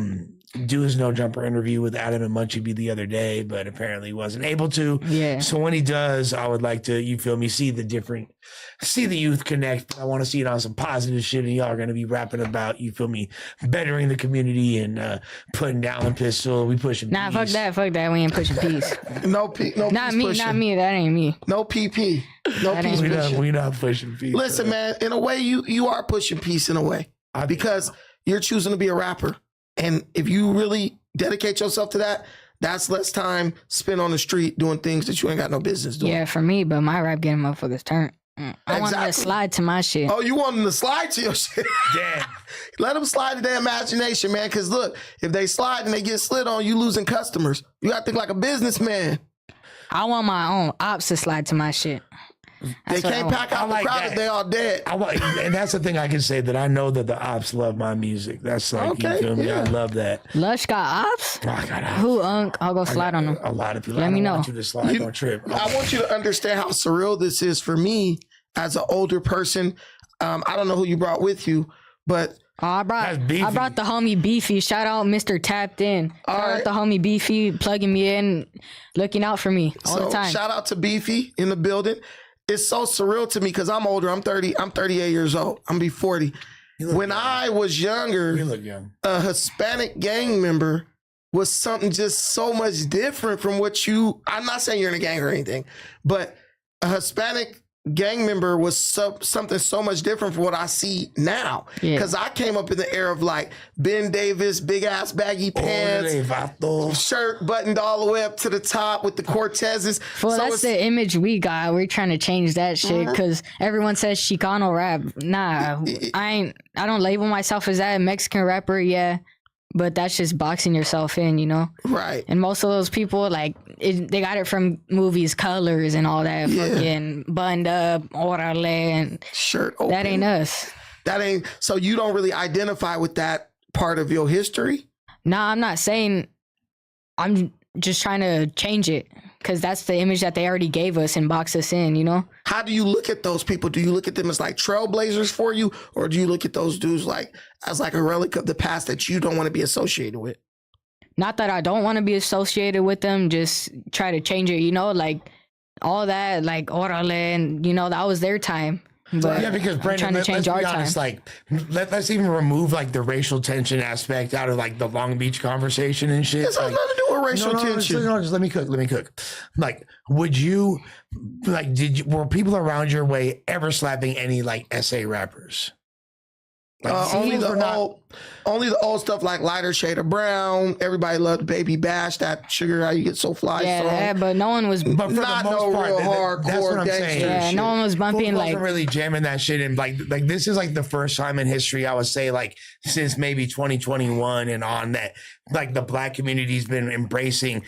do his No Jumper interview with Adam and Munchie the other day, but apparently wasn't able to. Yeah. So when he does, I would like to, you feel me, see the youth connect. I want to see it on some positive shit, and y'all are going to be rapping about, you feel me, bettering the community and putting down the pistol. We pushing Nah, peace. fuck that. We ain't pushing peace. No Not peace me, pushing. not me. That ain't me. No PP. No That peace ain't- pushing. We not pushing peace. Listen, man, in a way, you are pushing peace in a way because you're choosing to be a rapper. And if you really dedicate yourself to that, that's less time spent on the street doing things that you ain't got no business doing. Yeah, for me, but my rap getting motherfuckers turned. I want to Exactly. slide to my shit. Oh, you want them to slide to your shit? Damn. Let them slide to their imagination, man. Because look, if they slide and they get slid on, you losing customers. You got to think like a businessman. I want my own ops to slide to my shit. They That's what I can't want. pack out I the like crowd that. if they all dead. And that's the thing I can say, that I know that the ops love my music. That's like, Okay, you feel me? yeah. I love that. Lush got ops? I got ops. Who, I'll go slide on them. A lot of people. Let I me don't know. want you to slide. Don't trip. I want you to understand how surreal this is for me as an older person. I don't know who you brought with you, but Oh, I That's beefy. brought the homie Beefy. Shout out Mr. Tapped In. Shout All out right. the homie Beefy plugging me in, looking out for me all the time. shout out to Beefy in the building. It's so surreal to me because I'm older. I'm 30. I'm 38 years old. I'm gonna be 40. When I was younger, You look young. a Hispanic gang member was something just so much different from what I'm not saying you're in a gang or anything, but a Hispanic gang member was something so much different from what I see now. Yeah. Because I came up in the era of like Ben Davis, big ass baggy pants, Órale, vato. shirt buttoned all the way up to the top with the Cortezes. Well, So that's it's- the image we got. We're trying to change that shit because everyone says Chicano rap. Nah, I don't label myself as that. Mexican rapper, yeah, but that's just boxing yourself in, you know. right. And most of those people, like, they got it from movies, Colors, and all that, Yeah. fucking buttoned up, orale, and Shirt open. that ain't us. That ain't. So you don't really identify with that part of your history? Nah, I'm not saying. I'm just trying to change it because that's the image that they already gave us and box us in, you know. How do you look at those people? Do you look at them as like trailblazers for you, or do you look at those dudes like as like a relic of the past that you don't want to be associated with? Not that I don't want to be associated with them, just try to change it, you know, like all that, like orale, and you know, that was their time. But Yeah, because I'm Brandon, trying to change let's our be time. honest, like let's even remove like the racial tension aspect out of like the Long Beach conversation and shit. This has Like, nothing to do with racial tension. just let me cook. Like, would you, like, were people around your way ever slapping any like SA rappers? Like, Only those were the old stuff like Lighter Shade of Brown. Everybody loved Baby Bash, that Sugar How You Get So Fly Yeah, song. that, but no one was. But for Not the most no part, real that's what hardcore I'm saying. gangster Yeah, shit. no one was bumping Fools like. wasn't really jamming that shit, and like this is like the first time in history I would say, like, since maybe 2021 and on, that like the black community's been embracing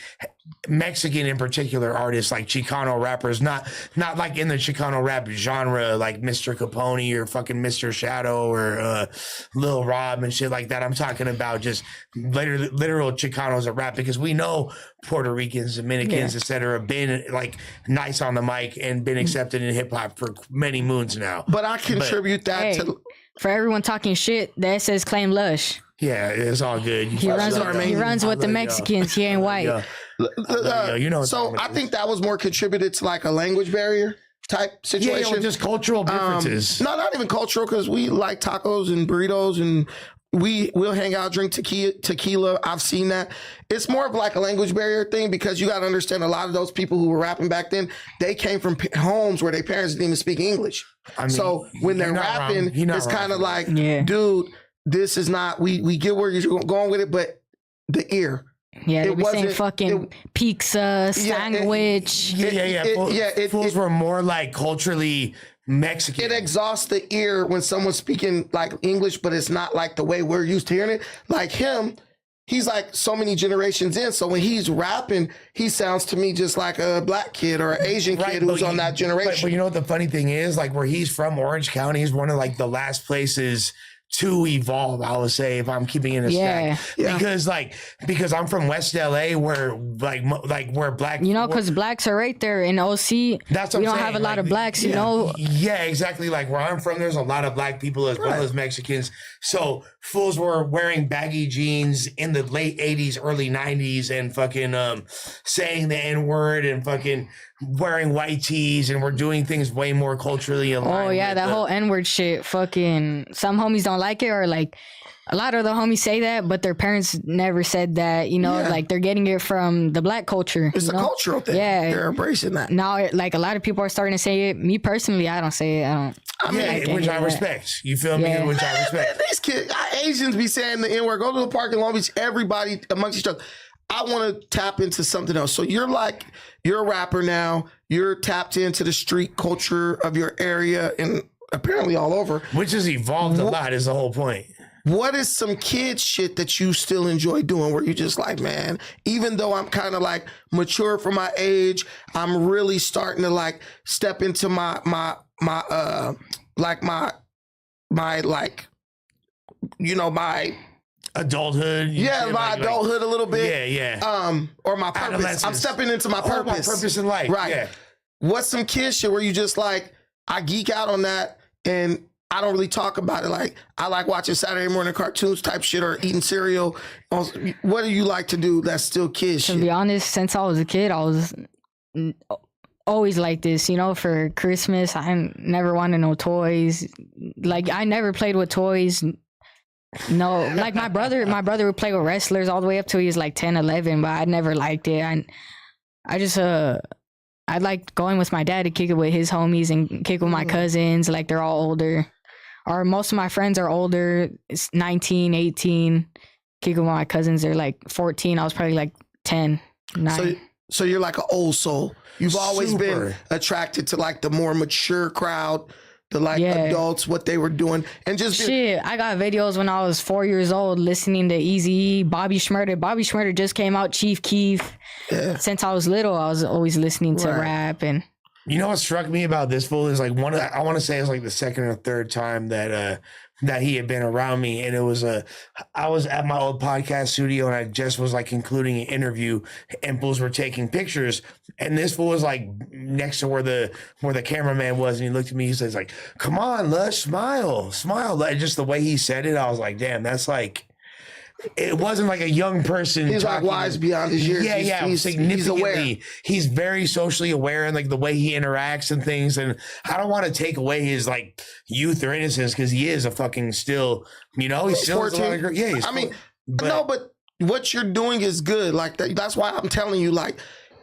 Mexican in particular artists, like Chicano rappers, not like in the Chicano rap genre like Mr. Capone or fucking Mr. Shadow or Lil Rob and shit like that. I'm talking about just literal Chicanos of rap, because we know Puerto Ricans, Dominicans, etc. have been like nice on the mic and been accepted in hip hop for many moons now. But I contribute that Hey, to for everyone talking shit, the SS claim Lush. Yeah, it's all good. He runs with the Mexicans. He ain't white. Yeah. You know what So I'm talking I think that was more contributed to like a language barrier type situation. just cultural differences. No, not even cultural, because we like tacos and burritos and we'll hang out, drink tequila. I've seen that. It's more of like a language barrier thing, because you got to understand a lot of those people who were rapping back then, they came from homes where their parents didn't even speak English. I mean, So when they're you're not rapping, wrong. You're not it's wrong kind of for like, Yeah. dude, this is not, we get where you're going with it, but the ear. Yeah, they It be saying wasn't- fucking pizza, sandwich. Fools were more like culturally Mexican. It exhausts the ear when someone's speaking like English, but it's not like the way we're used to hearing it. Like him, he's like so many generations in. So when he's rapping, he sounds to me just like a black kid or an Asian kid who's on that generation. But you know what the funny thing is? Like, where he's from, Orange County is one of like the last places to evolve, I would say, if I'm keeping it a stack. Yeah. Because I'm from West LA where where black, You know, because blacks are right there in OC. That's what we I'm don't saying. have a lot of blacks, you yeah. know. Yeah, exactly. Like where I'm from, there's a lot of black people as well as Mexicans. So fools were wearing baggy jeans in the late 80s, early 90s and fucking saying the N-word and fucking wearing white tees, and we're doing things way more culturally aligned. Oh yeah, that whole N-word shit. Fucking some homies don't like it, or like a lot of the homies say that, but their parents never said that. You know, Yeah. like they're getting it from the black culture. It's you a know? cultural thing. Yeah. They're embracing that. Now, like a lot of people are starting to say it. Me personally, I don't say it. I don't. I mean, Yeah, which I respect. You feel me? Yeah. Which I respect. these kids, Asians be saying the N-word. Go to the park in Long Beach, everybody amongst each other. I want to tap into something else. So you're a rapper now. You're tapped into the street culture of your area and apparently all over. Which has evolved a lot is the whole point. What is some kid shit that you still enjoy doing where you just like, man, even though I'm kind of like mature for my age, I'm really starting to like step into my Adulthood. my adulthood a little bit. Yeah. Or my purpose. I'm Adolescence. stepping into my purpose. My purpose in life. Right. Yeah. What's some kid shit where you just like, I geek out on that and I don't really talk about it. Like, I like watching Saturday morning cartoons type shit or eating cereal. What do you like to do that's still kid To shit? be honest, since I was a kid, I was always like this. You know, for Christmas, I never wanted no toys. Like, I never played with toys. No, like my brother would play with wrestlers all the way up till he was like 10, 11, but I never liked it. I just, I liked going with my dad to kick it with his homies and kick with my cousins. Like, they're all older. Or most of my friends are older. It's 19, 18. Kicking with my cousins, they're like 14. I was probably like 10, 9. So you're like an old soul. You've always been attracted to like the more mature crowd, the like adults, what they were doing, and just Shit, I got videos when I was 4 years old listening to Eazy-E, Bobby Shmurda. Bobby Shmurda just came out, Chief Keef. Yeah. Since I was little, I was always listening to rap. And You know what struck me about this fool is like I want to say it was like the second or third time that he had been around me, and it was I was at my old podcast studio and I just was like concluding an interview, and fools were taking pictures, and this fool was like next to where the cameraman was, and he looked at me, he says like, "Come on, Lush, smile." Like, just the way he said it, I was like, damn, that's like. It wasn't like a young person. he's talking. like wise beyond his years. He's Significantly. aware. He's very socially aware, and like the way he interacts and things. And I don't want to take away his like youth or innocence, because he is a fucking still, he's still 14. But what you're doing is good. Like that's why I'm telling you, like,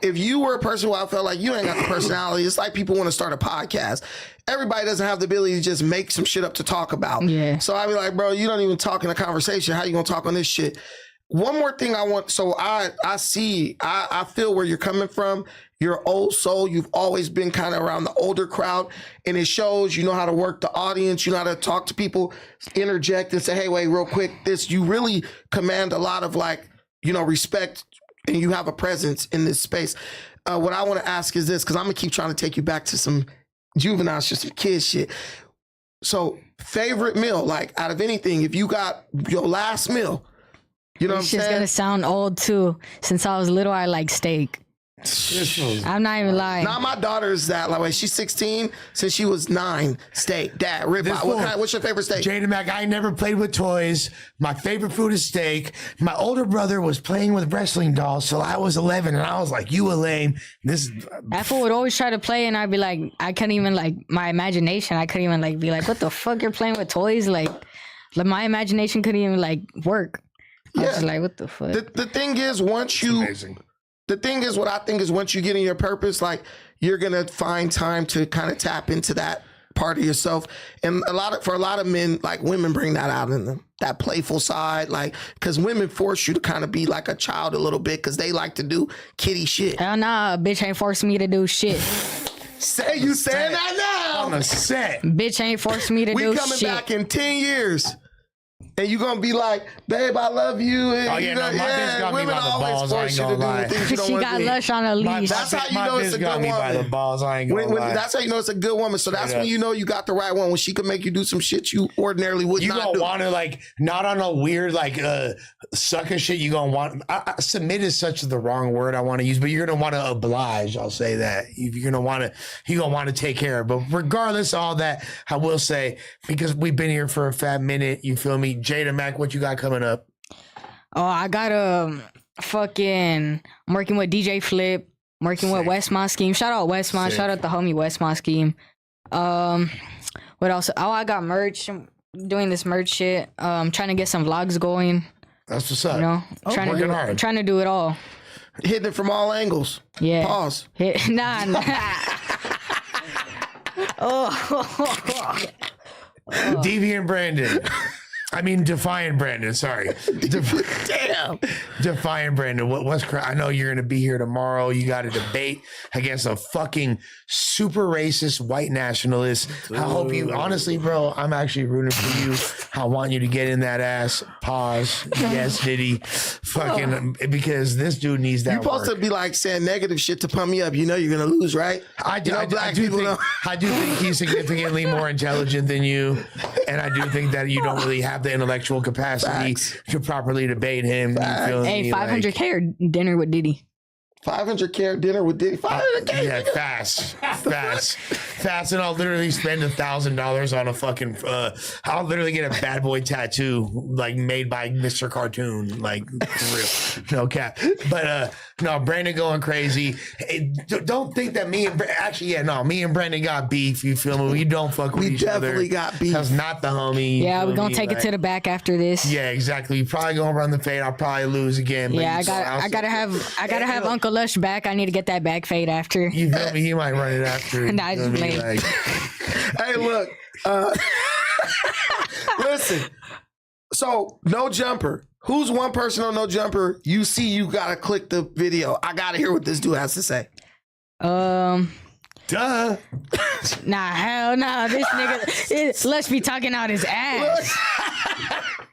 if you were a person who I felt like you ain't got the personality, it's like people want to start a podcast. Everybody doesn't have the ability to just make some shit up to talk about. Yeah. So I'd be like, bro, you don't even talk in a conversation. How you gonna talk on this shit? One more thing I want. So I feel where you're coming from. You're old soul. You've always been kind of around the older crowd, and it shows. You know how to work the audience. You know how to talk to people, interject and say, hey, wait, real quick. You really command a lot of respect, and you have a presence in this space. What I want to ask is this, because I'm going to keep trying to take you back to some juvenile shit, some kid shit. So favorite meal, like out of anything, if you got your last meal, you know what I'm it's just saying? gonna sound old too. Since I was little, I like steak. I'm not even lying. Now my daughter is that like she's 16 since she was 9. Steak, dad, ribeye. What's your favorite steak? Jada Mac, I never played with toys. My favorite food is steak. My older brother was playing with wrestling dolls, so I was 11, and I was like, "You a lame." That fool would always try to play, and I'd be like, I couldn't even my imagination. I couldn't even be like, what the fuck? You're playing with toys? Like my imagination couldn't even work. I was just like, what the fuck? The thing is, once you. Amazing. The thing is, what I think is once you get in your purpose, you're gonna find time to kind of tap into that part of yourself. And for a lot of men, women bring that out in them, that playful side, because women force you to kind of be like a child a little bit because they like to do kiddie shit. Hell nah, bitch ain't forcing me to do shit. Saying that now. On the set. Bitch ain't forcing me to do shit. We coming back in 10 years. and you gonna be like, babe, I love you. And, Oh, yeah, no, my bitch got me women by the always balls, I ain't force you to gonna do lie. the things you don't She want got to do. Lush on a leash. That's how you know it's a got good me by the woman. balls. I ain't gonna lie. That's how you know it's a good woman. So that's Straight when up. you know you got the right one. When she can make you do some shit you ordinarily would You not gonna do. want to like not on a weird like sucker shit. You gonna want submit is such the wrong word I want to use, but you're gonna want to oblige. I'll say that you're gonna want to take care of. But regardless of all that, I will say because we've been here for a fat minute. You feel me, Jada Mac? What you got coming up? Oh, I got I'm working with DJ Flip. I'm working with Westmont Scheme. Shout out Westmont. Sick. Shout out the homie Westmont Scheme. What else? Oh, I got merch. I'm doing this merch shit. Trying to get some vlogs going. That's what's up. You know, working hard. trying to do it all. Hitting it from all angles. Yeah. Pause. Nah. Deviant Brandon. I mean, Defiant Brandon. Sorry. Damn. Defiant Brandon. I know you're going to be here tomorrow. You got a debate against a fucking super racist white nationalist. I hope you, honestly, bro, I'm actually rooting for you. I want you to get in that ass. Pause. Yes, Diddy. Fucking, because this dude needs that You're supposed work. to be like saying negative shit to pump me up. You know you're gonna lose, right? I do, You know, black people know. I do think he's significantly more intelligent than you, and I do think that you don't really have the intellectual capacity to properly debate him. You feel Hey, me? 500K or dinner with Diddy? 500K dinner with Diddy. 500K. Yeah, fast, and I'll literally spend $1,000 on a fucking. I'll literally get a bad boy tattoo like made by Mr. Cartoon, like for real, no cap. But no, Brandon going crazy. Don't think that me and me and Brandon got beef. You feel me? We don't fuck with each other. We definitely got beef. That's not the homie. Yeah, we're gonna take it to the back after this. Yeah, exactly. You probably gonna run the fade. I'll probably lose again. But Yeah, I gotta have Uncle Lush back. I need to get that back fade after. You feel me? He might run it after. Nah, You feel me? just Like, Hey, look. Listen. So, No Jumper. Who's one person on No Jumper you see you gotta click the video? I gotta hear what this dude has to say. duh. Nah, hell no. This nigga, let's be talking out his ass.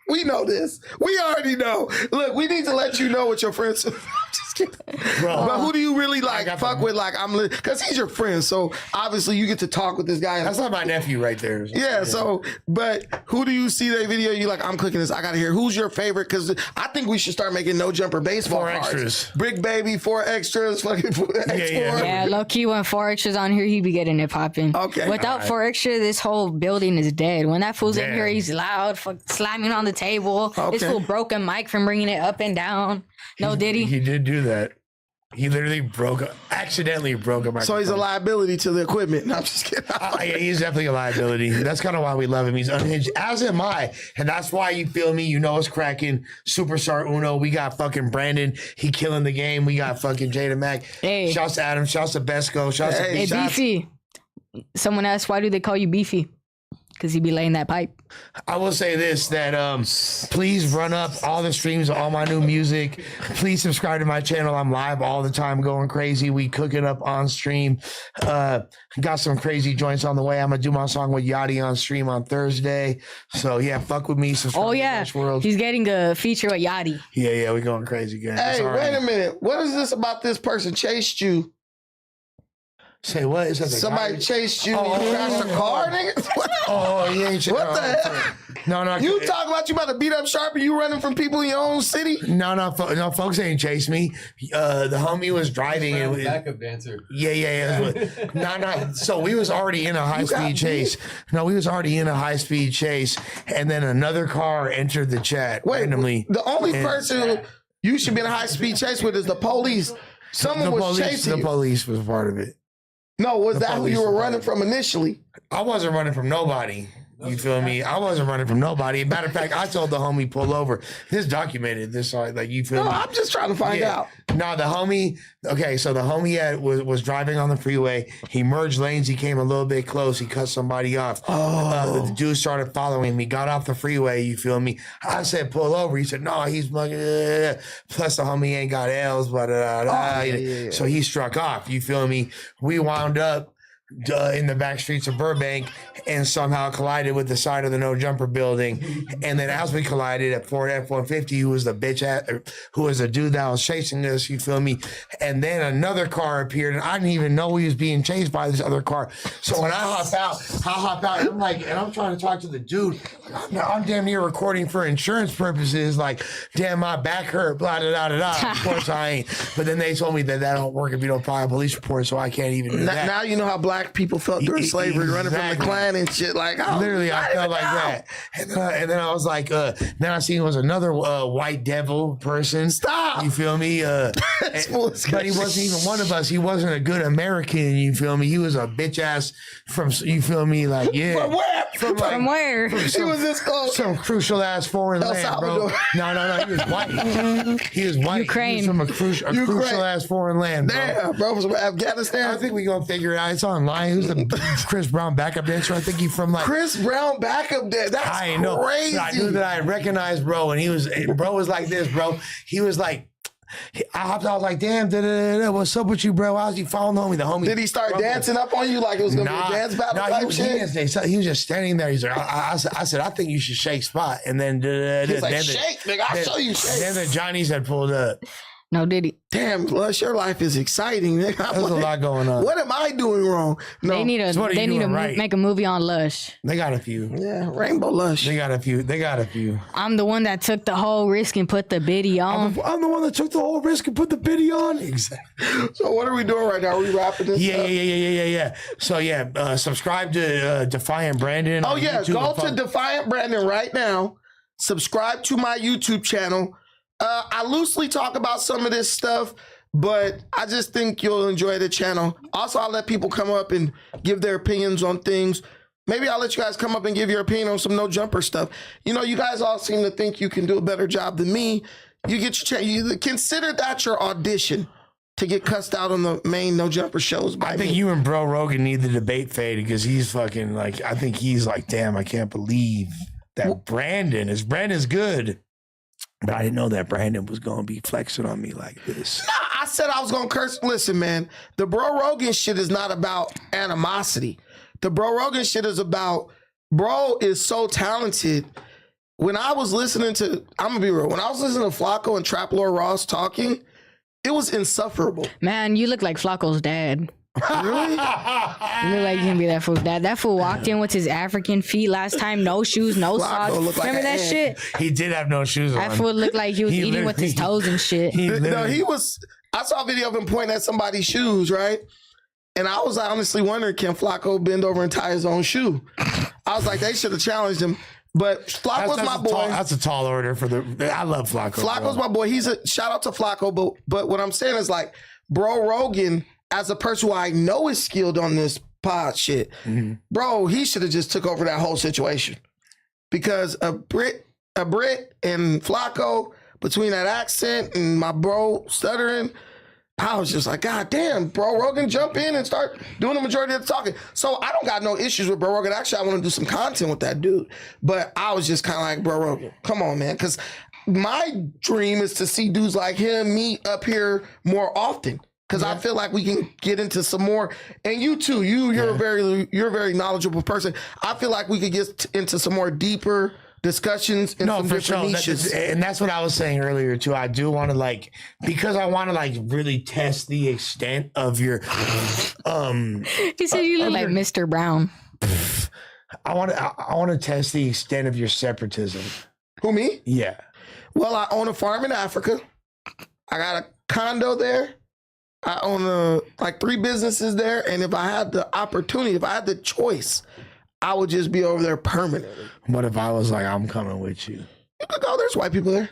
We know this. We already know. Look, we need to let you know what your friends. I'm just kidding. Bro. But who do you really like got fuck the- with? Like because he's your friend, so obviously you get to talk with this guy. That's not my nephew right there. Yeah, so, but who do you see that video? You like, I'm clicking this. I gotta hear. Who's your favorite? Because I think we should start making No Jumper baseball 4 cards. extras. Brick Baby, 4 extras. Fucking 4 extras. Yeah, low key when 4 extras on here, he be getting it popping. Okay. Without 4 extra, this whole building is dead. When that fool's in Damn. here, he's loud, slamming on the table. This Okay. fool broken mic from bringing it up and down. No Diddy. He did do that. He literally accidentally broke a microphone. So he's a liability to the equipment. No, I'm just kidding. Yeah, he's definitely a liability. That's kind of why we love him. He's unhinged, as am I. And that's why you feel me. You know it's cracking. Superstar Uno. We got fucking Brandon. He killing the game. We got fucking Jada Mac. Hey. Shouts to Adam. Shouts to Besco. Shouts Hey, to Beefy. Someone asked, why do they call you Beefy? Because he be laying that pipe. I will say this, that please run up all the streams of all my new music. Please subscribe to my channel. I'm live all the time going crazy. We cooking up on stream. Got some crazy joints on the way. I'm going to do my song with Yachty on stream on Thursday. So yeah, fuck with me. Subscribe Oh, to yeah. Lush World. He's getting a feature with Yachty. Yeah, we going crazy, guys. Hey, All right. wait a minute. What is this about this person chased you? Say what? Is that the Somebody guy? chased you and you crashed a car, nigga? What the, Oh, yeah. what the hell? No. You talking about you about to beat up Sharp and you running from people in your own city? No, folks ain't chase me. The homie was driving. And Backup dancer. Yeah. No. So we was already in a high-speed chase. No, we was already in a high-speed chase. And then another car entered the chat randomly. The only person you should be in a high-speed chase with is the police. Someone was chasing The you. police was part of it. No, was the that who police you were was running from initially? I wasn't running from nobody. You feel me? I wasn't running from nobody. Matter of fact, I told the homie pull over. This documented this, like you feel No, me? I'm just trying to find out. No, the homie. Okay, so the homie was driving on the freeway. He merged lanes. He came a little bit close. He cut somebody off. The dude started following me. Got off the freeway. You feel me? I said pull over. He said no. He's mugging. Plus the homie ain't got L's. But so he struck off. You feel me? We wound up in the back streets of Burbank and somehow collided with the side of the No Jumper building. And then as we collided at Ford F-150, who was the bitch who was the dude that was chasing us, you feel me? And then another car appeared, and I didn't even know he was being chased by this other car. So when I hop out, and I'm like, and I'm trying to talk to the dude. I'm damn near recording for insurance purposes, like, damn, my back hurt, blah, blah, blah, blah. Of course I ain't. But then they told me that don't work if you don't file a police report, so I can't even do that. Now you know how black people felt during slavery, running from the Klan and shit. Like, oh, literally, I felt like that. And then I was like, then I seen it was another white devil person. Stop. You feel me? But he wasn't even one of us. He wasn't a good American. You feel me? He was a bitch ass from. You feel me? Like, yeah. From where? From where? He was this close. Some crucial ass foreign land, bro. No. He was white. He was white. Ukraine. He was from a crucial ass foreign land, bro. Damn, bro. From Afghanistan. I think we gonna figure it out. It's online. Who's the Chris Brown backup dancer? I think he's from like Chris Brown backup dancer. That's I know. crazy. I knew that I recognized bro, and bro was like this, bro. He was like, I hopped. I was like, damn, what's up with you, bro? How's you following the homie? The homie. Did he start dancing up on you like it was gonna be a dance battle? No, he was just standing there. He's like, I said, I think you should shake spot, and then he's like, shake, nigga. I'll show you shake. Then the Johnnies had pulled up. No, did he? Damn, Lush, your life is exciting, nigga. There's a lot going on. What am I doing wrong? No, They need to make a movie on Lush. They got a few. yeah, Rainbow Lush. They got a few. I'm the one that took the whole risk and put the biddy on. I'm the one that took the whole risk and put the biddy on. Exactly. So what are we doing right now? Are we wrapping this up? Yeah. So subscribe to Defiant Brandon. Oh yeah, go to Defiant Brandon right now. Subscribe to my YouTube channel. I loosely talk about some of this stuff, but I just think you'll enjoy the channel. Also, I'll let people come up and give their opinions on things. Maybe I'll let you guys come up and give your opinion on some No Jumper stuff. You know, you guys all seem to think you can do a better job than me. You get your chance. You consider that your audition to get cussed out on the main No Jumper shows. I think you and Bro Rogan need the debate fade because he's fucking like, I think he's like, damn, I can't believe that Brandon's good. But I didn't know that Brandon was going to be flexing on me like this. Nah, I said I was going to curse. Listen, man, the Bro Rogan shit is not about animosity. The Bro Rogan shit is about, bro is so talented. When I was listening to, I'm going to be real, when I was listening to Flacco and Trap Lord Ross talking, it was insufferable. Man, you look like Flacco's dad. Really? You look like you can be that fool's dad. That fool walked in with his African feet last time, no shoes, no socks. Remember that shit? He did have no shoes on. That fool looked like he was eating with his toes and shit. I saw a video of him pointing at somebody's shoes, right? And I was honestly wondering, can Flacco bend over and tie his own shoe? I was like, they should have challenged him. But Flacco's my boy. That's a tall order for I love Flacco. Flacco's my boy. He's a shout out to Flacco. But what I'm saying is like, Bro Rogan, as a person who I know is skilled on this pod shit, bro, he should have just took over that whole situation. Because a Brit and Flacco, between that accent and my bro stuttering, I was just like, God damn, Bro Rogan, jump in and start doing the majority of the talking. So I don't got no issues with Bro Rogan. Actually, I want to do some content with that dude. But I was just kind of like, Bro Rogan, come on, man. Because my dream is to see dudes like him meet up here more often. Because I feel like we can get into some more, and you too. You're a very knowledgeable person. I feel like we could get into some more deeper discussions in some different niches. And that's what I was saying earlier too. I do want to because I want to really test the extent of your. He said you look like Mr. Brown. I want to test the extent of your separatism. Who, me? Yeah. Well, I own a farm in Africa. I got a condo there. I own 3 businesses there, and if I had the opportunity, if I had the choice, I would just be over there permanently. What if I was like, I'm coming with you? You could go. There's white people there.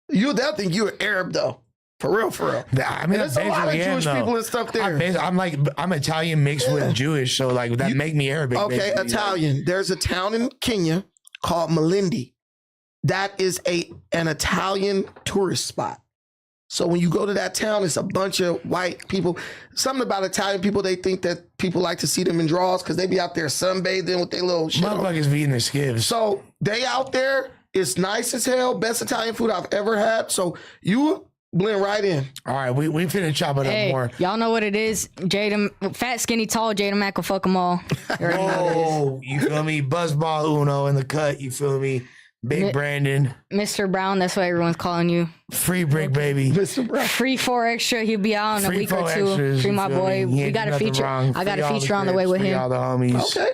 They'll think you're Arab though, for real. I mean, there's a lot of Jewish people and stuff there. I'm Italian mixed with Jewish, so that make me Arabic. Okay, Italian. There's a town in Kenya called Malindi. That is an Italian tourist spot. So when you go to that town, it's a bunch of white people. Something about Italian people, they think that people like to see them in draws because they be out there sunbathing with their little shit on. Motherfuckers be in their skivs. So they out there, it's nice as hell. Best Italian food I've ever had. So you Blend right in. All right, we finna chop it up Hey, more. y'all know what it is. Jada, fat, skinny, tall. Jada Mack will fuck them all. You already know what it is. Oh, you feel me? Buzzball Uno in the cut. You feel me? Big Brandon, Mr. Brown, that's what everyone's calling you. free brick baby. Mr. Brown. Free 4 extra. He'll be out in a Free week or 4 two. extras, Free you my feel boy. me? He We ain't got do a nothing feature. wrong. I got Free a all the feature on the way Crips, with free him. all the homies. Okay.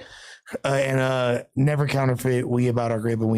And never counterfeit. We about our grip and we